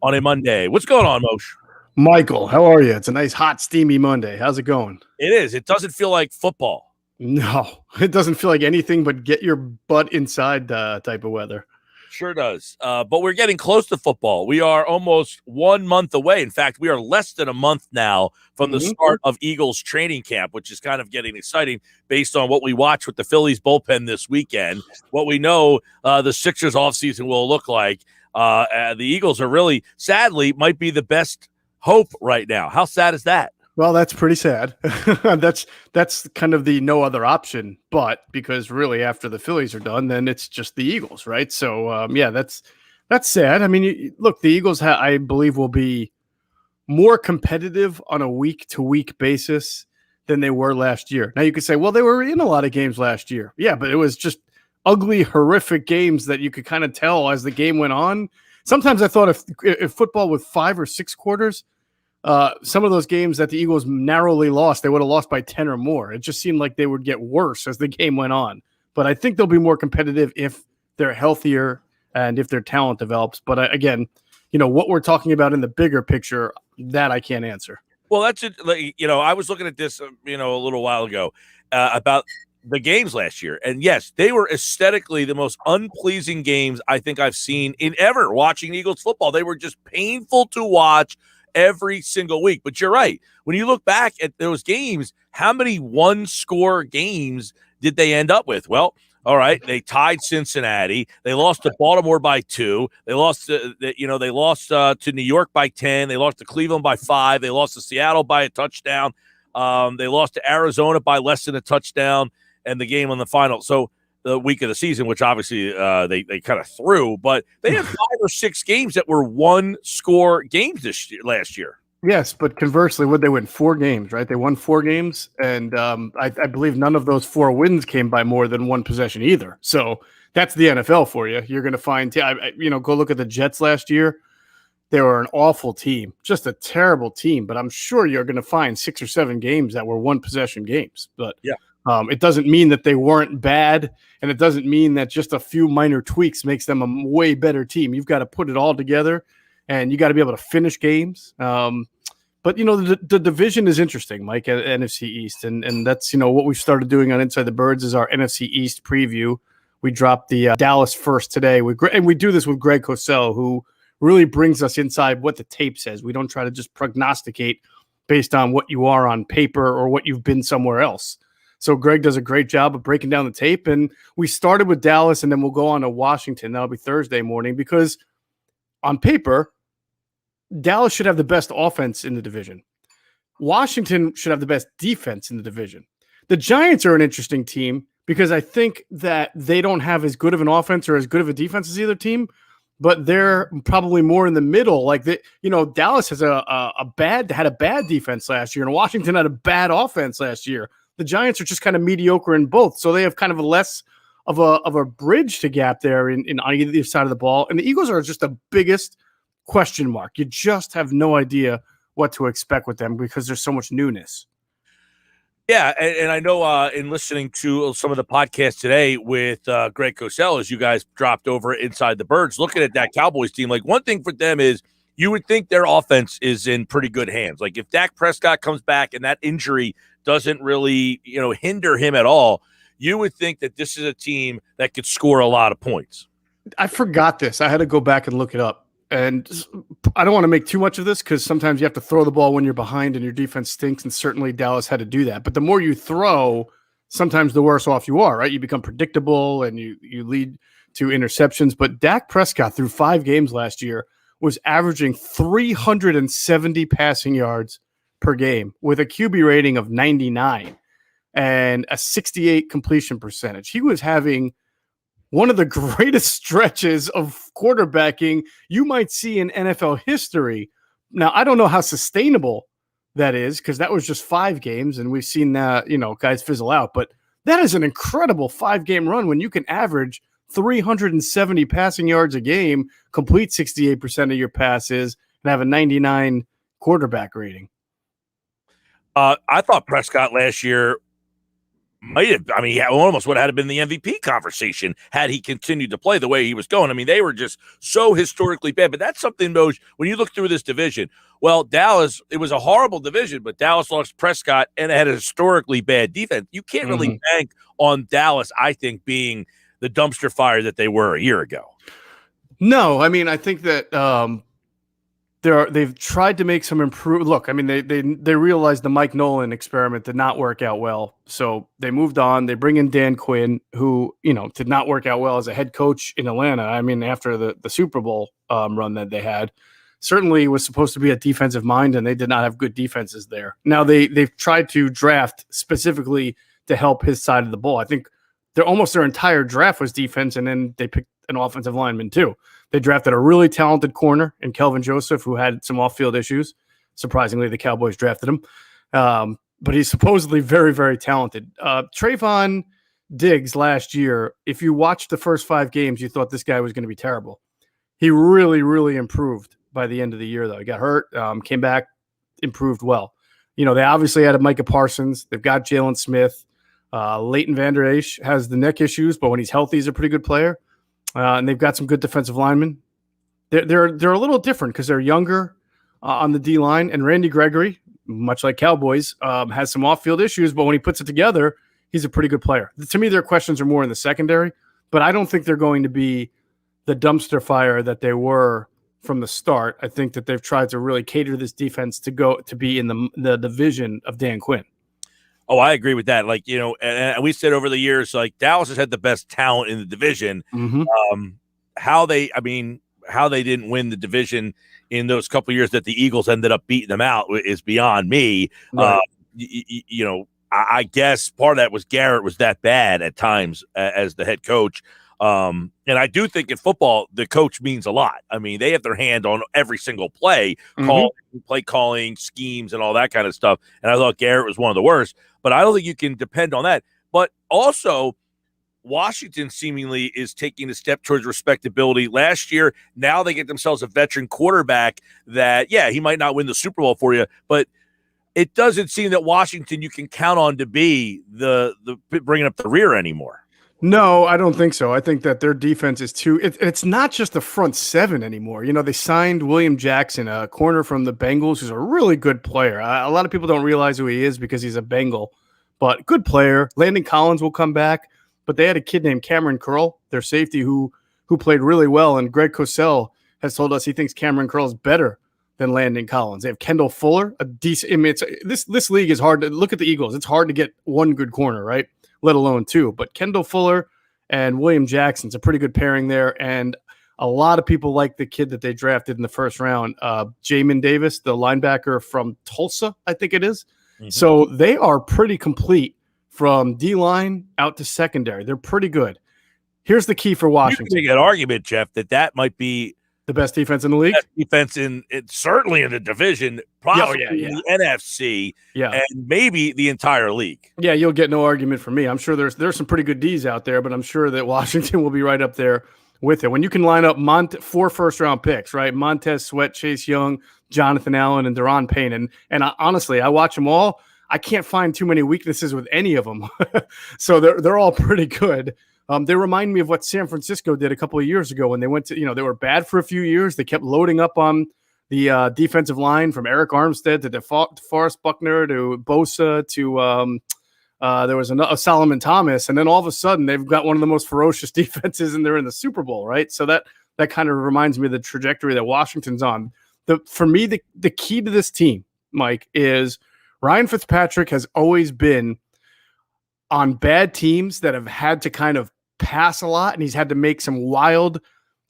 on a Monday. What's going on, Mosher? Michael, how are you? It's a nice, hot, steamy Monday. How's it going? It is. It doesn't feel like football. No, it doesn't feel like anything but get your butt inside type of weather. Sure does. But we're getting close to football. We are almost 1 month away. In fact, we are less than a month now from the start of Eagles training camp, which is kind of getting exciting based on what we watch with the Phillies bullpen this weekend, what we know the Sixers offseason will look like. The Eagles are really, sadly, might be the best hope right now. How sad is that? Well, that's pretty sad. that's kind of the no other option. But because really after the Phillies are done, then it's just the Eagles, right? So, yeah, that's sad. I mean, look, the Eagles, I believe, will be more competitive on a week-to-week basis than they were last year. Now, you could say, well, they were in a lot of games last year. Yeah, but it was just ugly, horrific games that you could kind of tell as the game went on. Sometimes I thought if football with 5 or 6 quarters, some of those games that the Eagles narrowly lost, they would have lost by 10 or more. It just seemed like they would get worse as the game went on. But I think they'll be more competitive if they're healthier and if their talent develops. But again, what we're talking about in the bigger picture, that I can't answer. Well, that's it. I was looking at this, a little while ago about the games last year. And yes, they were aesthetically the most unpleasing games I think I've seen in ever watching Eagles football. They were just painful to watch every single week. But you're right. When you look back at those games, how many one-score games did they end up with? Well, all right, they tied Cincinnati. They lost to Baltimore by 2. They lost to, to New York by 10. They lost to Cleveland by 5. They lost to Seattle by a touchdown. They lost to Arizona by less than a touchdown. And the game on the final, so the week of the season, which obviously they kind of threw, but they had 5 or 6 games that were one-score games last year. Yes, but conversely, would they win 4 games, right? They won 4 games, and I believe none of those 4 wins came by more than 1 possession either. So that's the NFL for you. You're going to find, go look at the Jets last year. They were an awful team, just a terrible team, but I'm sure you're going to find 6 or 7 games that were one-possession games. But yeah. It doesn't mean that they weren't bad, and it doesn't mean that just a few minor tweaks makes them a way better team. You've got to put it all together, and you got to be able to finish games. But, the division is interesting, Mike, at NFC East, and that's, what we've started doing on Inside the Birds is our NFC East preview. We dropped the Dallas first today, and we do this with Greg Cosell, who really brings us inside what the tape says. We don't try to just prognosticate based on what you are on paper or what you've been somewhere else. So Greg does a great job of breaking down the tape. And we started with Dallas, and then we'll go on to Washington. That'll be Thursday morning because on paper, Dallas should have the best offense in the division. Washington should have the best defense in the division. The Giants are an interesting team because I think that they don't have as good of an offense or as good of a defense as either team, but they're probably more in the middle. Like Dallas has had a bad defense last year, and Washington had a bad offense last year. The Giants are just kind of mediocre in both, so they have kind of a less of a bridge to gap there on either side of the ball. And the Eagles are just the biggest question mark. You just have no idea what to expect with them because there's so much newness. Yeah, and I know in listening to some of the podcasts today with Greg Cosell, as you guys dropped over Inside the Birds, looking at that Cowboys team, like one thing for them is you would think their offense is in pretty good hands. Like if Dak Prescott comes back and that injury doesn't really, hinder him at all, you would think that this is a team that could score a lot of points. I forgot this. I had to go back and look it up. And I don't want to make too much of this because sometimes you have to throw the ball when you're behind and your defense stinks, and certainly Dallas had to do that. But the more you throw, sometimes the worse off you are, right? You become predictable and you lead to interceptions. But Dak Prescott through 5 games last year was averaging 370 passing yards per game with a QB rating of 99 and a 68 completion percentage. He was having one of the greatest stretches of quarterbacking you might see in NFL history. Now, I don't know how sustainable that is, because that was just 5 games, and we've seen that, guys fizzle out. But that is an incredible 5-game run when you can average 370 passing yards a game, complete 68% of your passes, and have a 99 quarterback rating. I thought Prescott last year he almost would have been the MVP conversation had he continued to play the way he was going. I mean, they were just so historically bad. But that's something, Moj, when you look through this division. Well, Dallas, it was a horrible division, but Dallas lost Prescott and it had a historically bad defense. You can't really bank on Dallas, I think, being the dumpster fire that they were a year ago. No, I mean, I think that they've tried to make some improvement. Look, I mean, they realized the Mike Nolan experiment did not work out well, so they moved on. They bring in Dan Quinn, who did not work out well as a head coach in Atlanta. I mean, after the Super Bowl run that they had, certainly was supposed to be a defensive mind, and they did not have good defenses there. Now they've tried to draft specifically to help his side of the ball. I think their entire draft was defense, and then they picked an offensive lineman too. They drafted a really talented corner in Kelvin Joseph, who had some off-field issues. Surprisingly, the Cowboys drafted him. But he's supposedly very, very talented. Trayvon Diggs last year, if you watched the first 5 games, you thought this guy was going to be terrible. He really, really improved by the end of the year, though. He got hurt, came back, improved well. They obviously had Micah Parsons. They've got Jalen Smith. Leighton Vander Esch has the neck issues, but when he's healthy, he's a pretty good player. And they've got some good defensive linemen. They're a little different because they're younger on the D line. And Randy Gregory, much like Cowboys, has some off-field issues, but when he puts it together, he's a pretty good player. To me, their questions are more in the secondary, but I don't think they're going to be the dumpster fire that they were from the start. I think that they've tried to really cater this defense to be in the division of Dan Quinn. Oh, I agree with that. And we said over the years, Dallas has had the best talent in the division. Mm-hmm. How they didn't win the division in those couple of years that the Eagles ended up beating them out is beyond me. Right. I guess part of that was Garrett was that bad at times as the head coach. And I do think in football, the coach means a lot. I mean, they have their hand on every single play, play calling, schemes, and all that kind of stuff. And I thought Garrett was one of the worst, but I don't think you can depend on that. But also, Washington seemingly is taking a step towards respectability. Last year, now they get themselves a veteran quarterback that, he might not win the Super Bowl for you, but it doesn't seem that Washington you can count on to be the bringing up the rear anymore. No, I don't think so. I think that their defense is it's not just the front 7 anymore. They signed William Jackson, a corner from the Bengals, who's a really good player. A lot of people don't realize who he is because he's a Bengal, but good player. Landon Collins will come back, but they had a kid named Cameron Curl, their safety, who played really well, and Greg Cosell has told us he thinks Cameron Curl is better than Landon Collins. They have Kendall Fuller, a decent. I mean, this league is hard to look at the Eagles. It's hard to get one good corner, right? Let alone 2. But Kendall Fuller and William Jackson's a pretty good pairing there. And a lot of people like the kid that they drafted in the first round, Jamin Davis, the linebacker from Tulsa, I think it is. Mm-hmm. So they are pretty complete from D-line out to secondary. They're pretty good. Here's the key for Washington. You can make an argument, Geoff, that might be the best defense in the league. Best defense certainly in the division, possibly in the NFC, and maybe the entire league. Yeah, you'll get no argument from me. I'm sure there's some pretty good D's out there, but I'm sure that Washington will be right up there with it. When you can line up 4 first-round picks, right? Montez Sweat, Chase Young, Jonathan Allen, and Deron Payne. And honestly, I watch them all. I can't find too many weaknesses with any of them. So they're all pretty good. They remind me of what San Francisco did a couple of years ago when they went to, they were bad for a few years. They kept loading up on the defensive line from Eric Armstead to DeForest Buckner to Bosa to there was a Solomon Thomas. And then all of a sudden they've got one of the most ferocious defenses and they're in the Super Bowl, right? So that kind of reminds me of the trajectory that Washington's on. For me, the key to this team, Mike, is Ryan Fitzpatrick has always been on bad teams that have had to kind of pass a lot, and he's had to make some wild,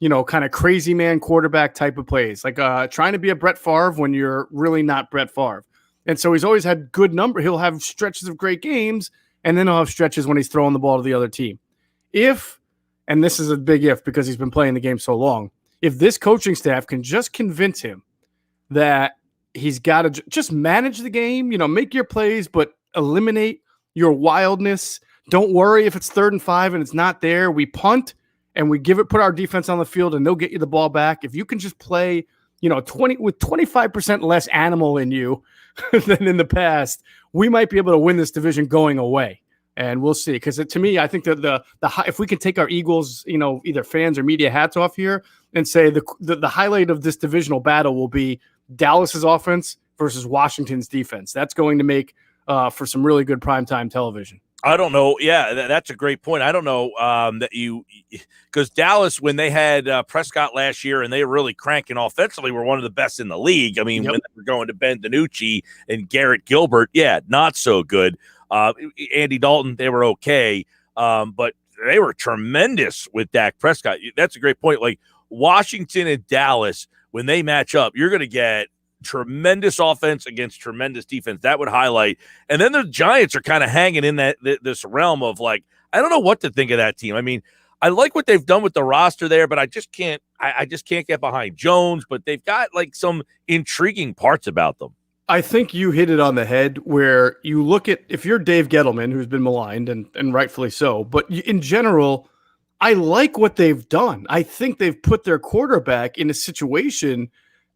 kind of crazy man quarterback type of plays, like trying to be a Brett Favre when you're really not Brett Favre. And so he's always had good number. He'll have stretches of great games, and then he'll have stretches when he's throwing the ball to the other team. And this is a big if because he's been playing the game so long, if this coaching staff can just convince him that he's got to just manage the game, make your plays, but eliminate your wildness. Don't worry if it's 3rd and 5 and it's not there. We punt and we put our defense on the field and they'll get you the ball back. If you can just play, 25% less animal in you than in the past, we might be able to win this division going away. And we'll see. Because to me, I think that if we can take our Eagles, either fans or media hats off here and say the highlight of this divisional battle will be Dallas's offense versus Washington's defense. That's going to make for some really good primetime television. I don't know. Yeah, that's a great point. I don't know because Dallas, when they had Prescott last year and they were really cranking offensively, were one of the best in the league. I mean, when they were going to Ben DiNucci and Garrett Gilbert, not so good. Andy Dalton, they were okay, but they were tremendous with Dak Prescott. That's a great point. Like Washington and Dallas, when they match up, you're going to get tremendous offense against tremendous defense. That would highlight. And then the Giants are kind of hanging in this realm of like, I don't know what to think of that team. I mean, I like what they've done with the roster there, but I just can't get behind Jones, but they've got like some intriguing parts about them. I think you hit it on the head where you look at, if you're Dave Gettleman, who's been maligned and rightfully so, but in general, I like what they've done. I think they've put their quarterback in a situation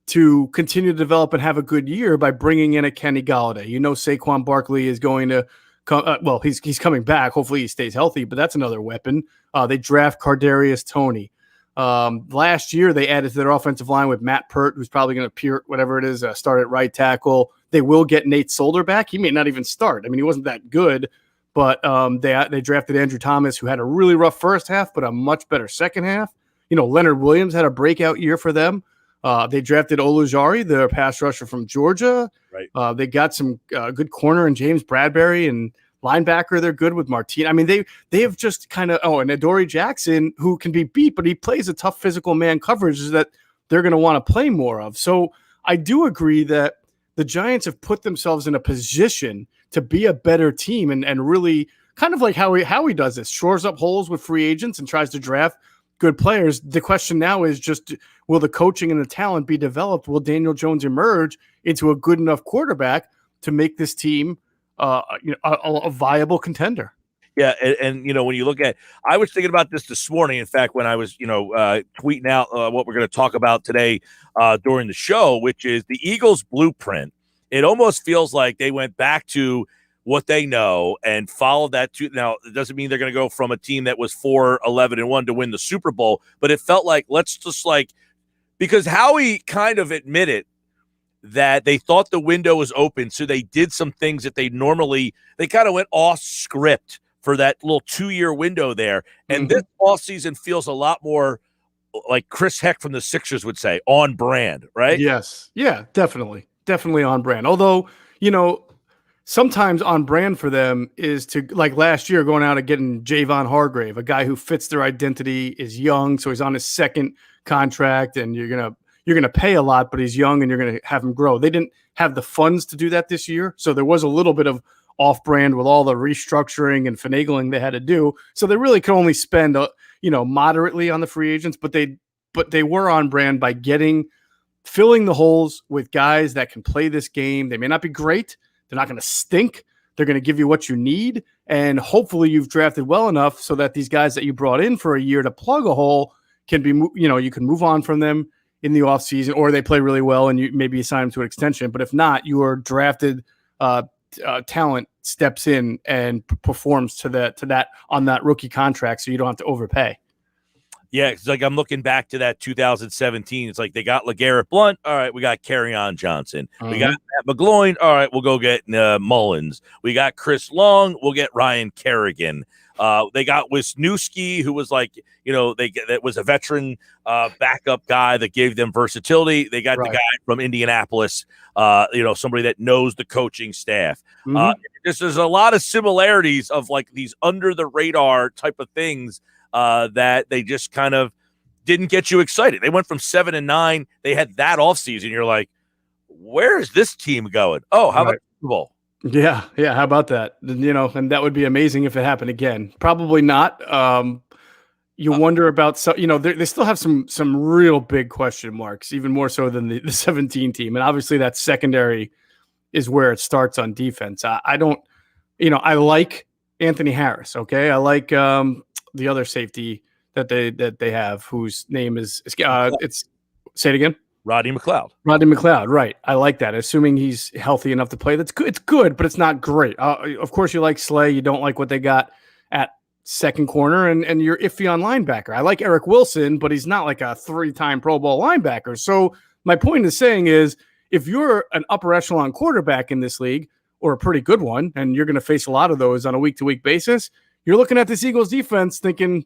to continue to develop and have a good year by bringing in a Kenny Golladay. Saquon Barkley is going to come. He's coming back. Hopefully he stays healthy, but that's another weapon. They draft Kadarius Toney. Last year they added to their offensive line with Matt Pert, who's probably going to start at right tackle. They will get Nate Solder back. He may not even start. I mean, he wasn't that good, but they drafted Andrew Thomas, who had a really rough first half, but a much better second half. Leonard Williams had a breakout year for them. They drafted Olujari, their pass rusher from Georgia. Right. They got some good corner in James Bradbury, and linebacker they're good with Martin. I mean, they have just kind of and Adoree Jackson, who can be beat, but he plays a tough physical man coverage that they're going to want to play more of. So I do agree that the Giants have put themselves in a position to be a better team and really kind of like how he does this, shores up holes with free agents and tries to draft good players. The question now is just, will the coaching and the talent be developed? Will Daniel Jones emerge into a good enough quarterback to make this team a viable contender? Yeah, and when you look at, I was thinking about this morning. In fact, when I was tweeting out what we're going to talk about today during the show, which is the Eagles' blueprint. It almost feels like they went back to what they know and followed that too. Now, it doesn't mean they're going to go from a team that was 4-11-1 to win the Super Bowl, but it felt like because Howie kind of admitted that they thought the window was open, so they did some things that they kind of went off script for that little 2-year window there. And this offseason feels a lot more like Chris Heck from the Sixers would say, on brand, right? Yes. Yeah, definitely. Definitely on brand. Although, sometimes on brand for them is to, like last year, going out and getting Javon Hargrave, a guy who fits their identity, is young, so he's on his second contract, and you're gonna pay a lot, but he's young, and you're gonna have him grow. They didn't have the funds to do that this year, so there was a little bit of off-brand with all the restructuring and finagling they had to do. So they really could only spend, moderately on the free agents, but they were on brand by filling the holes with guys that can play this game. They may not be great. They're not going to stink. They're going to give you what you need. And hopefully you've drafted well enough so that these guys that you brought in for a year to plug a hole can be, you can move on from them in the offseason, or they play really well and you maybe assign them to an extension. But if not, your drafted talent steps in and performs to that on that rookie contract, so you don't have to overpay. Yeah, it's like I'm looking back to that 2017. It's like they got LeGarrette Blount. All right, we got Kerryon Johnson. We got Matt McGloin. All right, we'll go get Mullins. We got Chris Long. We'll get Ryan Kerrigan. They got Wisniewski, who was that was a veteran backup guy that gave them versatility. They got the guy from Indianapolis, somebody that knows the coaching staff. There's a lot of similarities of like these under the radar type of things that they just kind of didn't get you excited. They went from 7-9. They had that offseason. You're like, where is this team going? Oh, how about Super Bowl? Yeah. How about that? And that would be amazing if it happened again. Probably not. You wonder about they still have some real big question marks, even more so than the 17 team, and obviously that secondary is where it starts on defense. I don't, I like Anthony Harris. Okay, I like the other safety that they have, whose name is it's say it again. Rodney McLeod. Rodney McLeod, right? I like that. Assuming he's healthy enough to play, that's good. It's good, but it's not great. Of course, you like Slay. You don't like what they got at second corner, and you're iffy on linebacker. I like Eric Wilson, but he's not like a 3-time Pro Bowl linebacker. So my point is saying is, if you're an upper echelon quarterback in this league, or a pretty good one, and you're going to face a lot of those on a week-to-week basis, you're looking at this Eagles defense thinking,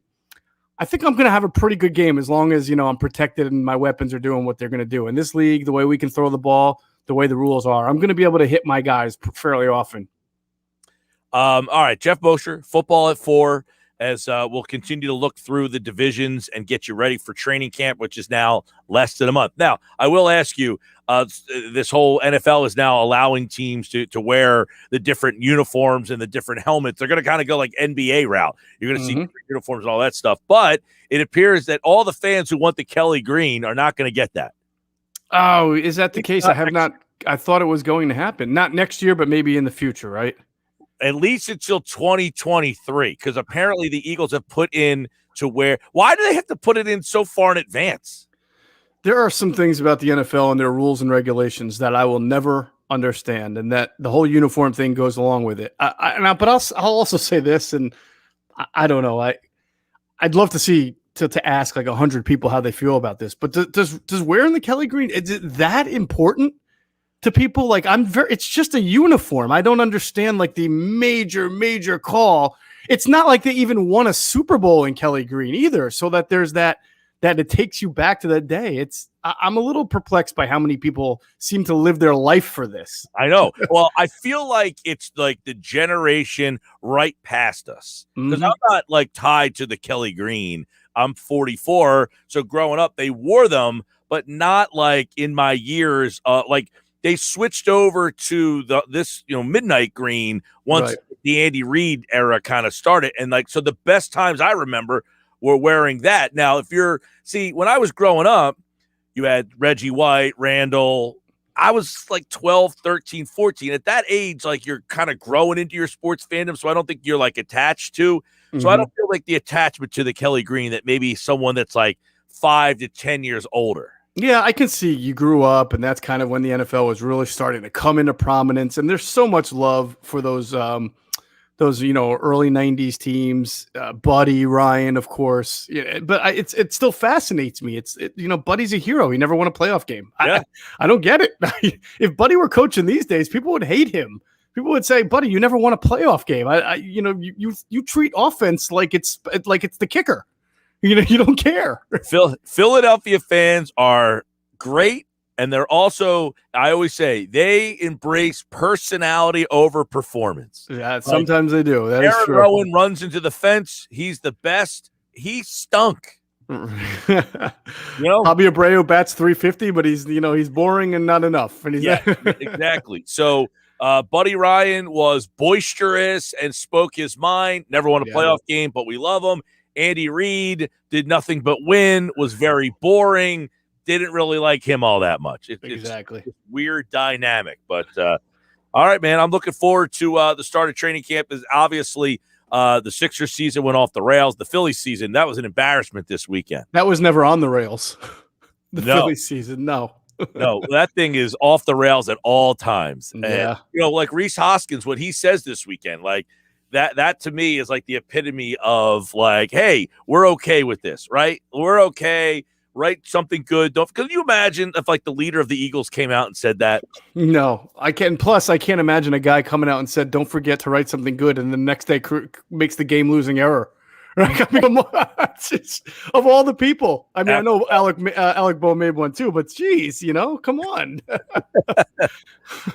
I think I'm going to have a pretty good game as long as, I'm protected and my weapons are doing what they're going to do. In this league, the way we can throw the ball, the way the rules are, I'm going to be able to hit my guys fairly often. All right, Geoff Mosher, football at 4, as we'll continue to look through the divisions and get you ready for training camp, which is now less than a month. Now, I will ask you, this whole NFL is now allowing teams to wear the different uniforms and the different helmets. They're going to kind of go like NBA route. You're going to see different uniforms and all that stuff. But it appears that all the fans who want the Kelly green are not going to get that. Oh, is that the case? I thought it was going to happen. Not next year, but maybe in the future, right? At least until 2023, because apparently the Eagles have put in to where. Why do they have to put it in so far in advance? There are some things about the NFL and their rules and regulations that I will never understand, and that the whole uniform thing goes along with it. But I'll also say this, and I don't know. I'd love to see to ask like 100 people how they feel about this. But does wearing the Kelly green, is it that important to people? Like it's just a uniform. I don't understand like the major call. It's not like they even won a Super Bowl in Kelly green either. So that there's that it takes you back to that day. I'm a little perplexed by how many people seem to live their life for this. I know. Well, I feel like it's like the generation right past us, because I'm not like tied to the Kelly green. I'm 44. So growing up, they wore them, but not like in my years. Like they switched over to this midnight green once the Andy Reid era kind of started. And like, so the best times I remember were wearing that. Now, when I was growing up, you had Reggie White, Randall. I was like 12, 13, 14. At that age, like you're kind of growing into your sports fandom. So I don't think you're like attached to. So I don't feel like the attachment to the Kelly green that maybe someone that's like 5 to 10 years older. Yeah, I can see you grew up, and that's kind of when the NFL was really starting to come into prominence. And there's so much love for those early 90s teams, Buddy, Ryan, of course. Yeah, but it still fascinates me. Buddy's a hero. He never won a playoff game. Yeah. I don't get it. If Buddy were coaching these days, people would hate him. People would say, "Buddy, you never won a playoff game. You treat offense like it's the kicker. You don't care." Philadelphia fans are great. And they're also, I always say, they embrace personality over performance. Yeah, sometimes they do. That is Aaron true. Rowan runs into the fence. He's the best. He stunk. Bobby Abreu bats 350, but he's boring and not enough. And Exactly. So Buddy Ryan was boisterous and spoke his mind. Never won a playoff game, but we love him. Andy Reid did nothing but win, was very boring. Didn't really like him all that much. It's weird dynamic. But all right, man, I'm looking forward to the start of training camp. Is obviously the Sixers season went off the rails. The Phillies season, that was an embarrassment this weekend. That was never on the rails. Phillies season, no. No, that thing is off the rails at all times. Yeah. And, like Rhys Hoskins, what he says this weekend, like that to me is like the epitome of like, hey, we're okay with this, right? We're okay. Write something good. Can you imagine if like the leader of the Eagles came out and said that? No, I can't. Plus, I can't imagine a guy coming out and said, "Don't forget to write something good," and the next day makes the game-losing error. Right? I mean, of all the people, I mean, I know Alec Bowe made one too, but geez, come on.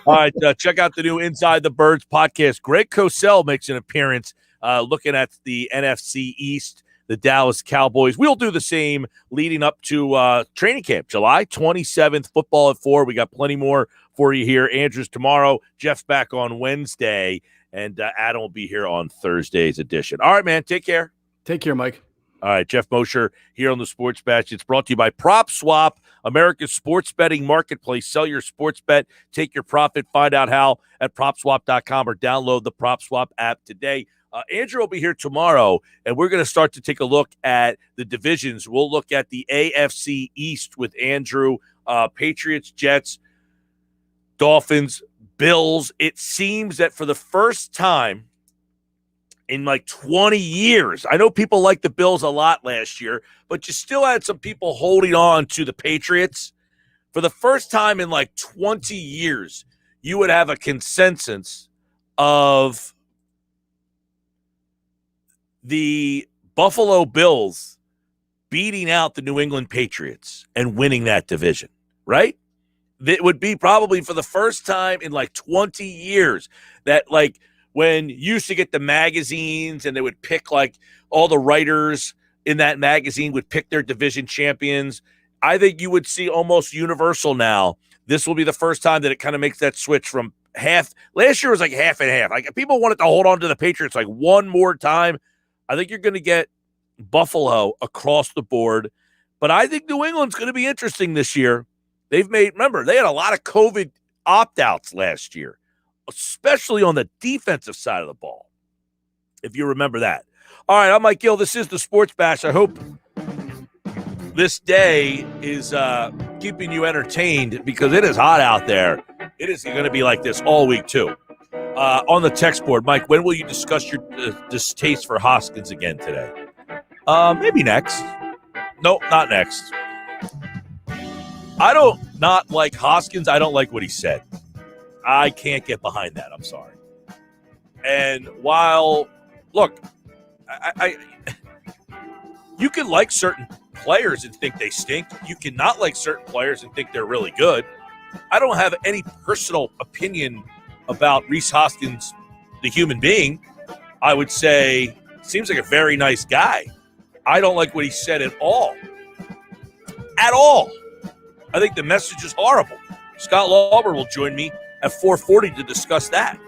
All right, check out the new Inside the Birds podcast. Greg Cosell makes an appearance, looking at the NFC East. The Dallas Cowboys. We'll do the same leading up to training camp, July 27th, football at 4. We got plenty more for you here. Andrew's tomorrow. Jeff's back on Wednesday, and Adam will be here on Thursday's edition. All right, man. Take care. Take care, Mike. All right, Geoff Mosher here on the Sports Bash. It's brought to you by Prop Swap, America's sports betting marketplace. Sell your sports bet, take your profit. Find out how at PropSwap.com or download the Prop Swap app today. Andrew will be here tomorrow, and we're going to start to take a look at the divisions. We'll look at the AFC East with Andrew, Patriots, Jets, Dolphins, Bills. It seems that for the first time in like 20 years, I know people liked the Bills a lot last year, but you still had some people holding on to the Patriots. For the first time in like 20 years, you would have a consensus of the Buffalo Bills beating out the New England Patriots and winning that division, right? It would be probably for the first time in like 20 years that, like, when you used to get the magazines and they would pick, like, all the writers in that magazine would pick their division champions, I think you would see almost universal now. This will be the first time that it kind of makes that switch from half. Last year was like half and half. Like, people wanted to hold on to the Patriots like one more time. I think you're going to get Buffalo across the board. But I think New England's going to be interesting this year. Remember, they had a lot of COVID opt-outs last year, especially on the defensive side of the ball, if you remember that. All right, I'm Mike Gill. This is the Sports Bash. I hope this day is keeping you entertained because it is hot out there. It is going to be like this all week, too. On the text board, Mike, when will you discuss your distaste for Hoskins again today? Maybe next. No, not next. I don't not like Hoskins. I don't like what he said. I can't get behind that. I'm sorry. And while, look, I you can like certain players and think they stink. You can not like certain players and think they're really good. I don't have any personal opinion about Rhys Hoskins, the human being. I would say seems like a very nice guy. I don't like what he said at all. At all. I think the message is horrible. Scott Lauber will join me at 4:40 to discuss that.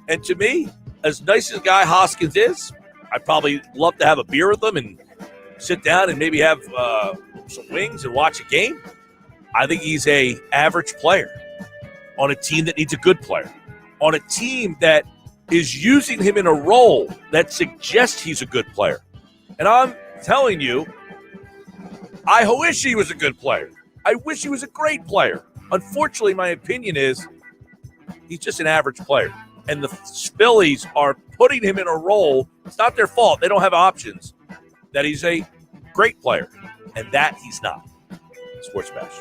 And to me, as nice as a guy Hoskins is, I'd probably love to have a beer with him and sit down and maybe have some wings and watch a game. I think he's a average player on a team that needs a good player, on a team that is using him in a role that suggests he's a good player. And I'm telling you, I wish he was a good player. I wish he was a great player. Unfortunately, my opinion is he's just an average player. And the Phillies are putting him in a role. It's not their fault. They don't have options. That he's a great player. And that he's not. Sports Bash.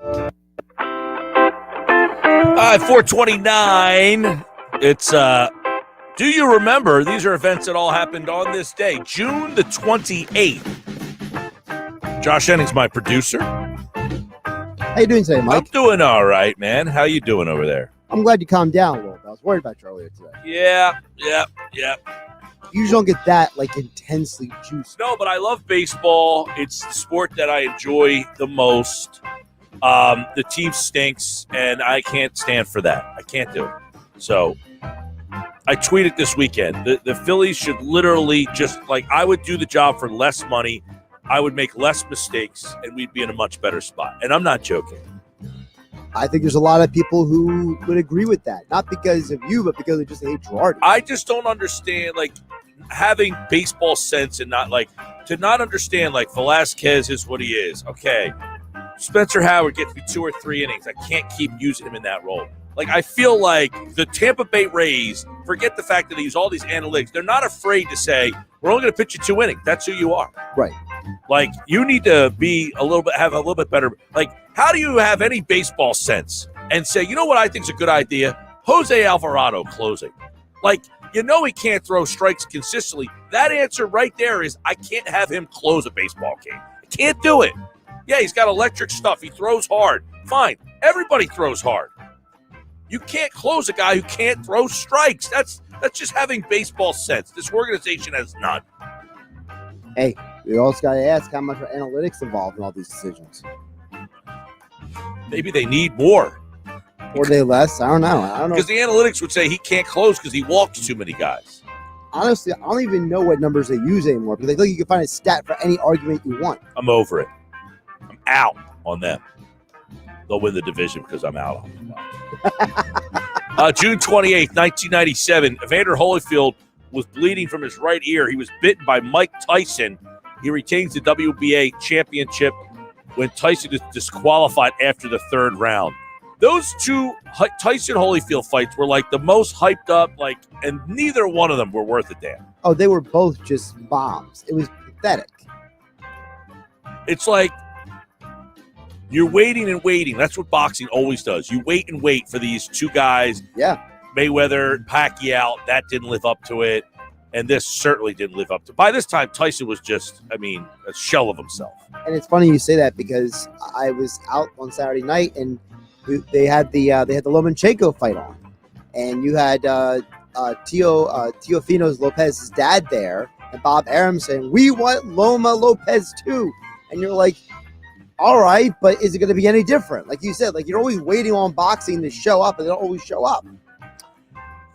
429. It's do you remember? These are events that all happened on this day, June the 28th. Josh Henning's my producer. How you doing today, Mike? I'm doing all right, man. How you doing over there? I'm glad you calmed down a little bit. I was worried about you earlier today. Yeah. You usually don't get that intensely juiced. No, but I love baseball. It's the sport that I enjoy the most. The team stinks, and I can't stand for that. I can't do it. So I tweeted this weekend. The Phillies should literally just, I would do the job for less money. I would make less mistakes, and we'd be in a much better spot. And I'm not joking. I think there's a lot of people who would agree with that. Not because of you, but because they just hate Girardi. I just don't understand, having baseball sense and not, to not understand, Velasquez is what he is. Okay. Spencer Howard gets me 2 or 3 innings. I can't keep using him in that role. I feel like the Tampa Bay Rays, forget the fact that they use all these analytics. They're not afraid to say, we're only going to pitch you 2 innings. That's who you are. Right. You need to have a little bit better. How do you have any baseball sense and say, you know what I think is a good idea? Jose Alvarado closing. He can't throw strikes consistently. That answer right there is I can't have him close a baseball game. I can't do it. Yeah, he's got electric stuff. He throws hard. Fine. Everybody throws hard. You can't close a guy who can't throw strikes. That's just having baseball sense. This organization has none. Hey, we also got to ask how much are analytics involved in all these decisions. Maybe they need more. Or they less. I don't know. Because the analytics would say he can't close because he walks too many guys. Honestly, I don't even know what numbers they use anymore. Because you can find a stat for any argument you want. I'm over it. I'm out on them. They'll win the division because I'm out on them. June 28th, 1997, Evander Holyfield was bleeding from his right ear. He was bitten by Mike Tyson. He retains the WBA championship when Tyson is disqualified after the 3rd round. Those 2 Tyson-Holyfield fights were the most hyped up, and neither one of them were worth a damn. Oh, they were both just bombs. It was pathetic. It's you're waiting and waiting. That's what boxing always does. You wait and wait for these 2 guys. Yeah. Mayweather, Pacquiao, that didn't live up to it. And this certainly didn't live up to it. By this time, Tyson was just, a shell of himself. And it's funny you say that because I was out on Saturday night and they had the Lomachenko fight on. And you had Teofimo Lopez's dad there and Bob Arum saying, we want Loma Lopez too. And you're like, all right, but is it going to be any different? Like you said, you're always waiting on boxing to show up, and they don't always show up.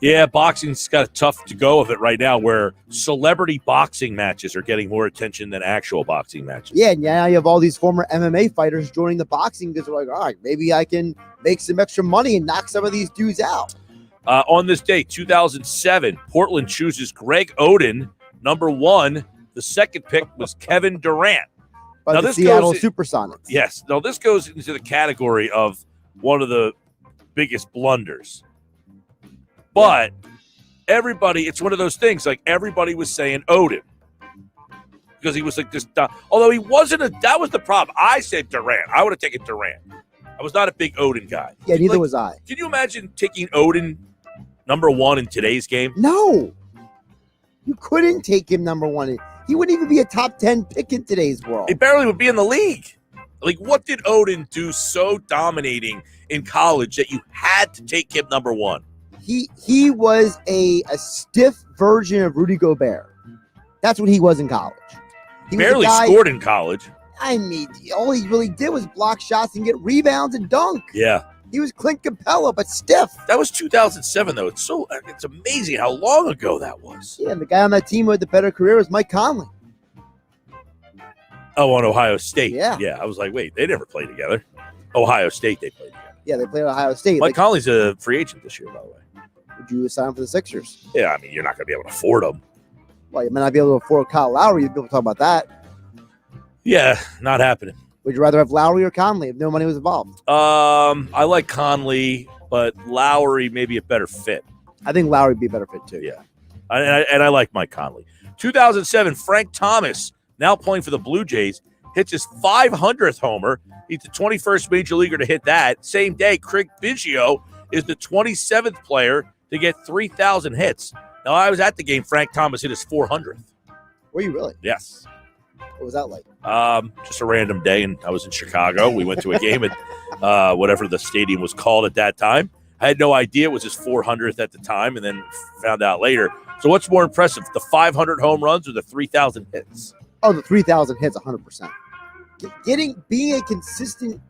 Yeah, boxing's got a tough to go of it right now where celebrity boxing matches are getting more attention than actual boxing matches. Yeah, and now you have all these former MMA fighters joining the boxing because they're like, all right, maybe I can make some extra money and knock some of these dudes out. On this day, 2007, Portland chooses Greg Oden, number 1. The second pick was Kevin Durant. Now, the Seattle Supersonics. Yes. Now, this goes into the category of one of the biggest blunders. But everybody, it's one of those things, everybody was saying Oden. Because he was this, although he wasn't that was the problem. I said Durant. I would have taken Durant. I was not a big Oden guy. Yeah, neither was I. Can you imagine taking Oden number 1 in today's game? No. You couldn't take him number 1. He wouldn't even be a top 10 pick in today's world. He barely would be in the league. What did Oden do so dominating in college that you had to take him number 1? He was a stiff version of Rudy Gobert. That's what he was in college. He barely scored in college. All he really did was block shots and get rebounds and dunk. Yeah. He was Clint Capella, but stiff. That was 2007, though. It's amazing how long ago that was. Yeah, and the guy on that team with the better career was Mike Conley. Oh, on Ohio State. Yeah. Yeah, I was like, wait, they never played together. Ohio State, they played together. Yeah, they played at Ohio State. Mike Conley's a free agent this year, by the way. Would you sign for the Sixers? Yeah, you're not going to be able to afford him. Well, you might not be able to afford Kyle Lowry. You'd be able to talk about that. Yeah, not happening. Would you rather have Lowry or Conley if no money was involved? I like Conley, but Lowry may be a better fit. I think Lowry would be a better fit, too. Yeah. And I like Mike Conley. 2007, Frank Thomas, now playing for the Blue Jays, hits his 500th homer. He's the 21st major leaguer to hit that. Same day, Craig Biggio is the 27th player to get 3,000 hits. Now, I was at the game. Frank Thomas hit his 400th. Were you really? Yes. What was that like? Just a random day, and I was in Chicago. We went to a game at whatever the stadium was called at that time. I had no idea it was his 400th at the time, and then found out later. So what's more impressive, the 500 home runs or the 3,000 hits? Oh, the 3,000 hits, 100%. Being a consistent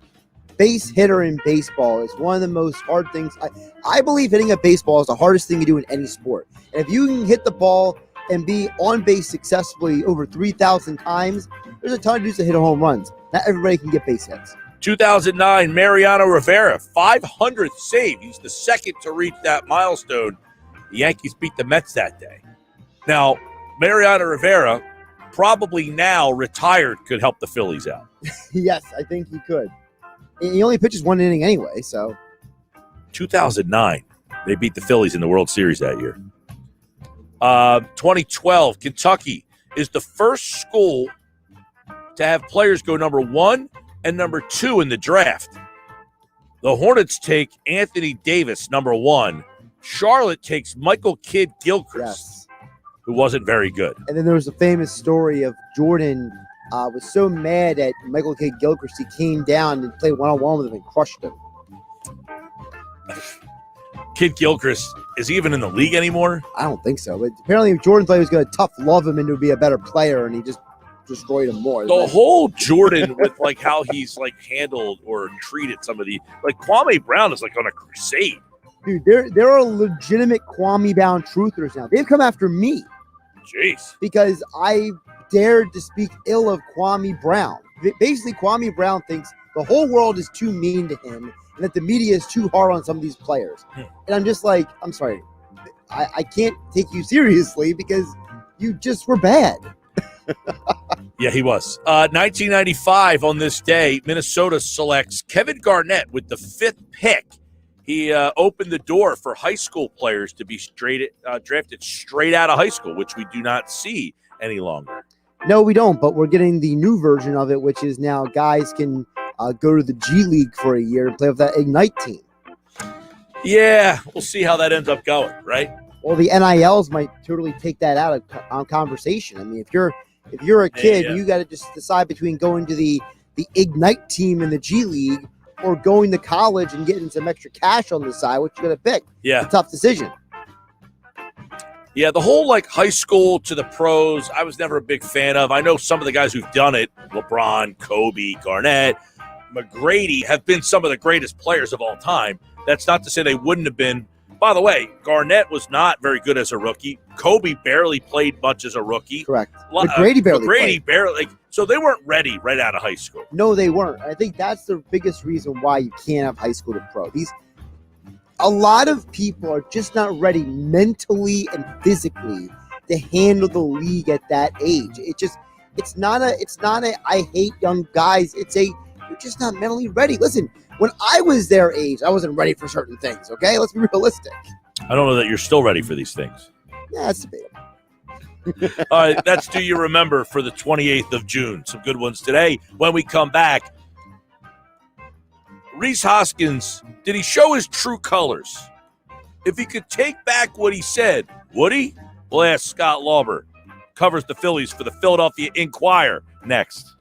base hitter in baseball is one of the most hard things. I believe hitting a baseball is the hardest thing to do in any sport. And if you can hit the ball and be on base successfully over 3,000 times, there's a ton of dudes that hit home runs. Not everybody can get base hits. 2009, Mariano Rivera, 500th save. He's the second to reach that milestone. The Yankees beat the Mets that day. Now, Mariano Rivera, probably now retired, could help the Phillies out. Yes, I think he could. He only pitches one inning anyway, so. 2009, they beat the Phillies in the World Series that year. 2012, Kentucky is the first school to have players go number 1 and number 2 in the draft. The Hornets take Anthony Davis, number 1. Charlotte takes Michael Kidd Gilchrist, who wasn't very good. And then there was a famous story of Jordan was so mad at Michael Kidd Gilchrist, he came down and played one-on-one with him and crushed him. Kidd Gilchrist, is he even in the league anymore? I don't think so. But apparently Jordan thought he was going to tough love him into be a better player, and he just destroyed him more. The whole Jordan with like how he's like handled or treated some of the like Kwame Brown is like on a crusade. Dude, there are legitimate Kwame Brown truthers now. They've come after me. Jeez. Because I dared to speak ill of Kwame Brown. Basically, Kwame Brown thinks the whole world is too mean to him and that the media is too hard on some of these players. And I'm just like, I'm sorry. I can't take you seriously because you just were bad. Yeah, he was. 1995 on this day, Minnesota selects Kevin Garnett with the 5th pick. He opened the door for high school players to be drafted straight out of high school, which we do not see any longer. No, we don't, but we're getting the new version of it, which is now guys can go to the G League for a year and play with that Ignite team. Yeah, we'll see how that ends up going, right? Well, the NILs might totally take that out of conversation. I mean, if you're a kid, you got to just decide between going to the Ignite team in the G League or going to college and getting some extra cash on the side. What you going to pick? Yeah, it's a tough decision. Yeah, the whole like high school to the pros, I was never a big fan of. I know some of the guys who've done it, LeBron, Kobe, Garnett, McGrady, have been some of the greatest players of all time. That's not to say they wouldn't have been. By the way, Garnett was not very good as a rookie. Kobe barely played much as a rookie. Correct. McGrady barely. So they weren't ready right out of high school. No, they weren't. I think that's the biggest reason why you can't have high school to pro. A lot of people are just not ready mentally and physically to handle the league at that age. It's not a I hate young guys. You're just not mentally ready. Listen, when I was their age, I wasn't ready for certain things, okay? Let's be realistic. I don't know that you're still ready for these things. Yeah, that's debatable. All right, that's Do You Remember for the 28th of June. Some good ones today. When we come back, Rhys Hoskins, did he show his true colors? If he could take back what he said, would he? We'll ask Scott Lauber. Covers the Phillies for the Philadelphia Inquirer next.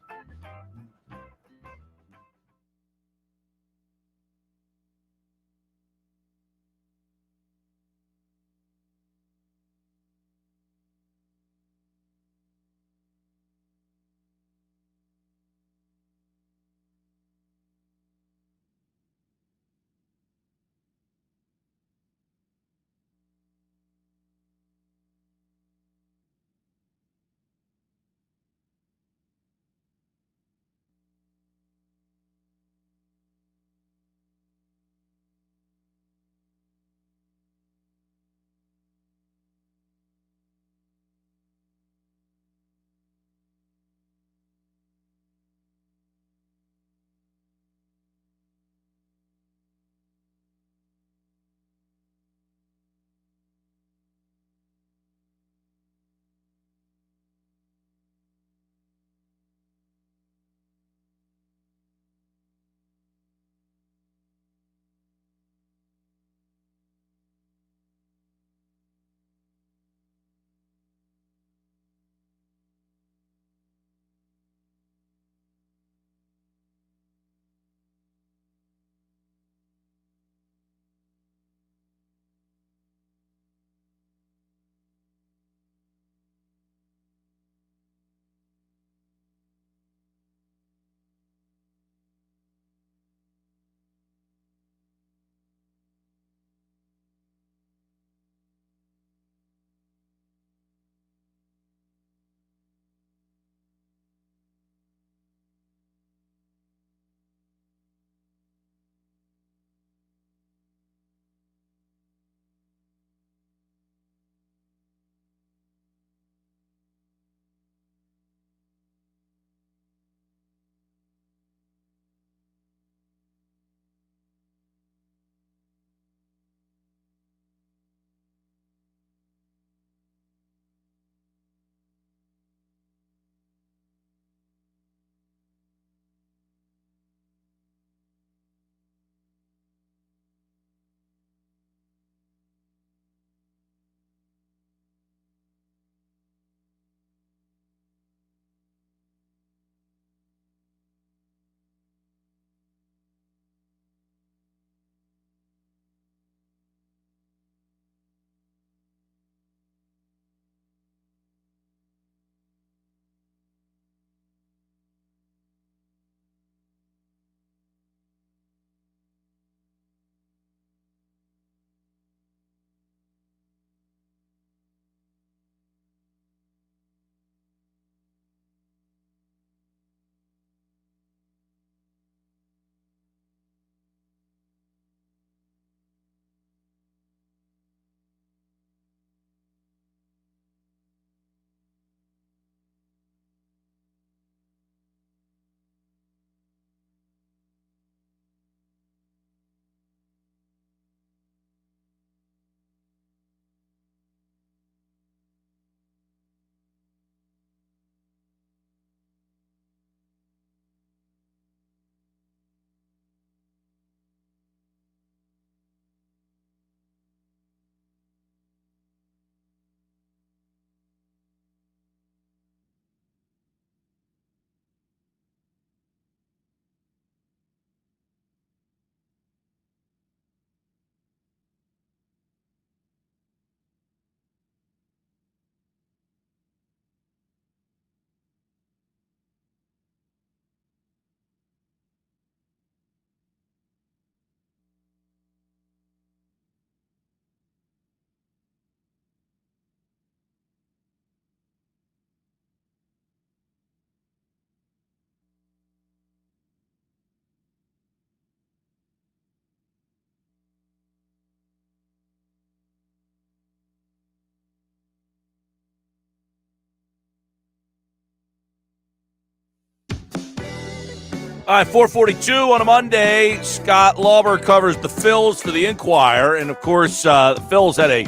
All right, 4:42 on a Monday. Scott Lauber covers the Phils for the Inquirer. And, of course, the Phils had a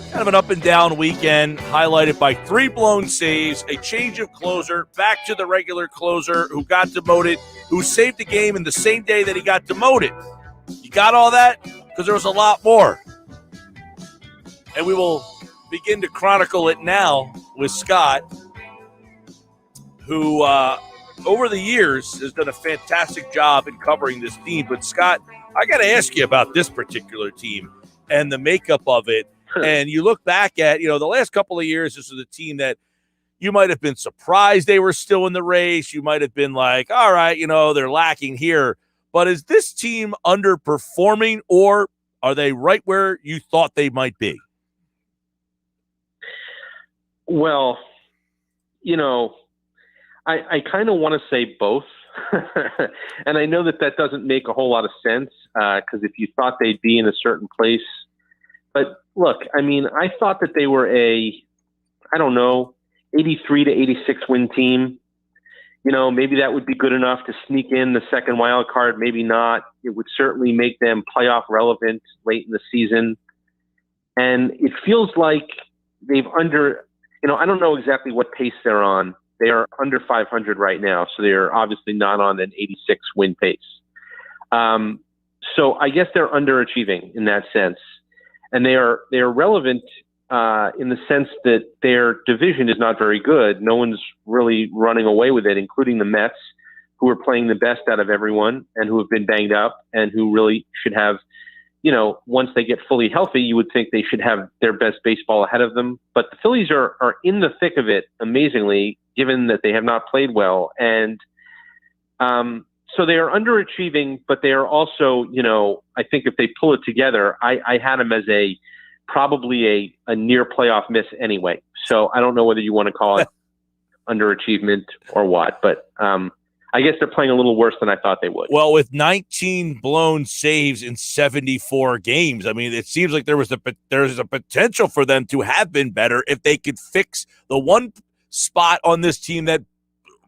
kind of an up-and-down weekend, highlighted by 3 blown saves, a change of closer, back to the regular closer who got demoted, who saved the game in the same day that he got demoted. You got all that? Because there was a lot more. And we will begin to chronicle it now with Scott, who over the years has done a fantastic job in covering this team. But, Scott, I got to ask you about this particular team and the makeup of it. And you look back at, the last couple of years, this was a team that you might have been surprised they were still in the race. You might have been like, all right, they're lacking here. But is this team underperforming, or are they right where you thought they might be? Well, I kind of want to say both. And I know that doesn't make a whole lot of sense because if you thought they'd be in a certain place. But look, I thought that they were 83 to 86 win team. Maybe that would be good enough to sneak in the second wild card. Maybe not. It would certainly make them playoff relevant late in the season. And it feels like they've I don't know exactly what pace they're on. They are under 500 right now, so they're obviously not on an 86 win pace. So I guess they're underachieving in that sense. And they are relevant in the sense that their division is not very good. No one's really running away with it, including the Mets, who are playing the best out of everyone and who have been banged up and who really should have, once they get fully healthy, you would think they should have their best baseball ahead of them. But the Phillies are in the thick of it, amazingly, given that they have not played well. And so they are underachieving, but they are also, I think if they pull it together, I had them as probably a near playoff miss anyway. So I don't know whether you want to call it underachievement or what, but I guess they're playing a little worse than I thought they would. Well, with 19 blown saves in 74 games, it seems like there's a potential for them to have been better if they could fix the one spot on this team that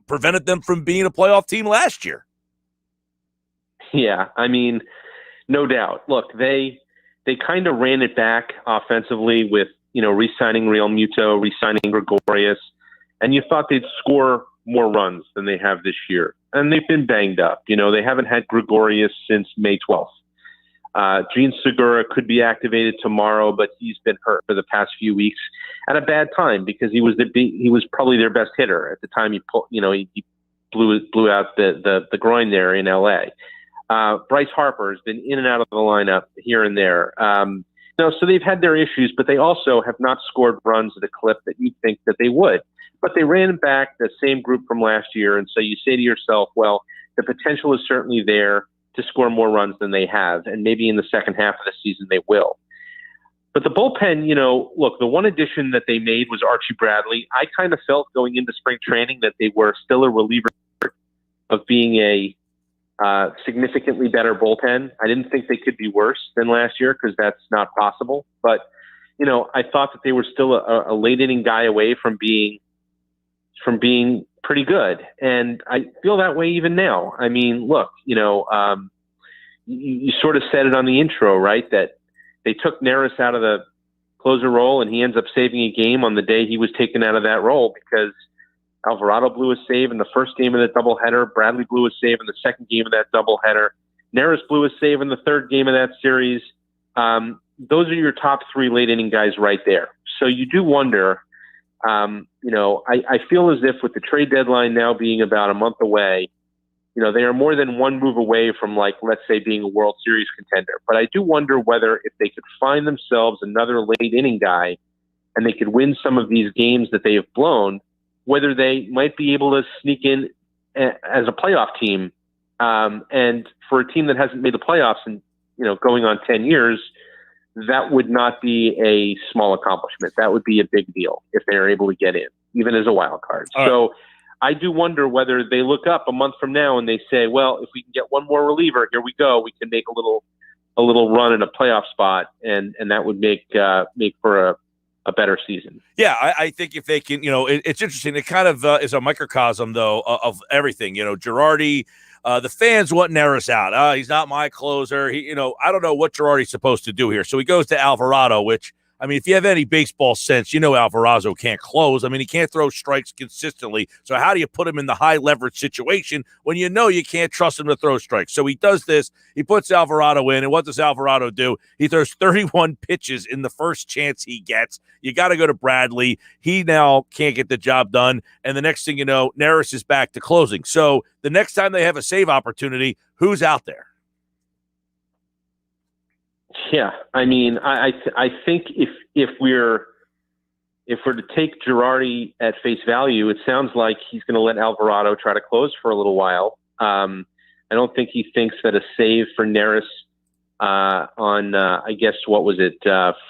prevented them from being a playoff team last year. Yeah, no doubt. Look, they kind of ran it back offensively with, re-signing Real Muto, re-signing Gregorius, and you thought they'd score more runs than they have this year. And they've been banged up. They haven't had Gregorius since May 12th. Gene Segura could be activated tomorrow, but he's been hurt for the past few weeks at a bad time because he was probably their best hitter at the time he blew out the groin there in LA. Bryce Harper has been in and out of the lineup here and there. So they've had their issues, but they also have not scored runs at a clip that you'd think that they would. But they ran back the same group from last year, and so you say to yourself, well, the potential is certainly there to score more runs than they have, and maybe in the second half of the season they will. But the bullpen, look, the one addition that they made was Archie Bradley. I kind of felt going into spring training that they were still a reliever of being a significantly better bullpen. I didn't think they could be worse than last year because that's not possible. But, I thought that they were still a late inning guy away from being pretty good. And I feel that way even now. Look, you sort of said it on the intro, right? That they took Neris out of the closer role and he ends up saving a game on the day he was taken out of that role because Alvarado blew a save in the first game of the doubleheader. Bradley blew a save in the second game of that doubleheader. Neris blew a save in the third game of that series. Those are your top 3 late inning guys right there. So you do wonder, I feel as if with the trade deadline now being about a month away, they are more than one move away from, let's say, being a World Series contender. But I do wonder whether if they could find themselves another late inning guy and they could win some of these games that they have blown, whether they might be able to sneak in as a playoff team. And for a team that hasn't made the playoffs in, going on 10 years, that would not be a small accomplishment. That would be a big deal if they are able to get in, even as a wild card. All so I do wonder whether they look up a month from now and they say, well, if we can get one more reliever, here we go. We can make a little run in a playoff spot, and that would make for a better season. Yeah, I think if they can, it's interesting. It kind of is a microcosm, though, of everything. Girardi, The fans want Neris out. He's not my closer. I don't know what Girardi's supposed to do here. So he goes to Alvarado, which, I mean, if you have any baseball sense, Alvarado can't close. I mean, he can't throw strikes consistently. So how do you put him in the high leverage situation when you can't trust him to throw strikes? So he does this. He puts Alvarado in. And what does Alvarado do? He throws 31 pitches in the first chance he gets. You got to go to Bradley. He now can't get the job done. And the next thing you know, Neris is back to closing. So the next time they have a save opportunity, who's out there? Yeah, I mean, I think if we're to take Girardi at face value, it sounds like he's going to let Alvarado try to close for a little while. I don't think he thinks that a save for Neris on I guess what was it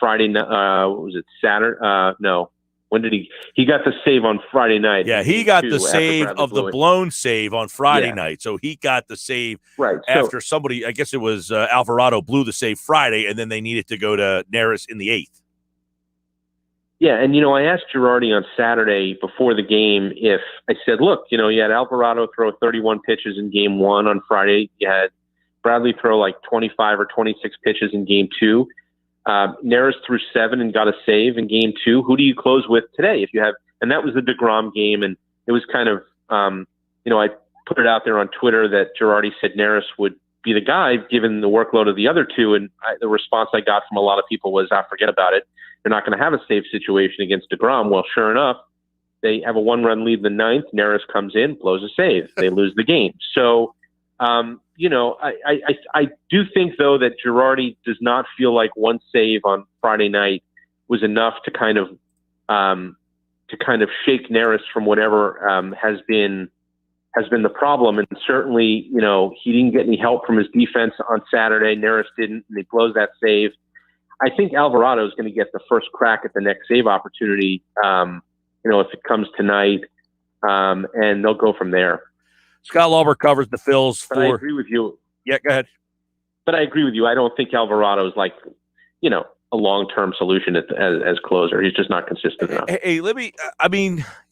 Friday night? Was it Saturday? No. When did he got the save on Friday night? Yeah, he got the save of the blown save on Friday night. So he got the save after somebody, I guess it was Alvarado, blew the save Friday, and then they needed to go to Neris in the 8th. Yeah, and, I asked Girardi on Saturday before the game if I said, look, you had Alvarado throw 31 pitches in game 1 on Friday. You had Bradley throw like 25 or 26 pitches in game 2. Neris threw 7 and got a save in game 2. Who do you close with today? And that was the DeGrom game. And it was kind of, I put it out there on Twitter that Girardi said Neris would be the guy given the workload of the other two. And the response I got from a lot of people was, forget about it. They're not going to have a save situation against DeGrom. Well, sure enough, they have a 1-run lead in the 9th. Neris comes in, blows a save. They lose the game. So, I do think, though, that Girardi does not feel like one save on Friday night was enough to kind of shake Neris from whatever has been the problem. And certainly, he didn't get any help from his defense on Saturday. Neris didn't, and he blows that save. I think Alvarado is going to get the first crack at the next save opportunity, if it comes tonight, and they'll go from there. Scott Lauber covers the Phils. But I agree with you. Yeah, go ahead. But I agree with you. I don't think Alvarado is like, a long-term solution as closer. He's just not consistent enough. Hey,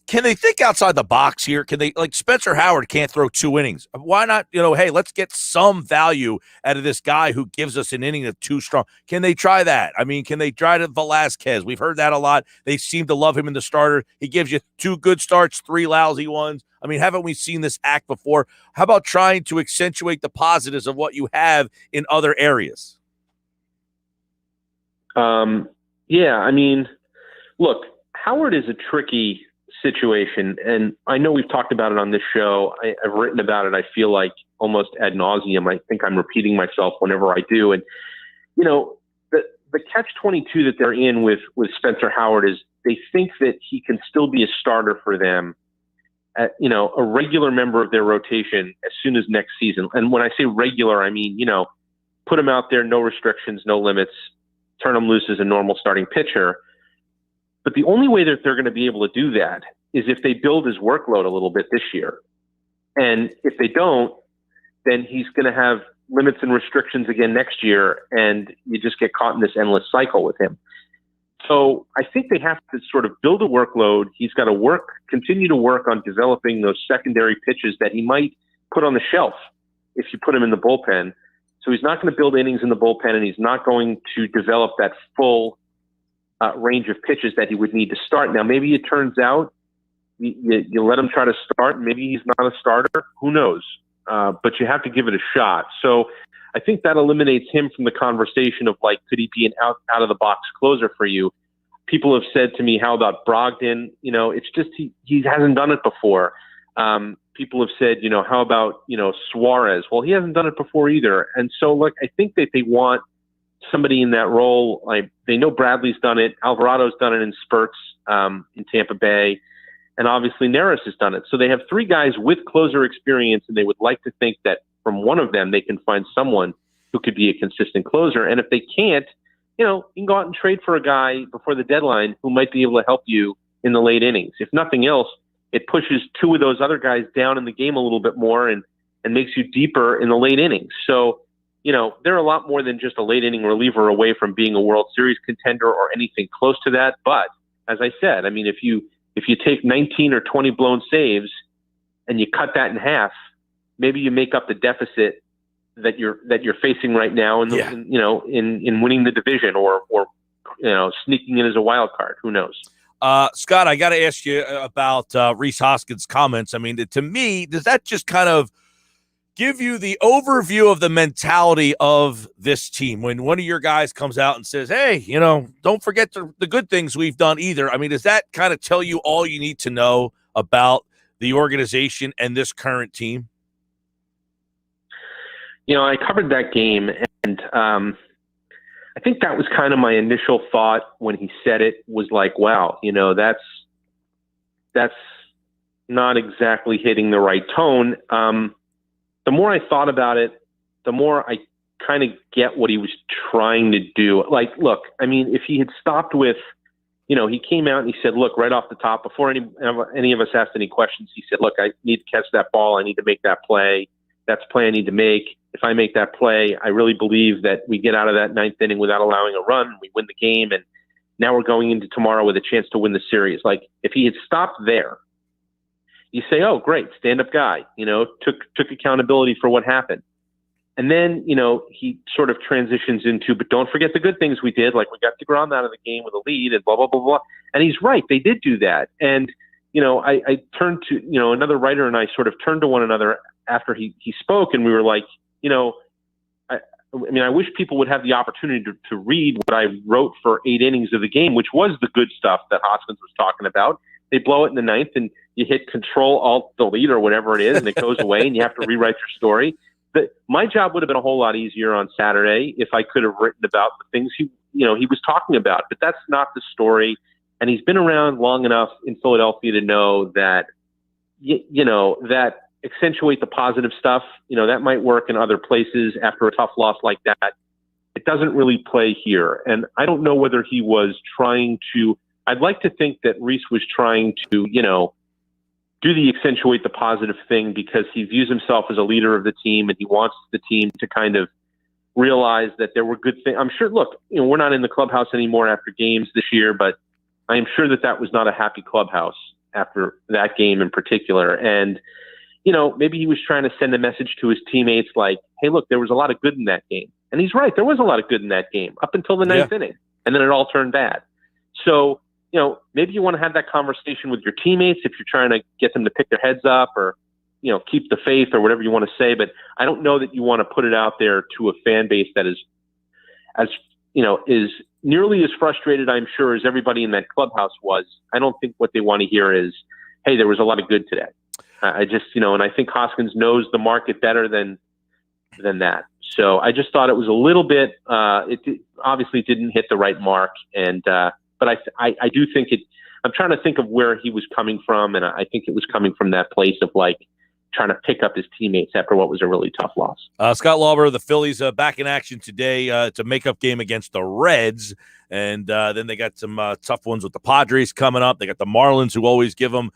can they think outside the box here? Can they, like Spencer Howard can't throw 2 innings. Why not, hey, let's get some value out of this guy who gives us an inning of 2 strong. Can they try that? Can they try to Velasquez? We've heard that a lot. They seem to love him in the starter. He gives you 2 good starts, 3 lousy ones. Haven't we seen this act before? How about trying to accentuate the positives of what you have in other areas? Look, Howard is a tricky situation, and I know we've talked about it on this show. I've written about it, I feel like, almost ad nauseum. I think I'm repeating myself whenever I do. And, the catch-22 that they're in with Spencer Howard is they think that he can still be a starter for them, a regular member of their rotation as soon as next season. And when I say regular, I mean, put him out there, no restrictions, no limits, turn him loose as a normal starting pitcher. But the only way that they're going to be able to do that is if they build his workload a little bit this year. And if they don't, then he's going to have limits and restrictions again next year, and you just get caught in this endless cycle with him. So I think they have to sort of build a workload. He's got to continue to work on developing those secondary pitches that he might put on the shelf if you put him in the bullpen. So he's not going to build innings in the bullpen, and he's not going to develop that full range of pitches that he would need to start. Now, maybe it turns out you let him try to start, and maybe he's not a starter. Who knows? But you have to give it a shot. So I think that eliminates him from the conversation of, like, could he be an out-of-the-box closer for you? People have said to me, how about Brogdon? It's just he hasn't done it before. People have said, how about, Suarez? Well, he hasn't done it before either. And so, look, I think that they want somebody in that role. Like, they know Bradley's done it. Alvarado's done it in spurts in Tampa Bay. And obviously Neris has done it. So they have 3 guys with closer experience, and they would like to think that from one of them they can find someone who could be a consistent closer. And if they can't, you can go out and trade for a guy before the deadline who might be able to help you in the late innings. If nothing else, it pushes 2 of those other guys down in the game a little bit more and makes you deeper in the late innings. So, they're a lot more than just a late inning reliever away from being a World Series contender or anything close to that. But as I said, if you take 19 or 20 blown saves and you cut that in half, maybe you make up the deficit that you're facing right now in winning the division or sneaking in as a wild card. Who knows? Scott, I got to ask you about Rhys Hoskins' comments. I mean, to me, does that just kind of give you the overview of the mentality of this team when one of your guys comes out and says, hey, don't forget the good things we've done either? I mean, does that kind of tell you all you need to know about the organization and this current team? I covered that game, and I think that was kind of my initial thought when he said it, was like, wow, that's not exactly hitting the right tone. The more I thought about it, the more I kind of get what he was trying to do. Like, look, I mean, if he had stopped with, he came out and he said, look, right off the top, before any of us asked any questions, he said, look, I need to catch that ball. I need to make that play. That's the play I need to make. If I make that play, I really believe that we get out of that ninth inning without allowing a run. We win the game. And now we're going into tomorrow with a chance to win the series. Like, if he had stopped there, you say, oh, great, stand-up guy, took accountability for what happened. And then, he sort of transitions into, but don't forget the good things we did. Like, we got DeGrom out of the game with a lead and blah, blah, blah, blah. And he's right. They did do that. And, I turned to, another writer and I sort of turned to one another after he spoke, and we were like, I wish people would have the opportunity to read what I wrote for 8 innings of the game, which was the good stuff that Hoskins was talking about. They blow it in the ninth, and you hit Control Alt Delete or whatever it is, and it goes away, and you have to rewrite your story. But my job would have been a whole lot easier on Saturday if I could have written about the things he was talking about. But that's not the story, and he's been around long enough in Philadelphia to know that that accentuate the positive stuff. That might work in other places after a tough loss like that. It doesn't really play here, and I don't know whether he was trying to. I'd like to think that Rhys was trying to, do the accentuate the positive thing because he views himself as a leader of the team and he wants the team to kind of realize that there were good things. I'm sure, look, we're not in the clubhouse anymore after games this year, but I am sure that was not a happy clubhouse after that game in particular. And, maybe he was trying to send a message to his teammates like, hey, look, there was a lot of good in that game. And he's right. There was a lot of good in that game up until the ninth inning. And then it all turned bad. So, maybe you want to have that conversation with your teammates if you're trying to get them to pick their heads up or, keep the faith or whatever you want to say. But I don't know that you want to put it out there to a fan base that is nearly as frustrated, I'm sure, as everybody in that clubhouse was. I don't think what they want to hear is, hey, there was a lot of good today. I just, and I think Hoskins knows the market better than that. So I just thought it was a little bit, it obviously didn't hit the right mark. And, but I do think I'm trying to think of where he was coming from. And I think it was coming from that place of like trying to pick up his teammates after what was a really tough loss. Scott Lauber, the Phillies back in action today. It's a makeup game against the Reds. And then they got some tough ones with the Padres coming up. They got the Marlins, who always give them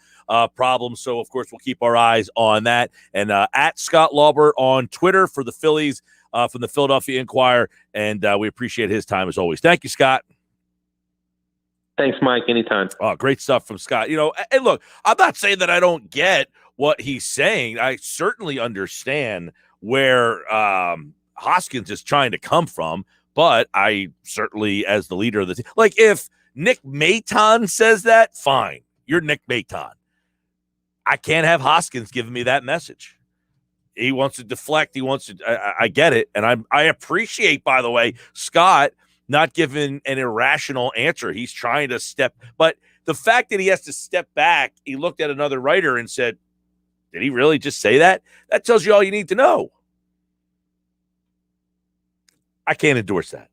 problems. So, of course, we'll keep our eyes on that. And at Scott Lauber on Twitter for the Phillies from the Philadelphia Inquirer. And we appreciate his time as always. Thank you, Scott. Thanks, Mike. Anytime. Oh, great stuff from Scott. And look, I'm not saying that I don't get what he's saying. I certainly understand where Hoskins is trying to come from. But I certainly, as the leader of the team, like if Nick Maton says that, fine. You're Nick Maton. I can't have Hoskins giving me that message. He wants to deflect. He wants to. I get it, and I appreciate, by the way, Scott not giving an irrational answer. He's trying to step, but the fact that he has to step back, he looked at another writer and said, "Did he really just say that?" That tells you all you need to know. I can't endorse that.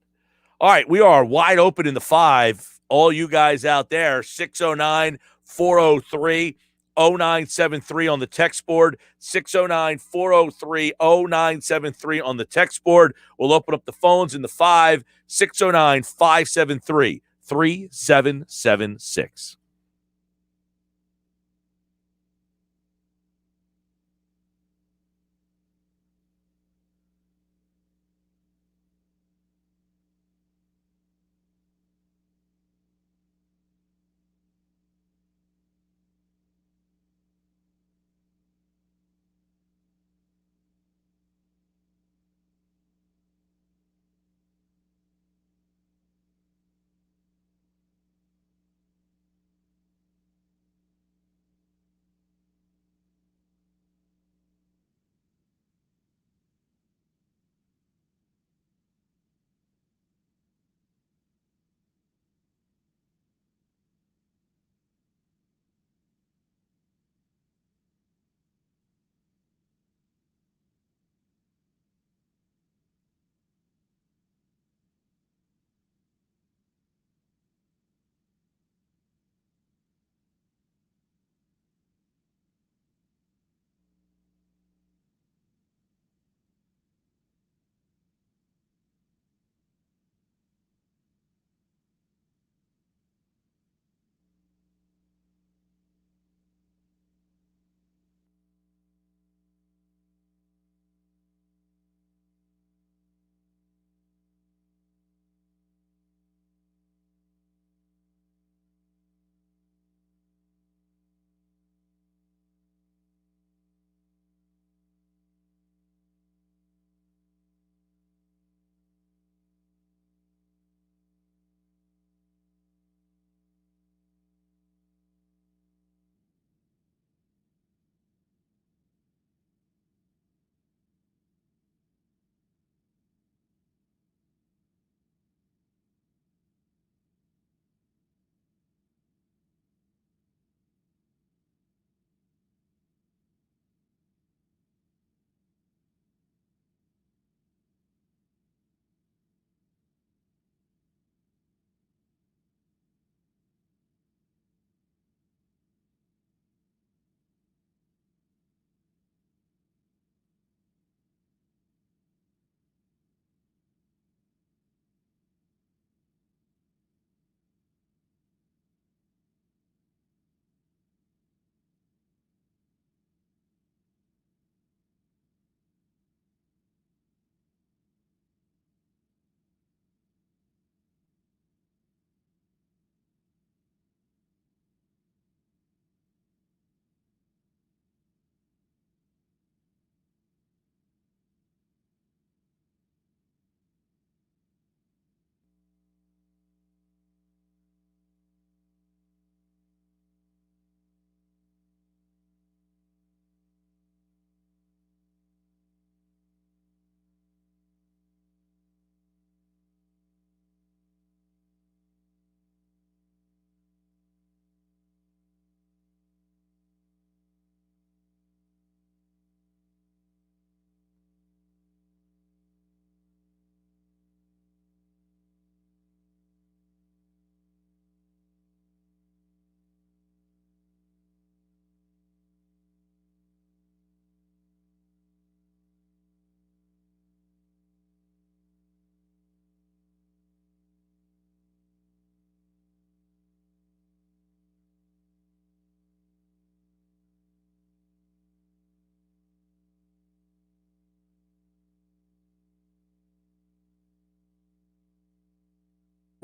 All right, we are wide open in the 5. All you guys out there, 609-403-0973 on the text board, 609-403-0973 on the text board. We'll open up the phones in the 5, 609-573-3776.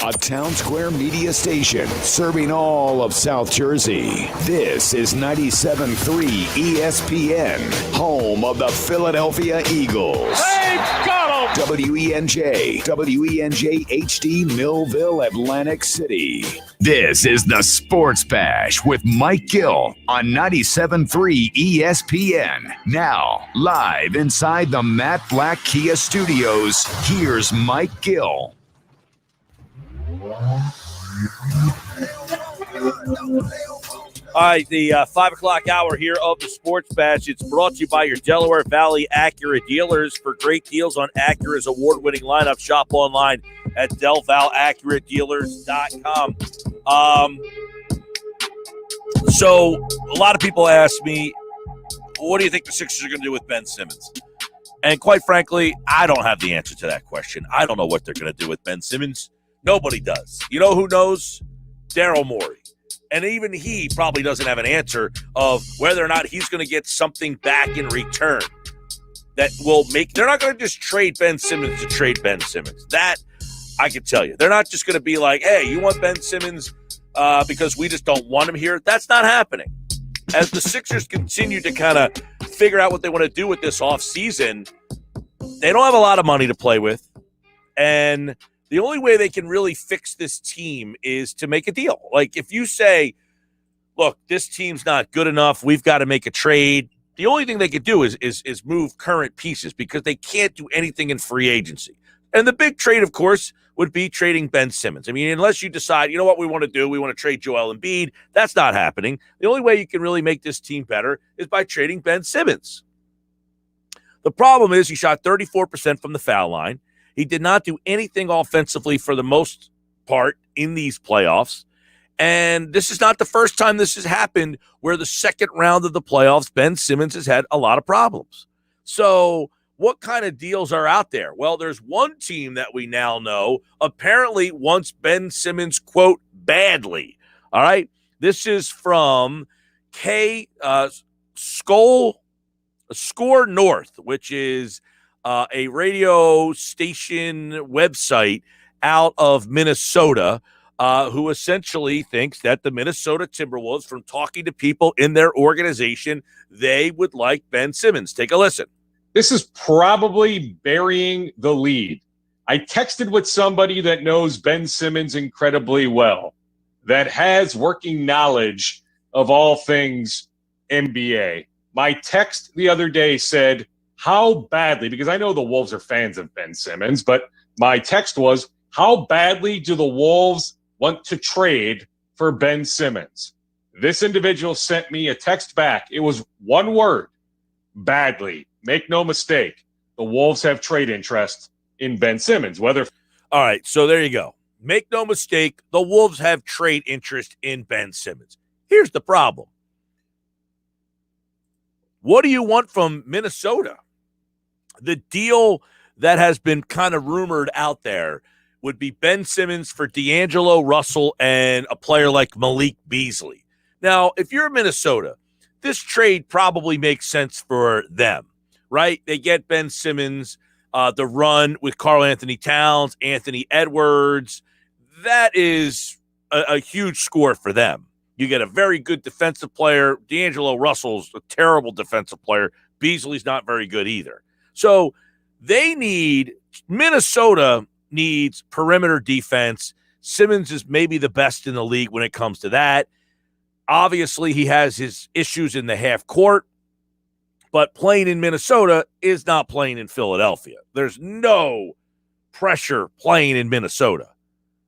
A Town Square media station serving all of South Jersey. This is 97.3 ESPN, home of the Philadelphia Eagles. They've got 'em! WENJ HD Millville, Atlantic City. This is the Sports Bash with Mike Gill on 97.3 ESPN. Now, live inside the Matt Black Kia Studios, here's Mike Gill. All right, the 5 o'clock hour here of the Sports Bash. It's brought to you by your Delaware Valley Acura dealers. For great deals on Acura's award-winning lineup, shop online at DelValAcuraDealers.com. So a lot of people ask me, what do you think the Sixers are going to do with Ben Simmons? And quite frankly, I don't have the answer to that question. I don't know what they're going to do with Ben Simmons. Nobody does. You know who knows? Daryl Morey. And even he probably doesn't have an answer of whether or not he's going to get something back in return that will make – they're not going to just trade Ben Simmons to trade Ben Simmons. That I can tell you. They're not just going to be like, hey, you want Ben Simmons because we just don't want him here? That's not happening. As the Sixers continue to kind of figure out what they want to do with this offseason, they don't have a lot of money to play with. And – the only way they can really fix this team is to make a deal. Like if you say, look, this team's not good enough, we've got to make a trade. The only thing they could do is move current pieces because they can't do anything in free agency. And the big trade, of course, would be trading Ben Simmons. I mean, unless you decide, you know what we want to do, we want to trade Joel Embiid, that's not happening. The only way you can really make this team better is by trading Ben Simmons. The problem is he shot 34% from the foul line. He did not do anything offensively for the most part in these playoffs. And this is not the first time this has happened where the second round of the playoffs, Ben Simmons has had a lot of problems. So what kind of deals are out there? Well, there's one team that we now know apparently wants Ben Simmons, quote, badly. All right. This is from Score North, which is a radio station website out of Minnesota who essentially thinks that the Minnesota Timberwolves, from talking to people in their organization, they would like Ben Simmons. Take a listen. This is probably burying the lead. I texted with somebody that knows Ben Simmons incredibly well, that has working knowledge of all things NBA. My text the other day said, how badly, because I know the Wolves are fans of Ben Simmons, but my text was, how badly do the Wolves want to trade for Ben Simmons? This individual sent me a text back. It was one word, badly. Make no mistake, the Wolves have trade interest in Ben Simmons. All right, so there you go. Make no mistake, the Wolves have trade interest in Ben Simmons. Here's the problem. What do you want from Minnesota? The deal that has been kind of rumored out there would be Ben Simmons for D'Angelo Russell and a player like Malik Beasley. Now, if you're Minnesota, this trade probably makes sense for them, right? They get Ben Simmons, the run with Karl Anthony Towns, Anthony Edwards. That is a huge score for them. You get a very good defensive player. D'Angelo Russell's a terrible defensive player. Beasley's not very good either. So Minnesota needs perimeter defense. Simmons is maybe the best in the league when it comes to that. Obviously, he has his issues in the half court, but playing in Minnesota is not playing in Philadelphia. There's no pressure playing in Minnesota.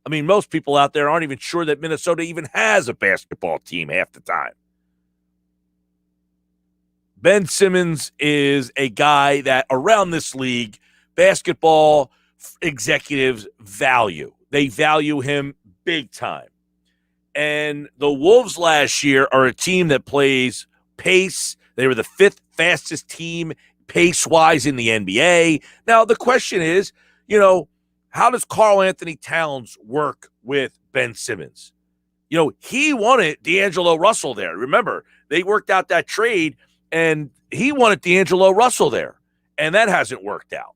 I mean, most people out there aren't even sure that Minnesota even has a basketball team half the time. Ben Simmons is a guy that around this league, basketball executives value. They value him big time. And the Wolves last year are a team that plays pace. They were the fifth fastest team pace-wise in the NBA. Now, the question is, how does Karl Anthony Towns work with Ben Simmons? He wanted D'Angelo Russell there. Remember, they worked out that trade, and he wanted D'Angelo Russell there, and that hasn't worked out.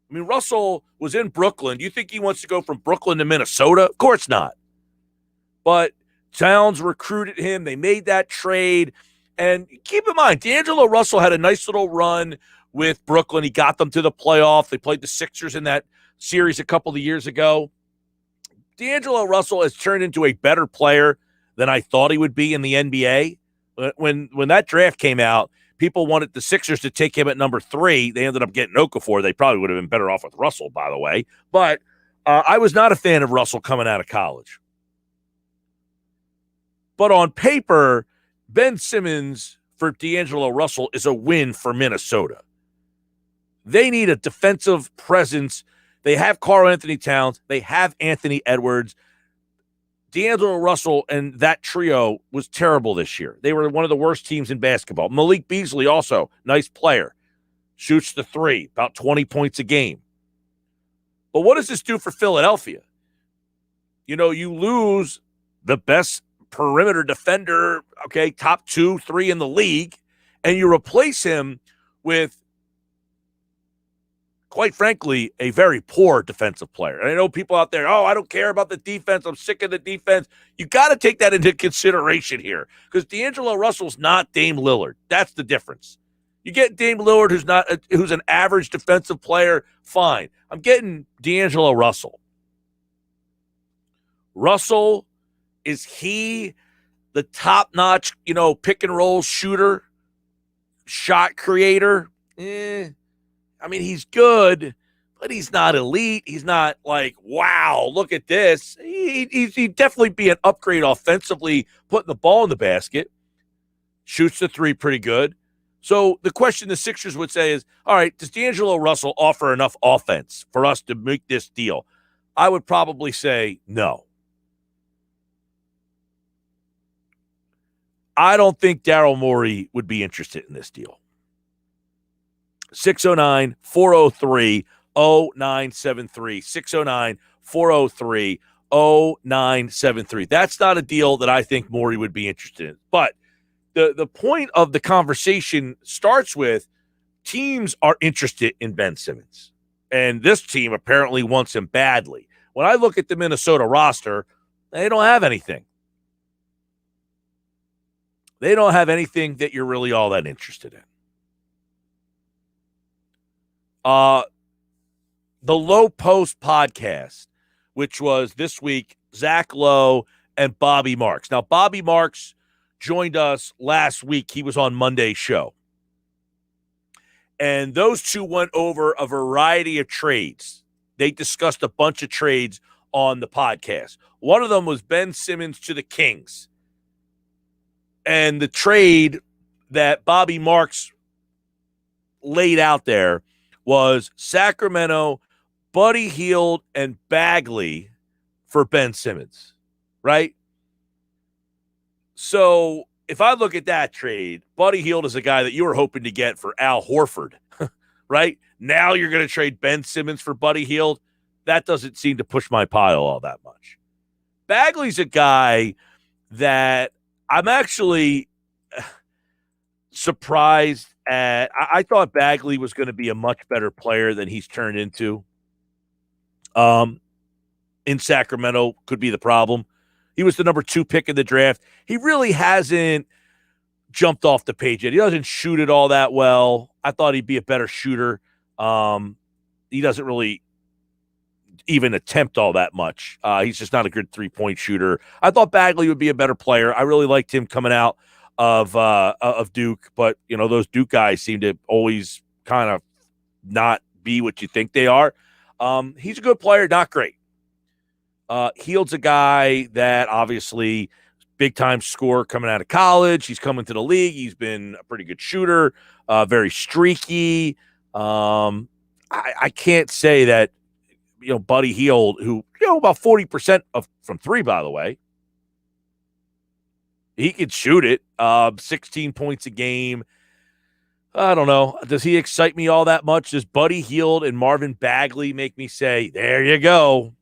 I I mean, Russell was in Brooklyn. Do you think he wants to go from Brooklyn to Minnesota? Of course not. But Towns recruited him. They made that trade. And keep in mind, D'Angelo Russell had a nice little run with Brooklyn. He got them to the playoff. They played the Sixers in that series a couple of years ago. D'Angelo Russell has turned into a better player than I thought he would be in the NBA. When that draft came out, people wanted the Sixers to take him at number 3. They ended up getting Okafor. They probably would have been better off with Russell, by the way. But I was not a fan of Russell coming out of college. But on paper, Ben Simmons for D'Angelo Russell is a win for Minnesota. They need a defensive presence. They have Karl-Anthony Towns. They have Anthony Edwards. D'Angelo Russell and that trio was terrible this year. They were one of the worst teams in basketball. Malik Beasley also, nice player. Shoots the 3, about 20 points a game. But what does this do for Philadelphia? You know, you lose the best perimeter defender, okay, top 2, 3 in the league, and you replace him with, quite frankly, a very poor defensive player. And I know people out there, I don't care about the defense. I'm sick of the defense. You got to take that into consideration here because D'Angelo Russell's not Dame Lillard. That's the difference. You get Dame Lillard, who's an average defensive player, fine. I'm getting D'Angelo Russell. Russell, is he the top-notch, pick and roll shooter, shot creator? I mean, he's good, but he's not elite. He's not like, wow, look at this. He'd definitely be an upgrade offensively, putting the ball in the basket. Shoots the 3 pretty good. So the question the Sixers would say is, all right, does D'Angelo Russell offer enough offense for us to make this deal? I would probably say no. I don't think Daryl Morey would be interested in this deal. 609-403-0973. 609-403-0973. That's not a deal that I think Morey would be interested in. But the point of the conversation starts with teams are interested in Ben Simmons. And this team apparently wants him badly. When I look at the Minnesota roster, they don't have anything. They don't have anything that you're really all that interested in. The Low Post podcast, which was this week, Zach Lowe and Bobby Marks. Now, Bobby Marks joined us last week. He was on Monday's show. And those two went over a variety of trades. They discussed a bunch of trades on the podcast. One of them was Ben Simmons to the Kings. And the trade that Bobby Marks laid out there was Sacramento, Buddy Hield, and Bagley for Ben Simmons, right? So if I look at that trade, Buddy Hield is a guy that you were hoping to get for Al Horford, right? Now you're going to trade Ben Simmons for Buddy Hield. That doesn't seem to push my pile all that much. Bagley's a guy that I'm actually surprised at. I thought Bagley was going to be a much better player than he's turned into. In Sacramento could be the problem. He was the number 2 pick in the draft. He really hasn't jumped off the page yet. He doesn't shoot it all that well. I thought he'd be a better shooter. He doesn't really even attempt all that much. He's just not a good 3-point shooter. I thought Bagley would be a better player. I really liked him coming out of Duke, but those Duke guys seem to always kind of not be what you think they are. He's a good player, not great. Hield's a guy that obviously big-time scorer coming out of college. He's coming to the league. He's been a pretty good shooter, very streaky. I can't say that, Buddy Hield, who, about 40% from 3, by the way. He could shoot it, 16 points a game. I don't know. Does he excite me all that much? Does Buddy Hield and Marvin Bagley make me say, there you go?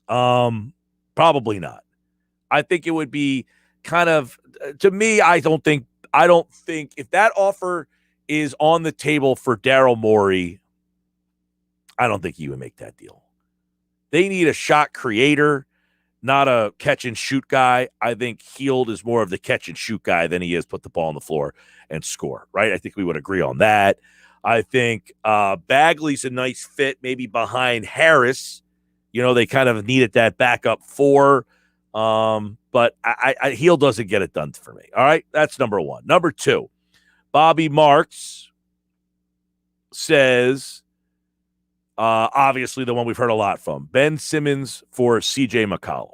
Probably not. I think it would be kind of, to me, I don't think if that offer is on the table for Daryl Morey, I don't think he would make that deal. They need a shot creator, not a catch and shoot guy. I think Hield is more of the catch and shoot guy than he is put the ball on the floor and score, right? I think we would agree on that. I think Bagley's a nice fit, maybe behind Harris. They kind of needed that backup four. But Hield doesn't get it done for me. All right, that's number one. Number two, Bobby Marks says, obviously the one we've heard a lot from, Ben Simmons for C.J. McCollum.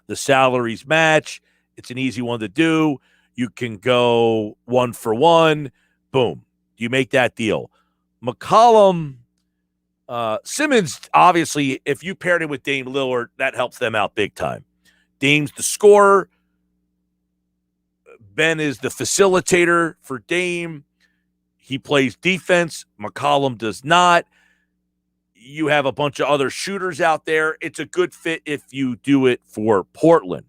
The salaries match. It's an easy one to do. You can go 1 for 1. Boom. You make that deal. McCollum, Simmons, obviously, if you paired him with Dame Lillard, that helps them out big time. Dame's the scorer. Ben is the facilitator for Dame. He plays defense. McCollum does not. You have a bunch of other shooters out there. It's a good fit if you do it for Portland.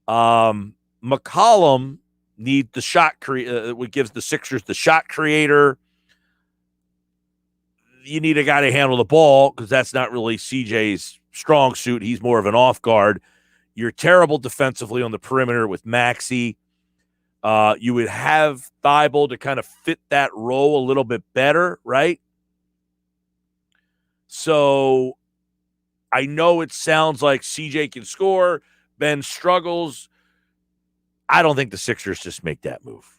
McCollum needs the shot creator. What gives the Sixers the shot creator. You need a guy to handle the ball because that's not really CJ's strong suit. He's more of an off guard. You're terrible defensively on the perimeter with Maxey. You would have Thibault to kind of fit that role a little bit better, right? So I know it sounds like CJ can score. Ben struggles. I don't think the Sixers just make that move.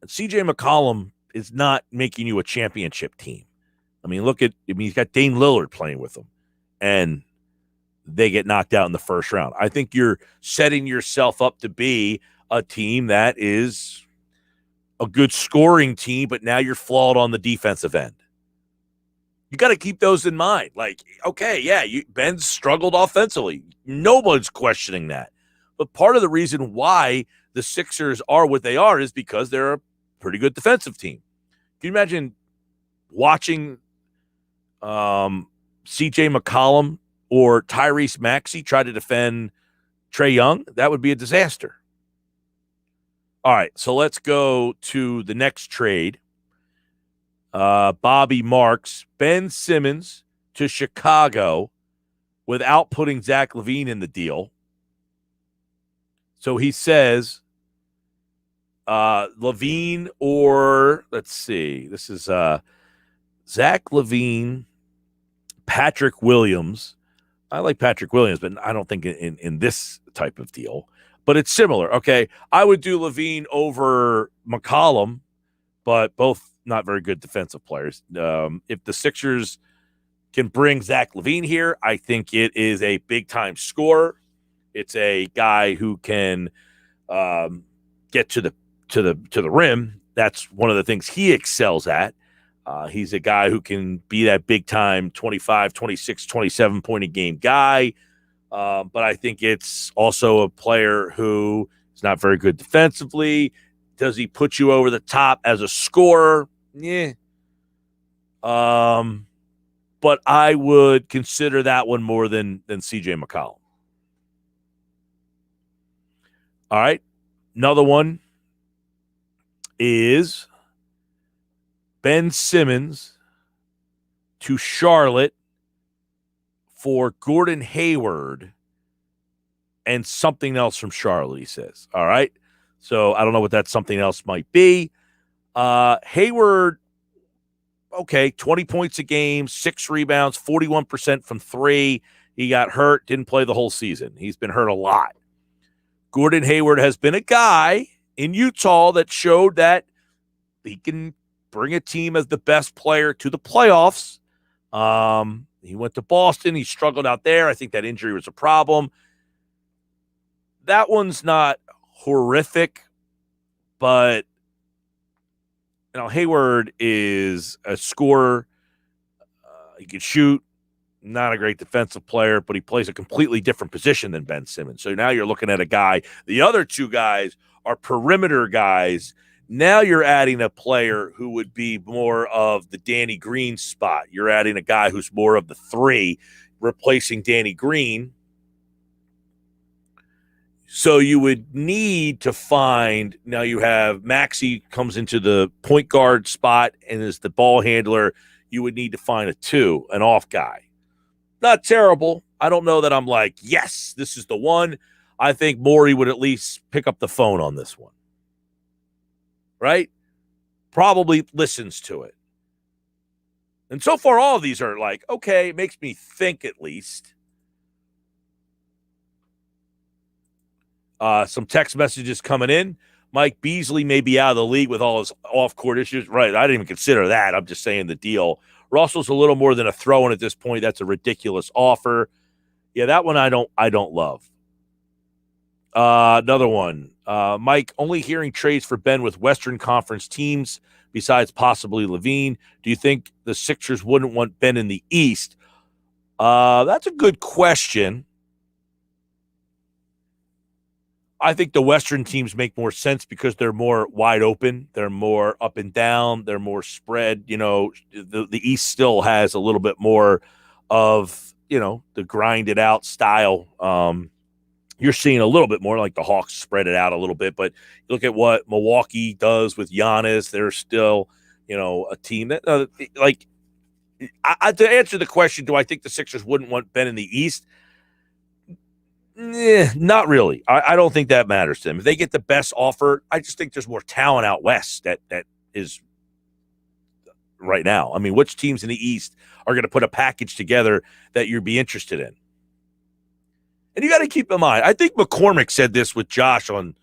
And CJ McCollum is not making you a championship team. He's got Dame Lillard playing with him, and they get knocked out in the first round. I think you're setting yourself up to be a team that is a good scoring team, but now you're flawed on the defensive end. You got to keep those in mind. Ben's struggled offensively. Nobody's questioning that. But part of the reason why the Sixers are what they are is because they're a pretty good defensive team. Can you imagine watching C.J. McCollum or Tyrese Maxey try to defend Trae Young? That would be a disaster. All right, so let's go to the next trade. Bobby Marks, Ben Simmons to Chicago without putting Zach LaVine in the deal. So he says LaVine or, let's see, this is Zach LaVine, Patrick Williams. I like Patrick Williams, but I don't think in this type of deal. But it's similar. Okay, I would do LaVine over McCollum, but both not very good defensive players. If the Sixers can bring Zach LaVine here, I think it is a big-time scorer. It's a guy who can get to the rim. That's one of the things he excels at. He's a guy who can be that big-time 25, 26, 27-point-a-game guy. But I think it's also a player who is not very good defensively. Does he put you over the top as a scorer? Yeah. But I would consider that one more than C.J. McCollum. All right. Another one is Ben Simmons to Charlotte for Gordon Hayward and something else from Charlotte, he says. All right. So I don't know what that something else might be. Hayward, okay, 20 points a game, 6 rebounds, 41% from 3. He got hurt, didn't play the whole season. He's been hurt a lot. Gordon Hayward has been a guy in Utah that showed that he can bring a team as the best player to the playoffs. He went to Boston. He struggled out there. I think that injury was a problem. That one's not horrific, but Hayward is a scorer. He can shoot. Not a great defensive player, but he plays a completely different position than Ben Simmons. So now you're looking at a guy. The other two guys are perimeter guys. Now you're adding a player who would be more of the Danny Green spot. You're adding a guy who's more of the 3, replacing Danny Green. So you would need to find, now you have Maxey comes into the point guard spot and is the ball handler. You would need to find an off guy. Not terrible. I don't know that I'm like, yes, this is the one. I think Morey would at least pick up the phone on this one. Right? Probably listens to it. And so far, all of these are like, okay, it makes me think at least. Some text messages coming in. Mike Beasley may be out of the league with all his off-court issues. Right, I didn't even consider that. I'm just saying the deal. Russell's a little more than a throw-in at this point. That's a ridiculous offer. Yeah, that one I don't love. Another one. Mike, only hearing trades for Ben with Western Conference teams besides possibly Levine. Do you think the Sixers wouldn't want Ben in the East? That's a good question. I think the Western teams make more sense because they're more wide open. They're more up and down. They're more spread. You know, the East still has a little bit more of, you know, the grinded out style. You're seeing a little bit more like the Hawks spread it out a little bit, but look at what Milwaukee does with Giannis. They're still, you know, a team that to answer the question, do I think the Sixers wouldn't want Ben in the East? Not really. I don't think that matters to them. If they get the best offer, I just think there's more talent out west that is right now. I mean, which teams in the East are going to put a package together that you'd be interested in? And you got to keep in mind, I think McCormick said this with Josh on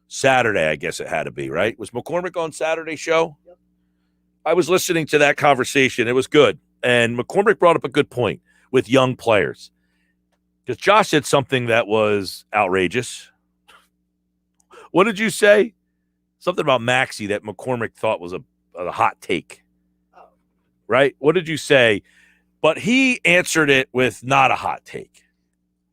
Saturday, I guess it had to be, right? Was McCormick on Saturday's show? Yep. I was listening to that conversation. It was good. And McCormick brought up a good point with young players. Because Josh said something that was outrageous. What did you say? Something about Maxey that McCormick thought was a hot take. Oh. Right? What did you say? But he answered it with not a hot take.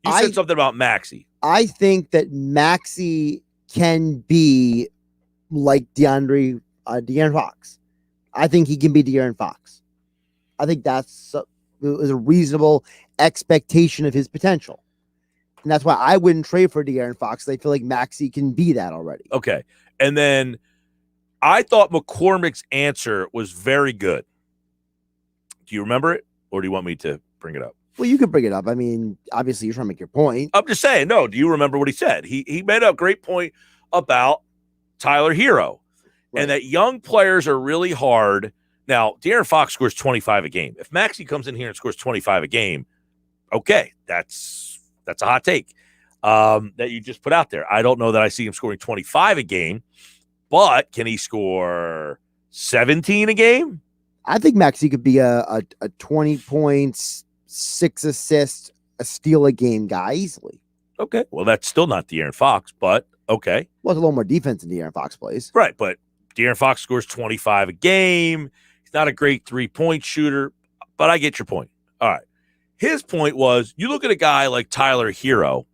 You said something about Maxey. I think that Maxey can be like De'Aaron Fox. I think he can be De'Aaron Fox. I think that's a reasonable expectation of his potential. And that's why I wouldn't trade for De'Aaron Fox. I feel like Maxey can be that already. Okay. And then I thought McCormick's answer was very good. Do you remember it? Or do you want me to bring it up? Well, you can bring it up. I mean, obviously you're trying to make your point. I'm just saying, no, do you remember what he said? He made a great point about Tyler Hero. Right. And that young players are really hard. Now, De'Aaron Fox scores 25 a game. If Maxey comes in here and scores 25 a game, okay, that's a hot take that you just put out there. I don't know that I see him scoring 25 a game, but can he score 17 a game? I think Maxey could be a 20 points, 6 assists, a steal a game guy easily. Okay, well, that's still not De'Aaron Fox, but okay. Well, it's a little more defense than De'Aaron Fox plays. Right, but De'Aaron Fox scores 25 a game. He's not a great three-point shooter, but I get your point. All right. His point was, you look at a guy like Tyler Hero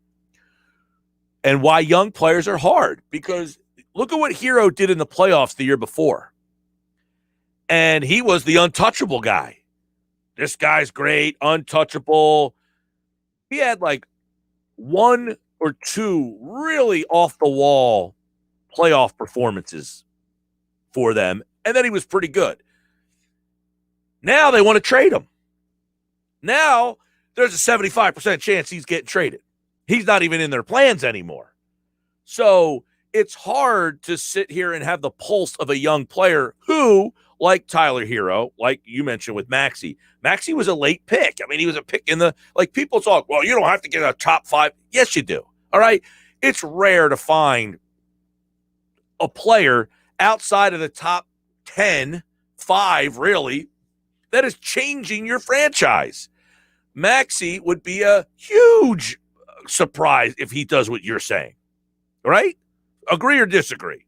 and why young players are hard, because look at what Hero did in the playoffs the year before. And he was the untouchable guy. This guy's great, untouchable. He had like 1 or 2 really off-the-wall playoff performances for them, and then he was pretty good. Now they want to trade him. Now there's a 75% chance he's getting traded. He's not even in their plans anymore. So it's hard to sit here and have the pulse of a young player who, like Tyler Hero, like you mentioned with Maxey. Maxey was a late pick. I mean, he was a pick in the, like people talk, well, you don't have to get a top 5. Yes, you do. All right. It's rare to find a player outside of the top 10, 5 really, that is changing your franchise. Maxey would be a huge surprise if he does what you're saying. Right? Agree or disagree?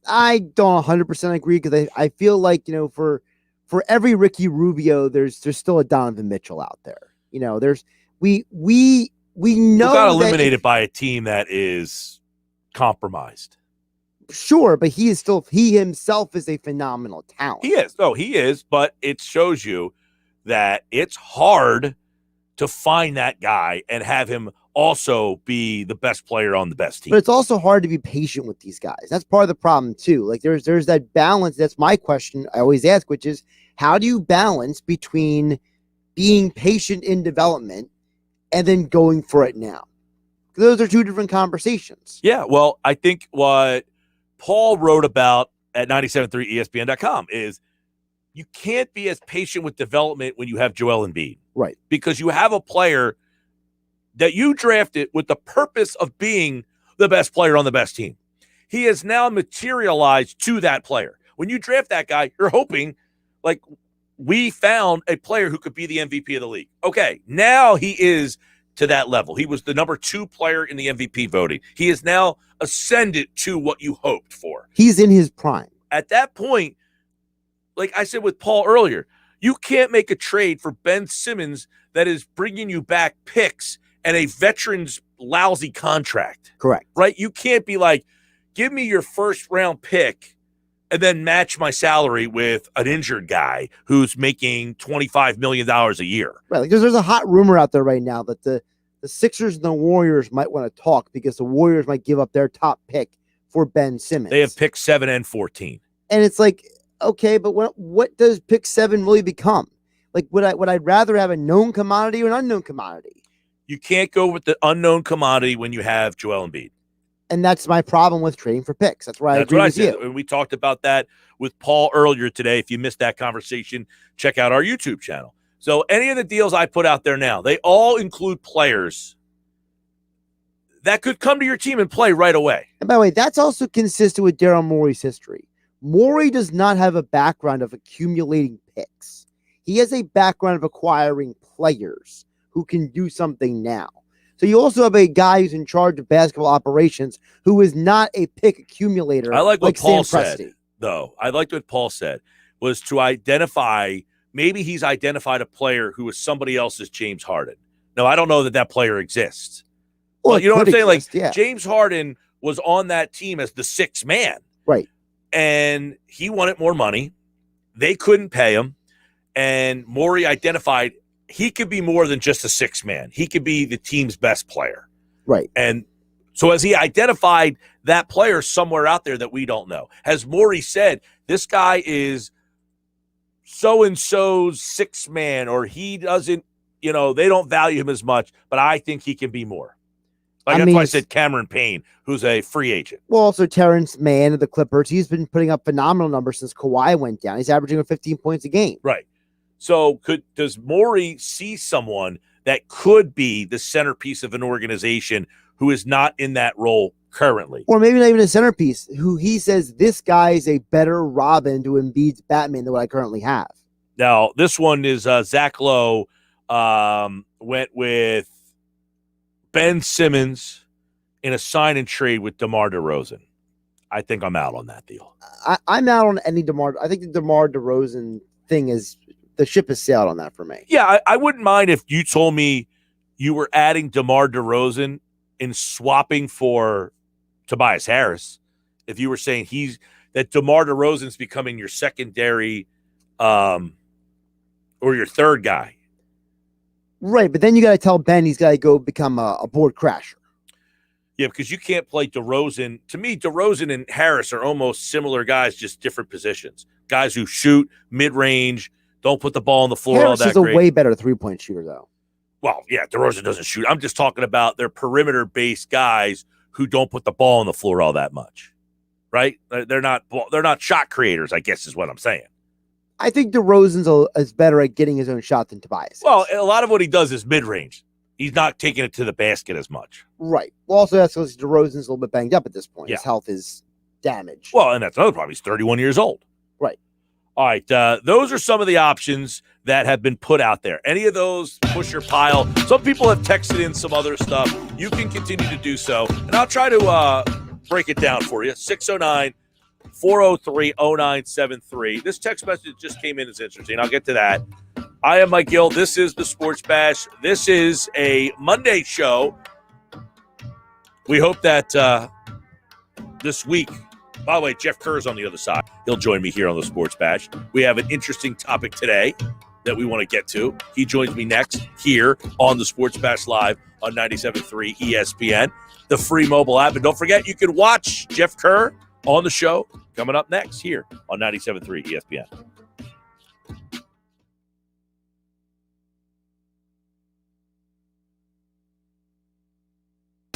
I don't 100% agree, because I feel like, you know, for every Ricky Rubio, there's still a Donovan Mitchell out there. You know, we know got eliminated by a team that is compromised. Sure, but he himself is a phenomenal talent. He is. No, he is, but it shows you that it's hard to find that guy and have him also be the best player on the best team. But it's also hard to be patient with these guys. That's part of the problem too. Like there's that balance. That's my question I always ask, which is how do you balance between being patient in development and then going for it now? Those are two different conversations. Yeah, well, I think what Paul wrote about at 97.3ESPN.com is you can't be as patient with development when you have Joel Embiid. Right. Because you have a player that you drafted with the purpose of being the best player on the best team. He has now materialized to that player. When you draft that guy, you're hoping, like, we found a player who could be the MVP of the league. Okay, now he is to that level. He was the number 2 player in the MVP voting. He is now ascended to what you hoped for. He's in his prime. At that point, like I said with Paul earlier, you can't make a trade for Ben Simmons that is bringing you back picks and a veteran's lousy contract. Correct. Right? You can't be like, give me your first round pick and then match my salary with an injured guy who's making $25 million a year. Right. Like there's a hot rumor out there right now that the Sixers and the Warriors might want to talk because the Warriors might give up their top pick for Ben Simmons. They have pick 7 and 14. And it's like, okay, but what does pick 7 really become? Like, would I rather have a known commodity or an unknown commodity? You can't go with the unknown commodity when you have Joel Embiid. And that's my problem with trading for picks. That's why I agree with you. And we talked about that with Paul earlier today. If you missed that conversation, check out our YouTube channel. So any of the deals I put out there now, they all include players that could come to your team and play right away. And by the way, that's also consistent with Daryl Morey's history. Morey does not have a background of accumulating picks. He has a background of acquiring players who can do something now. So you also have a guy who's in charge of basketball operations who is not a pick accumulator. I like what Paul Sam said, Presti. though. I liked what Paul said was to identify, maybe he's identified a player who is somebody else's James Harden. Now, I don't know that play exists. Well, you know what I'm saying? Exist, like, yeah. James Harden was on that team as the 6th man. Right. And he wanted more money. They couldn't pay him. And Morey identified he could be more than just a 6th man. He could be the team's best player. Right. And so as he identified that player somewhere out there that we don't know, as Morey said, this guy is so-and-so's 6th man, or he doesn't, they don't value him as much, but I think he can be more. That's why I said Cameron Payne, who's a free agent. Well, also Terrence Mann of the Clippers. He's been putting up phenomenal numbers since Kawhi went down. He's averaging 15 points a game. Right. So does Morey see someone that could be the centerpiece of an organization who is not in that role currently? Or maybe not even a centerpiece, who he says this guy is a better Robin to Embiid's Batman than what I currently have. Now, this one is Zach Lowe went with Ben Simmons in a sign and trade with DeMar DeRozan. I think I'm out on that deal. I'm out on any DeMar. I think the DeMar DeRozan thing is, the ship has sailed on that for me. Yeah, I wouldn't mind if you told me you were adding DeMar DeRozan and swapping for Tobias Harris. If you were saying that DeMar DeRozan's becoming your secondary or your third guy. Right, but then you got to tell Ben he's got to go become a board crasher. Yeah, because you can't play DeRozan. To me, DeRozan and Harris are almost similar guys, just different positions. Guys who shoot mid-range, don't put the ball on the floor Harris all that is a great. way better three-point shooter, though. Well, yeah, DeRozan doesn't shoot. I'm just talking about their perimeter-based guys who don't put the ball on the floor all that much, right? They're not shot creators, I guess is what I'm saying. I think DeRozan's is better at getting his own shot than Tobias. Well, a lot of what he does is mid-range. He's not taking it to the basket as much. Right. Well, also that's because DeRozan's a little bit banged up at this point. Yeah. His health is damaged. Well, and that's another problem. He's 31 years old. Right. All right. Those are some of the options that have been put out there. Any of those, push your pile. Some people have texted in some other stuff. You can continue to do so. And I'll try to break it down for you. 609-403-0973. This text message just came in. It's interesting. I'll get to that. I am Mike Gill. This is the Sports Bash. This is a Monday show. We hope that this week, by the way, Jeff Kerr is on the other side. He'll join me here on the Sports Bash. We have an interesting topic today. that we want to get to. He joins me next here on the Sports Bash Live on 97.3 ESPN, the free mobile app. And don't forget, you can watch Jeff Kerr on the show coming up next here on 97.3 ESPN.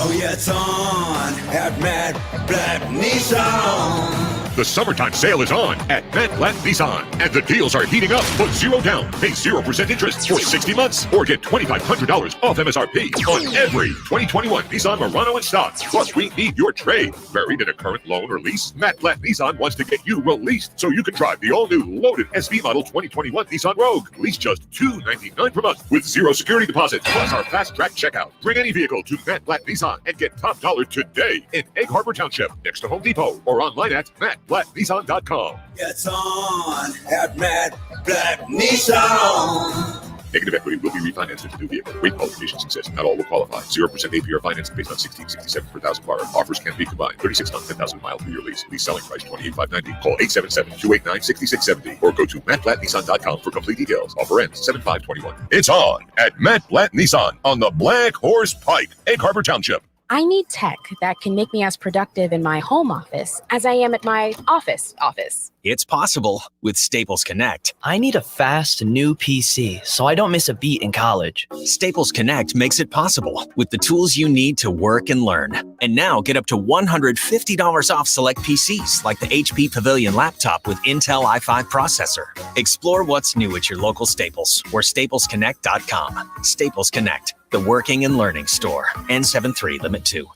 Oh yeah, it's on at Matt Blatt Nissan. The summertime sale is on at Matt Blatt Nissan, and the deals are heating up. Put 0 down, pay 0% interest for 60 months, or get $2,500 off MSRP on every 2021 Nissan Murano in stock. Plus, we need your trade. Buried in a current loan or lease, Matt Blatt Nissan wants to get you released so you can drive the all-new loaded SV model 2021 Nissan Rogue. Lease just $299 per month with 0 security deposit, plus our fast-track checkout. Bring any vehicle to Matt Blatt Nissan and get top dollar today in Egg Harbor Township, next to Home Depot, or online at mattblattnissan.com. It's on at Matt Blatt Nissan. Negative equity will be refinanced into new vehicle. Rate qualifications exist. Not all will qualify. 0% APR financing based on 1667 per thousand bar. Offers can be combined. 36 month, 10,000 mile 2-year lease. Lease selling price $28,590. Call 877-289-6670 or go to mattblattnissan.com for complete details. Offer ends 7/5/21. It's on at Matt Blatt Nissan on the Black Horse Pike, Egg Harbor Township. I need tech that can make me as productive in my home office as I am at my office. It's possible with Staples Connect. I need a fast, new PC so I don't miss a beat in college. Staples Connect makes it possible with the tools you need to work and learn. And now get up to $150 off select PCs like the HP Pavilion laptop with Intel i5 processor. Explore what's new at your local Staples or staplesconnect.com. Staples Connect, the working and learning store. N73 Limit 2.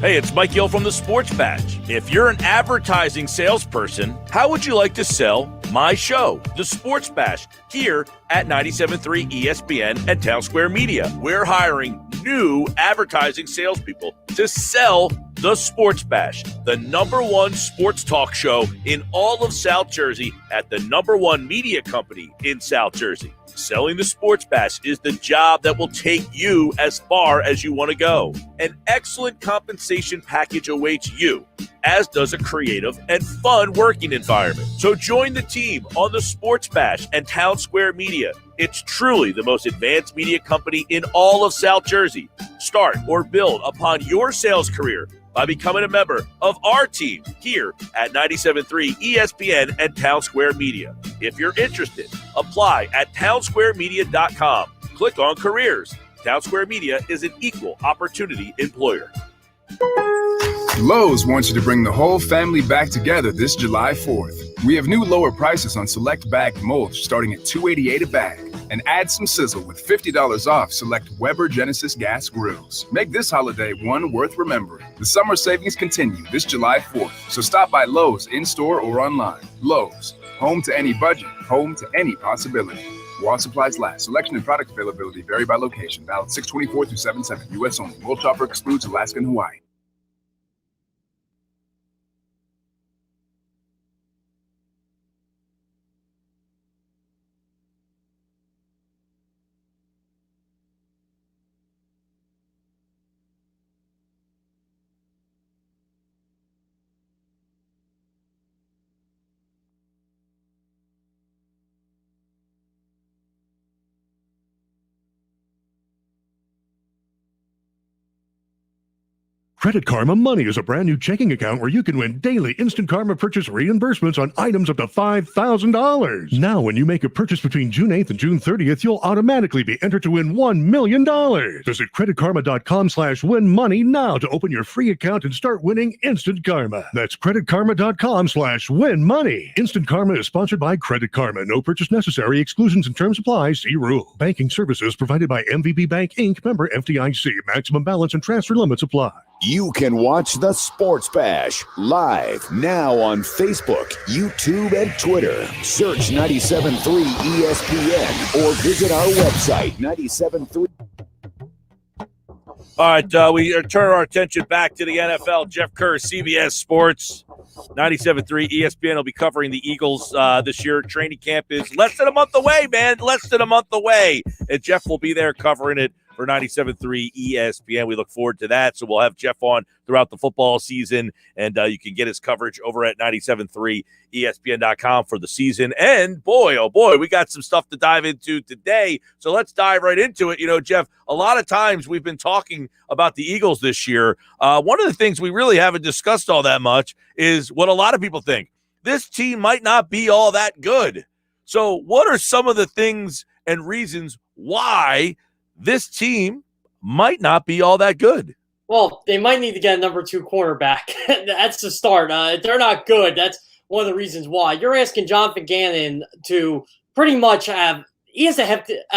Hey, it's Mike Gill from the Sports Bash. If you're an advertising salesperson, how would you like to sell my show, The Sports Bash, here at 97.3 ESPN and Town Square Media? We're hiring new advertising salespeople to sell The Sports Bash, the #1 sports talk show in all of South Jersey at the #1 media company in South Jersey. Selling the Sports Bash is the job that will take you as far as you want to go. An excellent compensation package awaits you, as does a creative and fun working environment. So join the team on the Sports Bash and Town Square Media. It's truly the most advanced media company in all of South Jersey. Start or build upon your sales career by becoming a member of our team here at 97.3 ESPN and Town Square Media. If you're interested, apply at townsquaremedia.com. Click on careers. Town Square Media is an equal opportunity employer. Lowe's wants you to bring the whole family back together this July 4th. We have new lower prices on select bagged mulch starting at $2.88 a bag. And add some sizzle with $50 off select Weber Genesis gas grills. Make this holiday one worth remembering. The summer savings continue this July 4th, so stop by Lowe's in-store or online. Lowe's, home to any budget, home to any possibility. While supplies last, selection and product availability vary by location. Valid 6/24 through 7/7. U.S. only. Mulch offer excludes Alaska and Hawaii. Credit Karma Money is a brand new checking account where you can win daily Instant Karma purchase reimbursements on items up to $5,000. Now, when you make a purchase between June 8th and June 30th, you'll automatically be entered to win $1 million. Visit creditkarma.com/winmoney now to open your free account and start winning Instant Karma. That's creditkarma.com/winmoney. Instant Karma is sponsored by Credit Karma. No purchase necessary. Exclusions and terms apply. See rule. Banking services provided by MVB Bank, Inc., member FDIC. Maximum balance and transfer limits apply. You can watch the Sports Bash live now on Facebook, YouTube, and Twitter. Search 97.3 ESPN or visit our website, 97.3. All right, we turn our attention back to the NFL. Jeff Kerr, CBS Sports, 97.3 ESPN will be covering the Eagles this year. Training camp is less than a month away, man. Less than a month away. And Jeff will be there covering it for 97.3 ESPN. We look forward to that. So we'll have Jeff on throughout the football season, and you can get his coverage over at 97.3 ESPN.com for the season. And boy, oh boy, we got some stuff to dive into today. So let's dive right into it. You know, Jeff, a lot of times we've been talking about the Eagles this year. One of the things we really haven't discussed all that much is what a lot of people think. This team might not be all that good. So what are some of the things and reasons why this team might not be all that good? Well, they might need to get a number 2 cornerback. That's the start. They're not good. That's one of the reasons why. You're asking Jonathan Gannon to pretty much have – he has a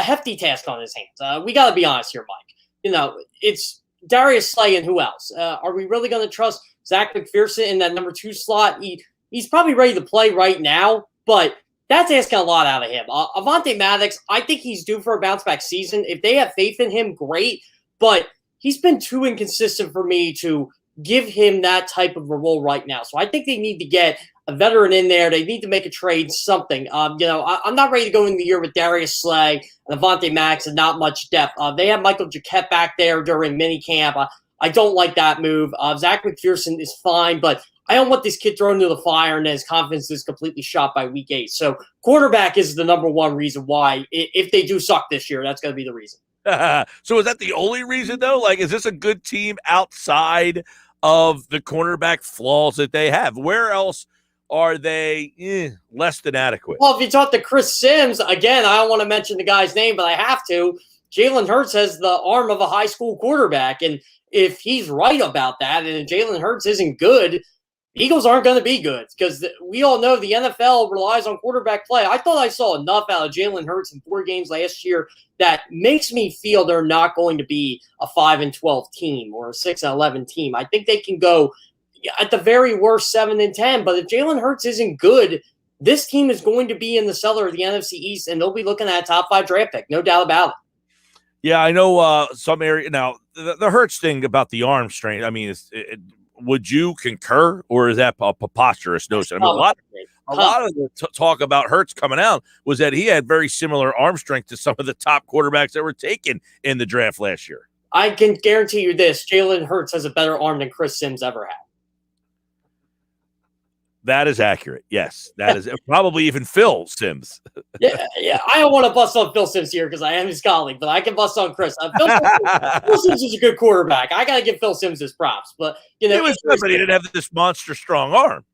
hefty task on his hands. We got to be honest here, Mike. You know, it's Darius Slay and who else? Are we really going to trust Zach McPherson in that number 2 slot? He's probably ready to play right now, but – that's asking a lot out of him. Avonte Maddox, I think he's due for a bounce-back season. If they have faith in him, great. But he's been too inconsistent for me to give him that type of a role right now. So I think they need to get a veteran in there. They need to make a trade, something. I'm not ready to go in the year with Darius Slay and Avonte Maddox and not much depth. They have Michael Jacquet back there during minicamp. I don't like that move. Zach McPherson is fine, but I don't want this kid thrown into the fire and then his confidence is completely shot by week 8. So quarterback is the number 1 reason why. If they do suck this year, that's going to be the reason. So is that the only reason, though? Like, is this a good team outside of the cornerback flaws that they have? Where else are they less than adequate? Well, if you talk to Chris Sims, again, I don't want to mention the guy's name, but I have to. Jalen Hurts has the arm of a high school quarterback. And if he's right about that and Jalen Hurts isn't good, Eagles aren't going to be good because we all know the NFL relies on quarterback play. I thought I saw enough out of Jalen Hurts in 4 games last year that makes me feel they're not going to be a 5-12 team or a 6-11 team. I think they can go at the very worst 7-10. But if Jalen Hurts isn't good, this team is going to be in the cellar of the NFC East, and they'll be looking at a top 5 draft pick, no doubt about it. Yeah, I know some area now. The Hurts thing about the arm strength. I mean, would you concur, or is that a preposterous notion? I mean, a lot of the talk about Hurts coming out was that he had very similar arm strength to some of the top quarterbacks that were taken in the draft last year. I can guarantee you this: Jalen Hurts has a better arm than Chris Sims ever had. That is accurate. Yes, that is probably even Phil Sims. Yeah. I don't want to bust on Phil Sims here because I am his colleague, but I can bust on Chris. Phil Sims is a good quarterback. I got to give Phil Sims his props, but he was good, but he didn't have this monster strong arm.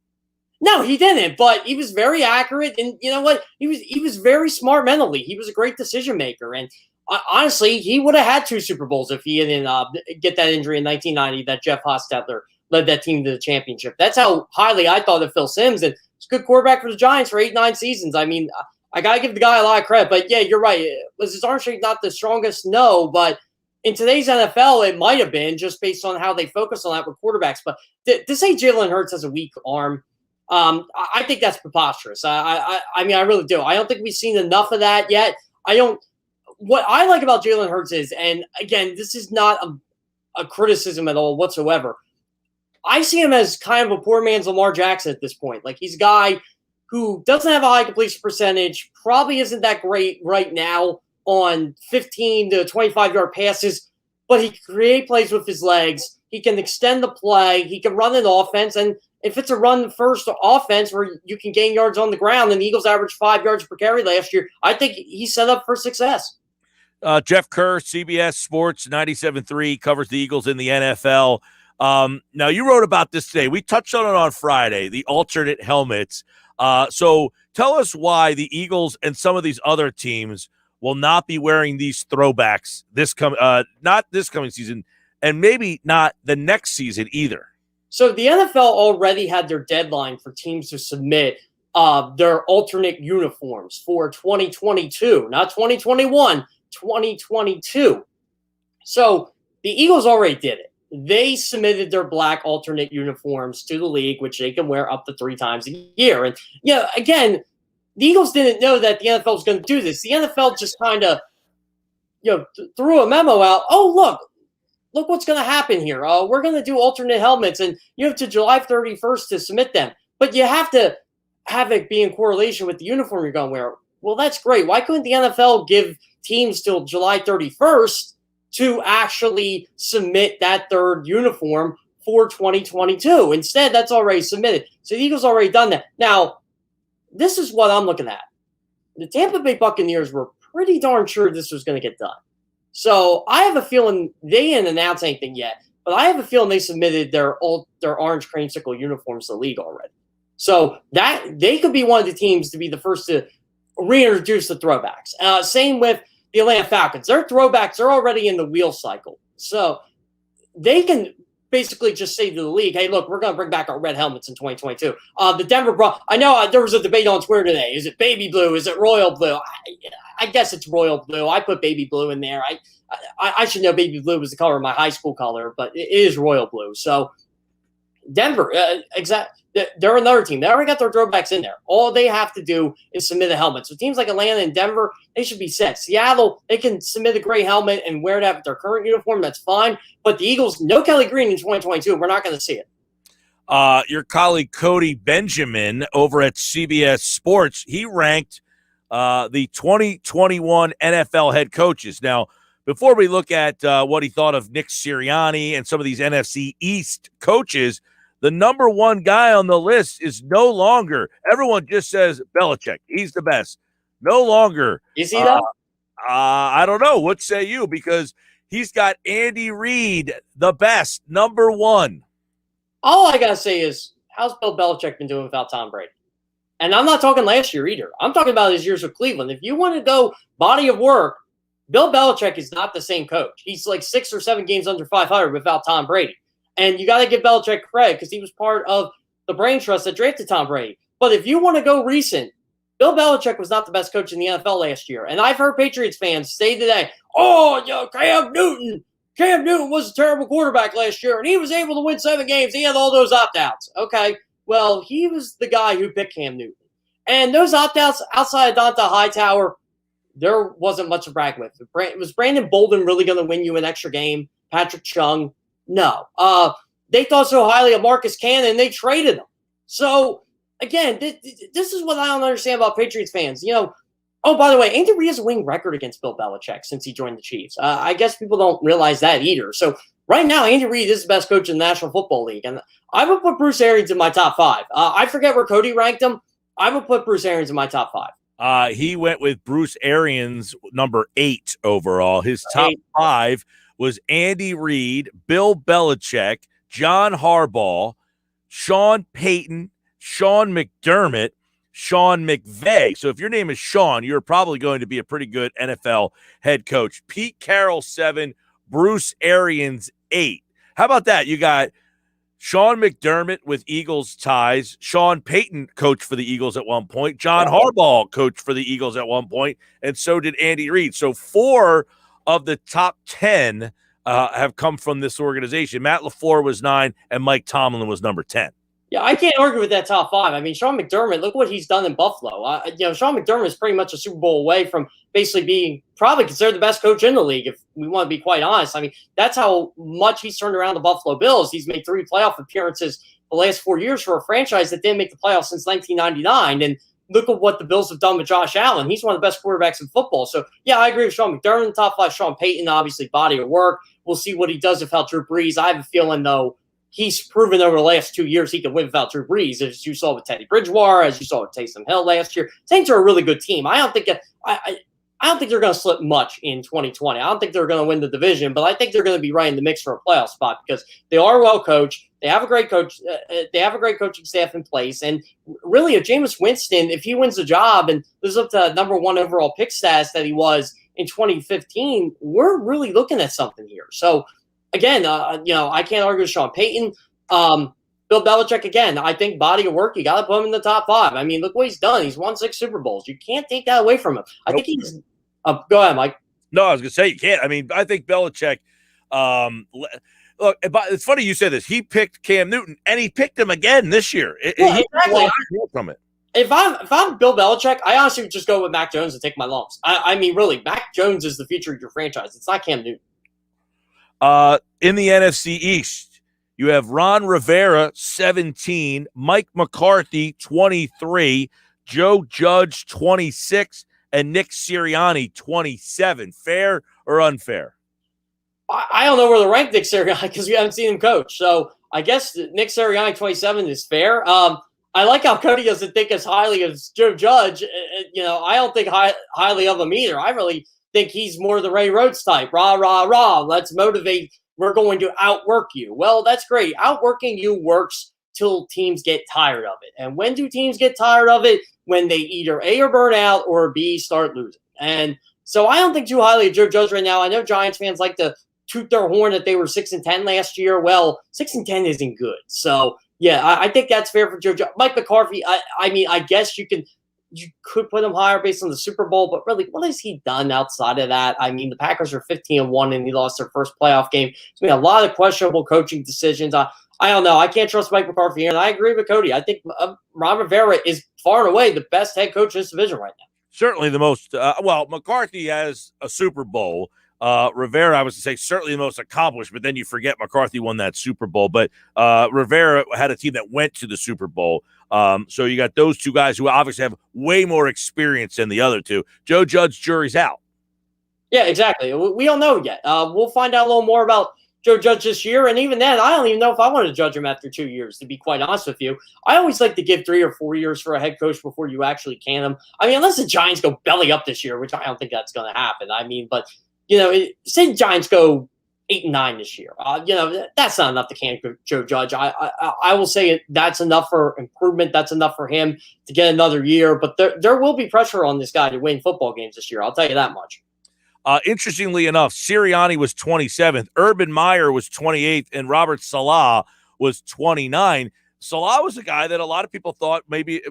No, he didn't. But he was very accurate, and you know what? He was very smart mentally. He was a great decision maker, and honestly, he would have had 2 Super Bowls if he didn't get that injury in 1990 that Jeff Hostetler led that team to the championship. That's how highly I thought of Phil Sims, and he's a good quarterback for the Giants for 8-9 seasons. I mean, I got to give the guy a lot of credit, but yeah, you're right. Was his arm strength not the strongest? No, but in today's NFL, it might have been just based on how they focus on that with quarterbacks. But to say Jalen Hurts has a weak arm, I think that's preposterous. I mean, I really do. I don't think we've seen enough of that yet. What I like about Jalen Hurts is, and again, this is not a criticism at all whatsoever. I see him as kind of a poor man's Lamar Jackson at this point. Like, he's a guy who doesn't have a high completion percentage, probably isn't that great right now on 15 to 25-yard passes, but he can create plays with his legs. He can extend the play. He can run an offense. And if it's a run-first offense where you can gain yards on the ground, and the Eagles averaged 5 yards per carry last year, I think he's set up for success. Jeff Kerr, CBS Sports, 97.3, covers the Eagles in the NFL. Now, you wrote about this today. We touched on it on Friday, the alternate helmets. So tell us why the Eagles and some of these other teams will not be wearing these throwbacks not this coming season, and maybe not the next season either. So the NFL already had their deadline for teams to submit their alternate uniforms for 2022, not 2021, 2022. So the Eagles already did it. they submitted their black alternate uniforms to the league, which they can wear up to 3 times a year. And, again, the Eagles didn't know that the NFL was going to do this. The NFL just kind of, threw a memo out. Oh, look what's going to happen here. We're going to do alternate helmets, and you have to July 31st to submit them. But you have to have it be in correlation with the uniform you're going to wear. Well, that's great. Why couldn't the NFL give teams till July 31st to actually submit that third uniform for 2022? Instead, that's already submitted. So the Eagles already done that. Now, this is what I'm looking at. The Tampa Bay Buccaneers were pretty darn sure this was going to get done. So I have a feeling they didn't announce anything yet, but I have a feeling they submitted their orange creamsicle uniforms to the league already. So that they could be one of the teams to be the first to reintroduce the throwbacks. Same with the Atlanta Falcons. Their throwbacks are already in the wheel cycle. So they can basically just say to the league, hey, look, we're going to bring back our red helmets in 2022. The Denver Broncos, I know there was a debate on Twitter today. Is it baby blue? Is it royal blue? I guess it's royal blue. I put baby blue in there. I should know baby blue was the color of my high school color, but it is royal blue. So Denver, they're another team. They already got their throwbacks in there. All they have to do is submit a helmet. So teams like Atlanta and Denver, they should be set. Seattle, they can submit a gray helmet and wear that with their current uniform. That's fine. But the Eagles, no Kelly Green in 2022. We're not going to see it. Your colleague Cody Benjamin over at CBS Sports, he ranked the 2021 NFL head coaches. Now, before we look at what he thought of Nick Sirianni and some of these NFC East coaches, the number one guy on the list is no longer, everyone just says Belichick. He's the best. No longer. Is he though? I don't know. What say you? Because he's got Andy Reid, the best, number one. All I got to say is, how's Bill Belichick been doing without Tom Brady? And I'm not talking last year either. I'm talking about his years with Cleveland. If you want to go body of work, Bill Belichick is not the same coach. He's like 6 or 7 games under 500 without Tom Brady. And you got to give Belichick credit because he was part of the brain trust that drafted Tom Brady. But if you want to go recent, Bill Belichick was not the best coach in the NFL last year. And I've heard Patriots fans say today, Cam Newton was a terrible quarterback last year, and he was able to win 7 games. He had all those opt-outs. Okay, well, he was the guy who picked Cam Newton. And those opt-outs outside of Donta Hightower, there wasn't much to brag with. Was Brandon Bolden really going to win you an extra game? Patrick Chung? No. They thought so highly of Marcus Cannon, they traded him. So, again, this is what I don't understand about Patriots fans. Oh, by the way, Andy Reid has a winning record against Bill Belichick since he joined the Chiefs. I guess people don't realize that either. So, right now, Andy Reid is the best coach in the National Football League. And I would put Bruce Arians in my top 5. I forget where Cody ranked him. I would put Bruce Arians in my top 5. He went with Bruce Arians, number 8 overall. His top 5 was Andy Reid, Bill Belichick, John Harbaugh, Sean Payton, Sean McDermott, Sean McVay. So if your name is Sean, you're probably going to be a pretty good NFL head coach. Pete Carroll, 7, Bruce Arians, 8. How about that? You got Sean McDermott with Eagles ties. Sean Payton coached for the Eagles at one point. John Harbaugh coached for the Eagles at one point, and so did Andy Reid. So 4 of the top 10 have come from this organization. Matt LaFleur was 9, and Mike Tomlin was number 10. Yeah, I can't argue with that top 5. I mean, Sean McDermott, look what he's done in Buffalo. Sean McDermott is pretty much a Super Bowl away from basically being probably considered the best coach in the league, if we want to be quite honest. I mean, that's how much he's turned around the Buffalo Bills. He's made 3 playoff appearances the last 4 years for a franchise that didn't make the playoffs since 1999. And look at what the Bills have done with Josh Allen. He's one of the best quarterbacks in football. So, yeah, I agree with Sean McDermott in the top 5. Sean Payton, obviously, body of work. We'll see what he does without Drew Brees. I have a feeling, though, he's proven over the last 2 years he can win without Drew Brees, as you saw with Teddy Bridgewater, as you saw with Taysom Hill last year. Saints are a really good team. I don't think they're going to slip much in 2020. I don't think they're going to win the division, but I think they're going to be right in the mix for a playoff spot because they are well coached. They have a great coach. They have a great coaching staff in place. And really, if Jameis Winston, if he wins the job and lives up to number 1 overall pick status that he was in 2015, we're really looking at something here. So, again, I can't argue with Sean Payton. Bill Belichick, again, I think body of work, you got to put him in the top 5. I mean, look what he's done. He's won 6 Super Bowls. You can't take that away from him. I think he's go ahead, Mike. No, I was going to say you can't. I mean, I think Belichick, look, it's funny you say this. He picked Cam Newton, and he picked him again this year. Exactly. From it. If I'm Bill Belichick, I honestly would just go with Mac Jones and take my lumps. I mean, really, Mac Jones is the future of your franchise. It's not Cam Newton. In the NFC East, you have Ron Rivera, 17, Mike McCarthy, 23, Joe Judge, 26, and Nick Sirianni, 27. Fair or unfair? I don't know where to rank Nick Sirianni because we haven't seen him coach. So I guess Nick Sirianni, 27, is fair. I like how Cody doesn't think as highly as Joe Judge. I don't think highly of him either. I really think he's more the Ray Rhodes type. Rah, rah, rah. Let's motivate. We're going to outwork you. Well, that's great. Outworking you works till teams get tired of it. And when do teams get tired of it? When they either A, are burn out, or B, start losing. And so I don't think too highly of Joe Judge right now. I know Giants fans like to toot their horn that they were 6-10 last year. Well, 6-10 isn't good. So yeah, I think that's fair for Joe Judge. Mike McCarthy, I mean, I guess you could put him higher based on the Super Bowl, but really, what has he done outside of that? I mean, the Packers are 15-1 and he lost their first playoff game. It's been a lot of questionable coaching decisions. I don't know. I can't trust Mike McCarthy, and I agree with Cody. I think Ron Rivera is far and away the best head coach in this division right now. Certainly the most. McCarthy has a Super Bowl. Rivera, I was to say, certainly the most accomplished, but then you forget McCarthy won that Super Bowl. But Rivera had a team that went to the Super Bowl. So you got those two guys who obviously have way more experience than the other two. Joe Judge, jury's out. Yeah, exactly. We don't know yet. We'll find out a little more about Joe Judge this year. And even then, I don't even know if I want to judge him after 2 years, to be quite honest with you. I always like to give 3 or 4 years for a head coach before you actually can him. I mean, unless the Giants go belly up this year, which I don't think that's going to happen. I mean, but say the Giants go 8-9 this year. That's not enough to can Joe Judge. I will say that's enough for improvement. That's enough for him to get another year. But there will be pressure on this guy to win football games this year. I'll tell you that much. Interestingly enough, Sirianni was 27th, Urban Meyer was 28th, and Robert Saleh was 29. Saleh was a guy that a lot of people thought maybe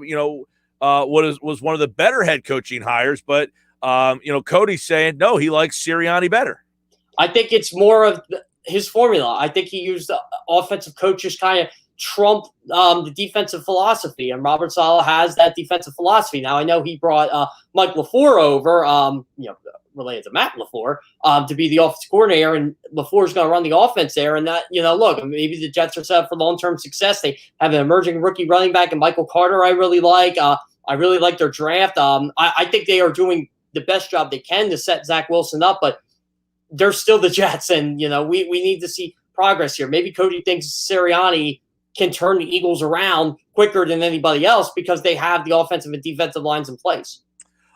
was one of the better head coaching hires, but Cody's saying no, he likes Sirianni better. I think it's more of his formula. I think he used offensive coaches kind of trump the defensive philosophy, and Robert Saleh has that defensive philosophy. Now, I know he brought Mike LaFleur over, related to Matt LaFleur, to be the offensive coordinator, and LaFleur's going to run the offense there. And that, look, maybe the Jets are set up for long-term success. They have an emerging rookie running back, and Michael Carter I really like. I really like their draft. I think they are doing the best job they can to set Zach Wilson up, but they're still the Jets, and we need to see progress here. Maybe Cody thinks Sirianni can turn the Eagles around quicker than anybody else because they have the offensive and defensive lines in place.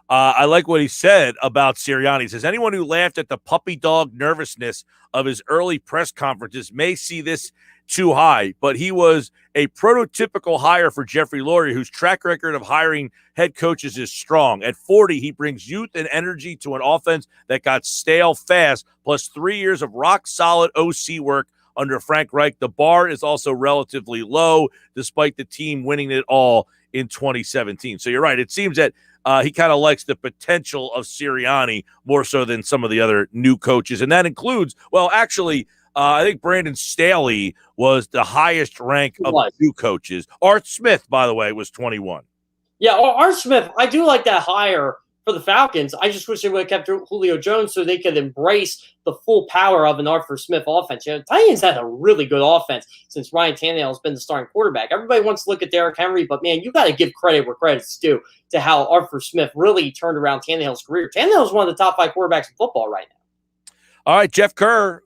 I like what he said about Sirianni. He says, anyone who laughed at the puppy dog nervousness of his early press conferences may see this too high, but he was a prototypical hire for Jeffrey Lurie, whose track record of hiring head coaches is strong. At 40, he brings youth and energy to an offense that got stale fast, plus 3 years of rock-solid OC work under Frank Reich. The bar is also relatively low, despite the team winning it all in 2017. So you're right. It seems that he kind of likes the potential of Sirianni more so than some of the other new coaches. And that includes, I think Brandon Staley was the highest rank of new coaches. Art Smith, by the way, was 21. Yeah, Art Smith, I do like that hire for the Falcons. I just wish they would have kept Julio Jones so they could embrace the full power of an Arthur Smith offense. Titans had a really good offense since Ryan Tannehill has been the starting quarterback. Everybody wants to look at Derrick Henry, but man, you got to give credit where credit's due to how Arthur Smith really turned around Tannehill's career. Tannehill is one of the top 5 quarterbacks in football right now. All right, Jeff Kerr,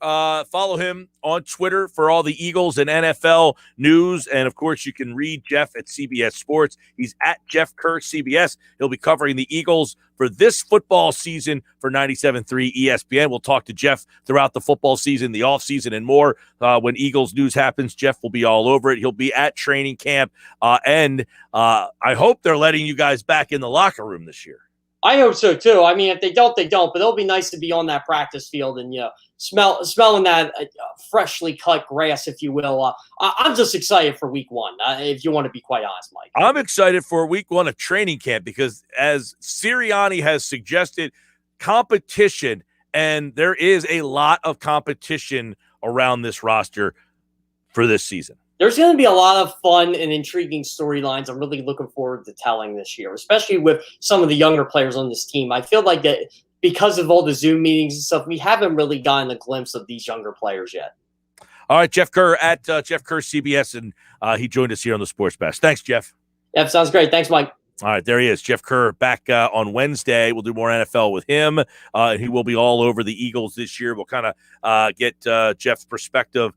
follow him on Twitter for all the Eagles and NFL news. And, of course, you can read Jeff at CBS Sports. He's at Jeff Kerr CBS. He'll be covering the Eagles for this football season for 97.3 ESPN. We'll talk to Jeff throughout the football season, the offseason, and more. When Eagles news happens, Jeff will be all over it. He'll be at training camp. And I hope they're letting you guys back in the locker room this year. I hope so too. I mean, if they don't, they don't. But it'll be nice to be on that practice field and smelling that freshly cut grass, if you will. I'm just excited for Week 1. If you want to be quite honest, Mike. I'm excited for Week 1 of training camp because, as Sirianni has suggested, competition, and there is a lot of competition around this roster for this season. There's going to be a lot of fun and intriguing storylines I'm really looking forward to telling this year, especially with some of the younger players on this team. I feel like that because of all the Zoom meetings and stuff, we haven't really gotten a glimpse of these younger players yet. All right, Jeff Kerr at Jeff Kerr CBS, and he joined us here on the Sports Bash. Thanks, Jeff. Yep, sounds great. Thanks, Mike. All right, there he is, Jeff Kerr, back on Wednesday. We'll do more NFL with him. He will be all over the Eagles this year. We'll kind of get Jeff's perspective,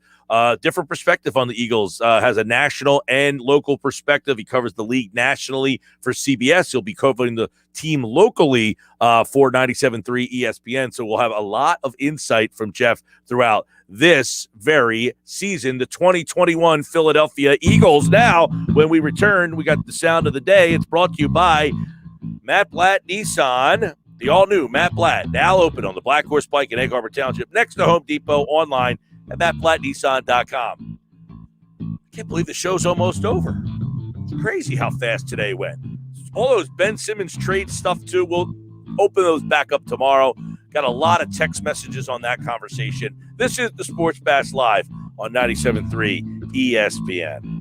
different perspective on the Eagles. Has a national and local perspective. He covers the league nationally for CBS. He'll be covering the team locally for 97.3 ESPN. So we'll have a lot of insight from Jeff throughout this very season, the 2021 Philadelphia Eagles. Now, when we return, we got the sound of the day. It's brought to you by Matt Blatt Nissan. The all-new Matt Blatt, now open on the Black Horse Pike in Egg Harbor Township, next to Home Depot, online at mattblattnissan.com. I can't believe the show's almost over. It's crazy how fast today went. All those Ben Simmons trade stuff, too, we'll open those back up tomorrow. Got a lot of text messages on that conversation. This is the Sports Bash Live on 97.3 ESPN.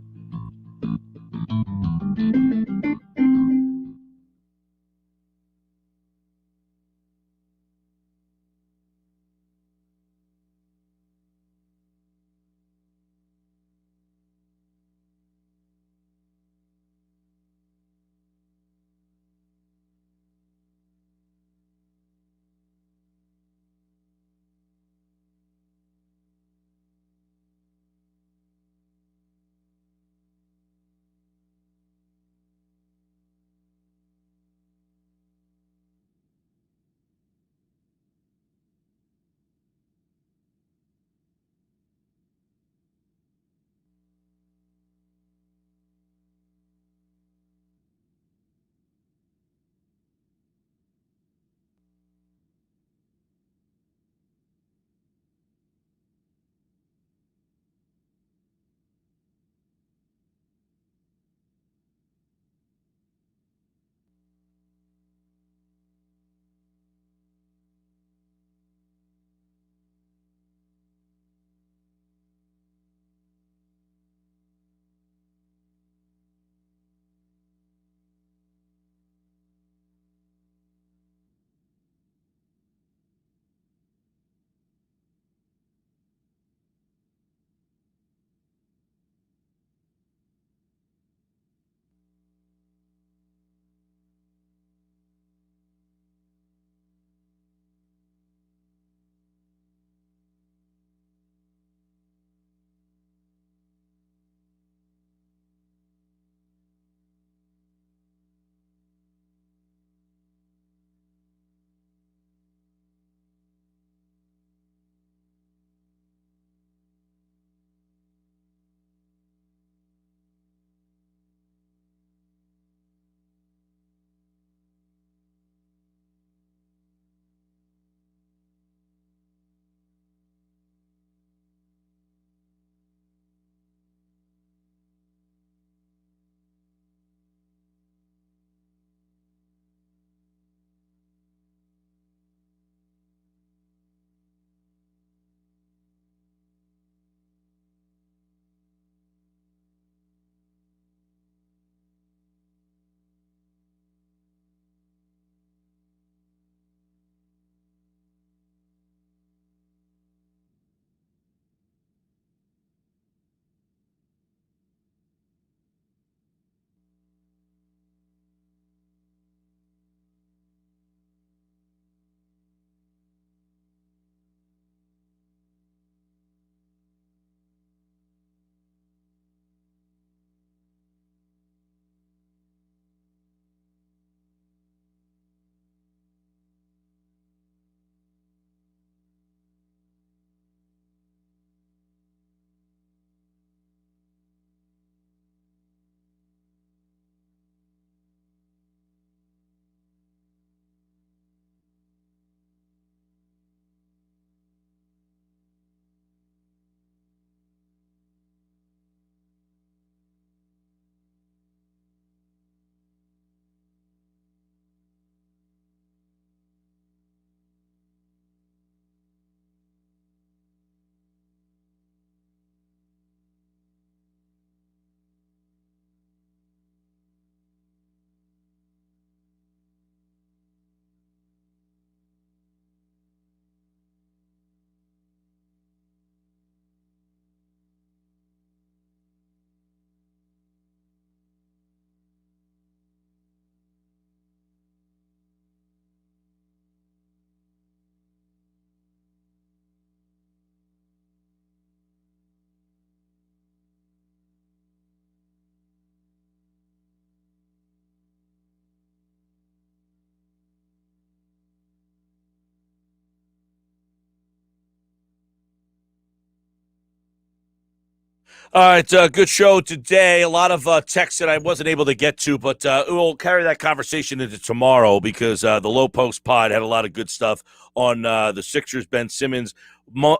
All right, good show today. A lot of texts that I wasn't able to get to, but we'll carry that conversation into tomorrow because the Low Post Pod had a lot of good stuff on the Sixers, Ben Simmons.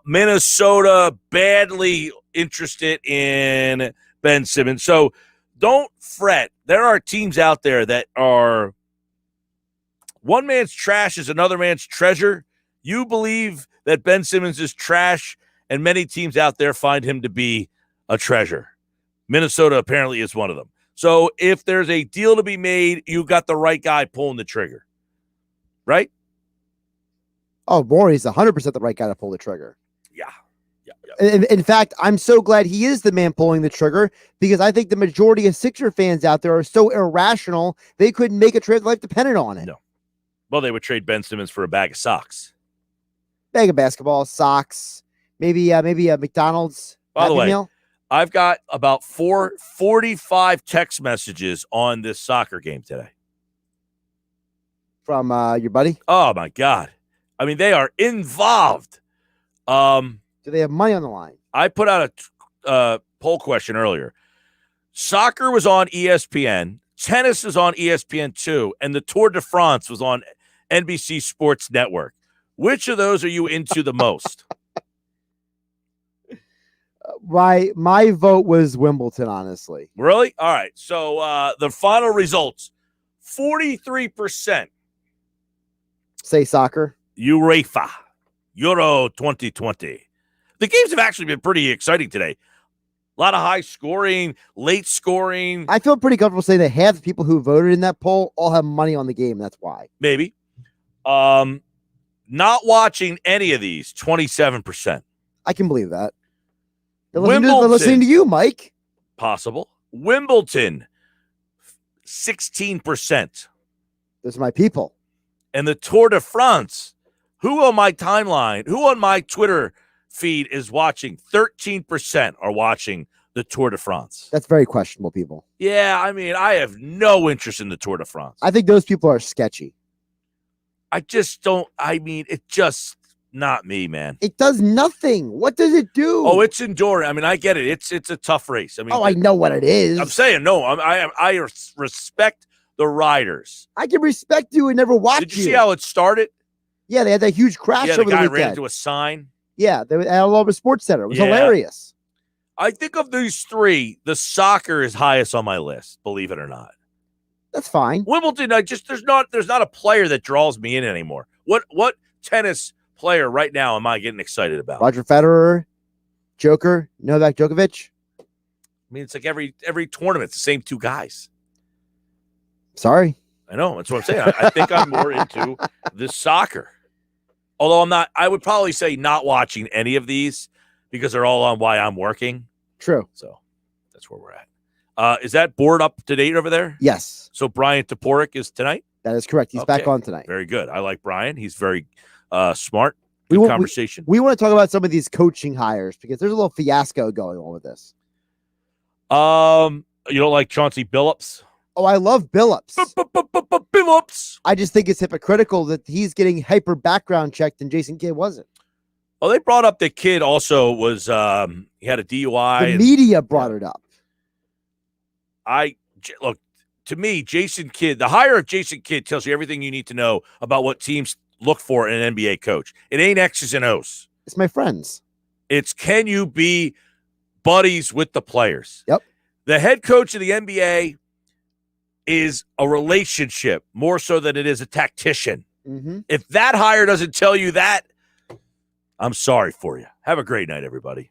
Minnesota badly interested in Ben Simmons. So don't fret. There are teams out there that are one man's trash is another man's treasure. You believe that Ben Simmons is trash, and many teams out there find him to be a treasure. Minnesota apparently is one of them. So if there's a deal to be made, you got the right guy pulling the trigger, right? Oh, Maury's 100% the right guy to pull the trigger. Yeah. In fact, I'm so glad he is the man pulling the trigger because I think the majority of Sixer fans out there are so irrational they couldn't make a trade life dependent on it. No. Well, they would trade Ben Simmons for a bag of socks. Bag of basketball, socks, maybe a McDonald's. By the way, meal. I've got about 45 text messages on this soccer game today. From your buddy? Oh, my God. I mean, they are involved. Do they have money on the line? I put out a poll question earlier. Soccer was on ESPN. Tennis is on ESPN2. And the Tour de France was on NBC Sports Network. Which of those are you into the most? My vote was Wimbledon, honestly. Really? All right. So the final results, 43%. Say soccer. UEFA, Euro 2020. The games have actually been pretty exciting today. A lot of high scoring, late scoring. I feel pretty comfortable saying that half the people who voted in that poll all have money on the game. That's why. Maybe. Not watching any of these, 27%. I can believe that. They're Wimbledon. listening to you, Mike. Possible. Wimbledon, 16%. Those are my people. And the Tour de France, who on my timeline, who on my Twitter feed is watching? 13% are watching the Tour de France. That's very questionable, people. Yeah, I mean, I have no interest in the Tour de France. I think those people are sketchy. I just don't, I mean, it just not me, man. It does nothing. What does it do? Oh, it's enduring. I mean, I get it. It's a tough race. I mean, I know what it is. I'm saying no. I respect the riders. I can respect you and never watch you. Did you see how it started? Yeah, they had that huge crash Yeah, over the guy weekend. ran into a sign. Yeah, they were at all over Sports Center. It was Yeah. hilarious. I think of these three, the soccer is highest on my list, believe it or not. That's fine. Wimbledon, there's not a player that draws me in anymore. What tennis player right now am I getting excited about? Roger Federer, Joker, Novak Djokovic. I mean, it's like every tournament, it's the same two guys. Sorry. I know. That's what I'm saying. I think I'm more into the soccer. Although I'm not, I would probably say not watching any of these because they're all on while I'm working. True. So that's where we're at. Is that board up to date over there? Yes. So Brian Toporek is tonight? That is correct. He's back on tonight. Very good. I like Brian. He's very smart. We Good want- conversation. We want to talk about some of these coaching hires because there's a little fiasco going on with this. You don't like Chauncey Billups? Oh, I love Billups. Billups. I just think it's hypocritical that he's getting hyper background checked and Jason Kidd wasn't. Well, they brought up that kid also was he had a DUI. The media brought it up. Look, to me, Jason Kidd, the hire of Jason Kidd tells you everything you need to know about what teams look for in an NBA coach. It ain't X's and O's. It's my friends. It's can you be buddies with the players? Yep. The head coach of the NBA is a relationship more so than it is a tactician. Mm-hmm. If that hire doesn't tell you that, I'm sorry for you. Have a great night, everybody.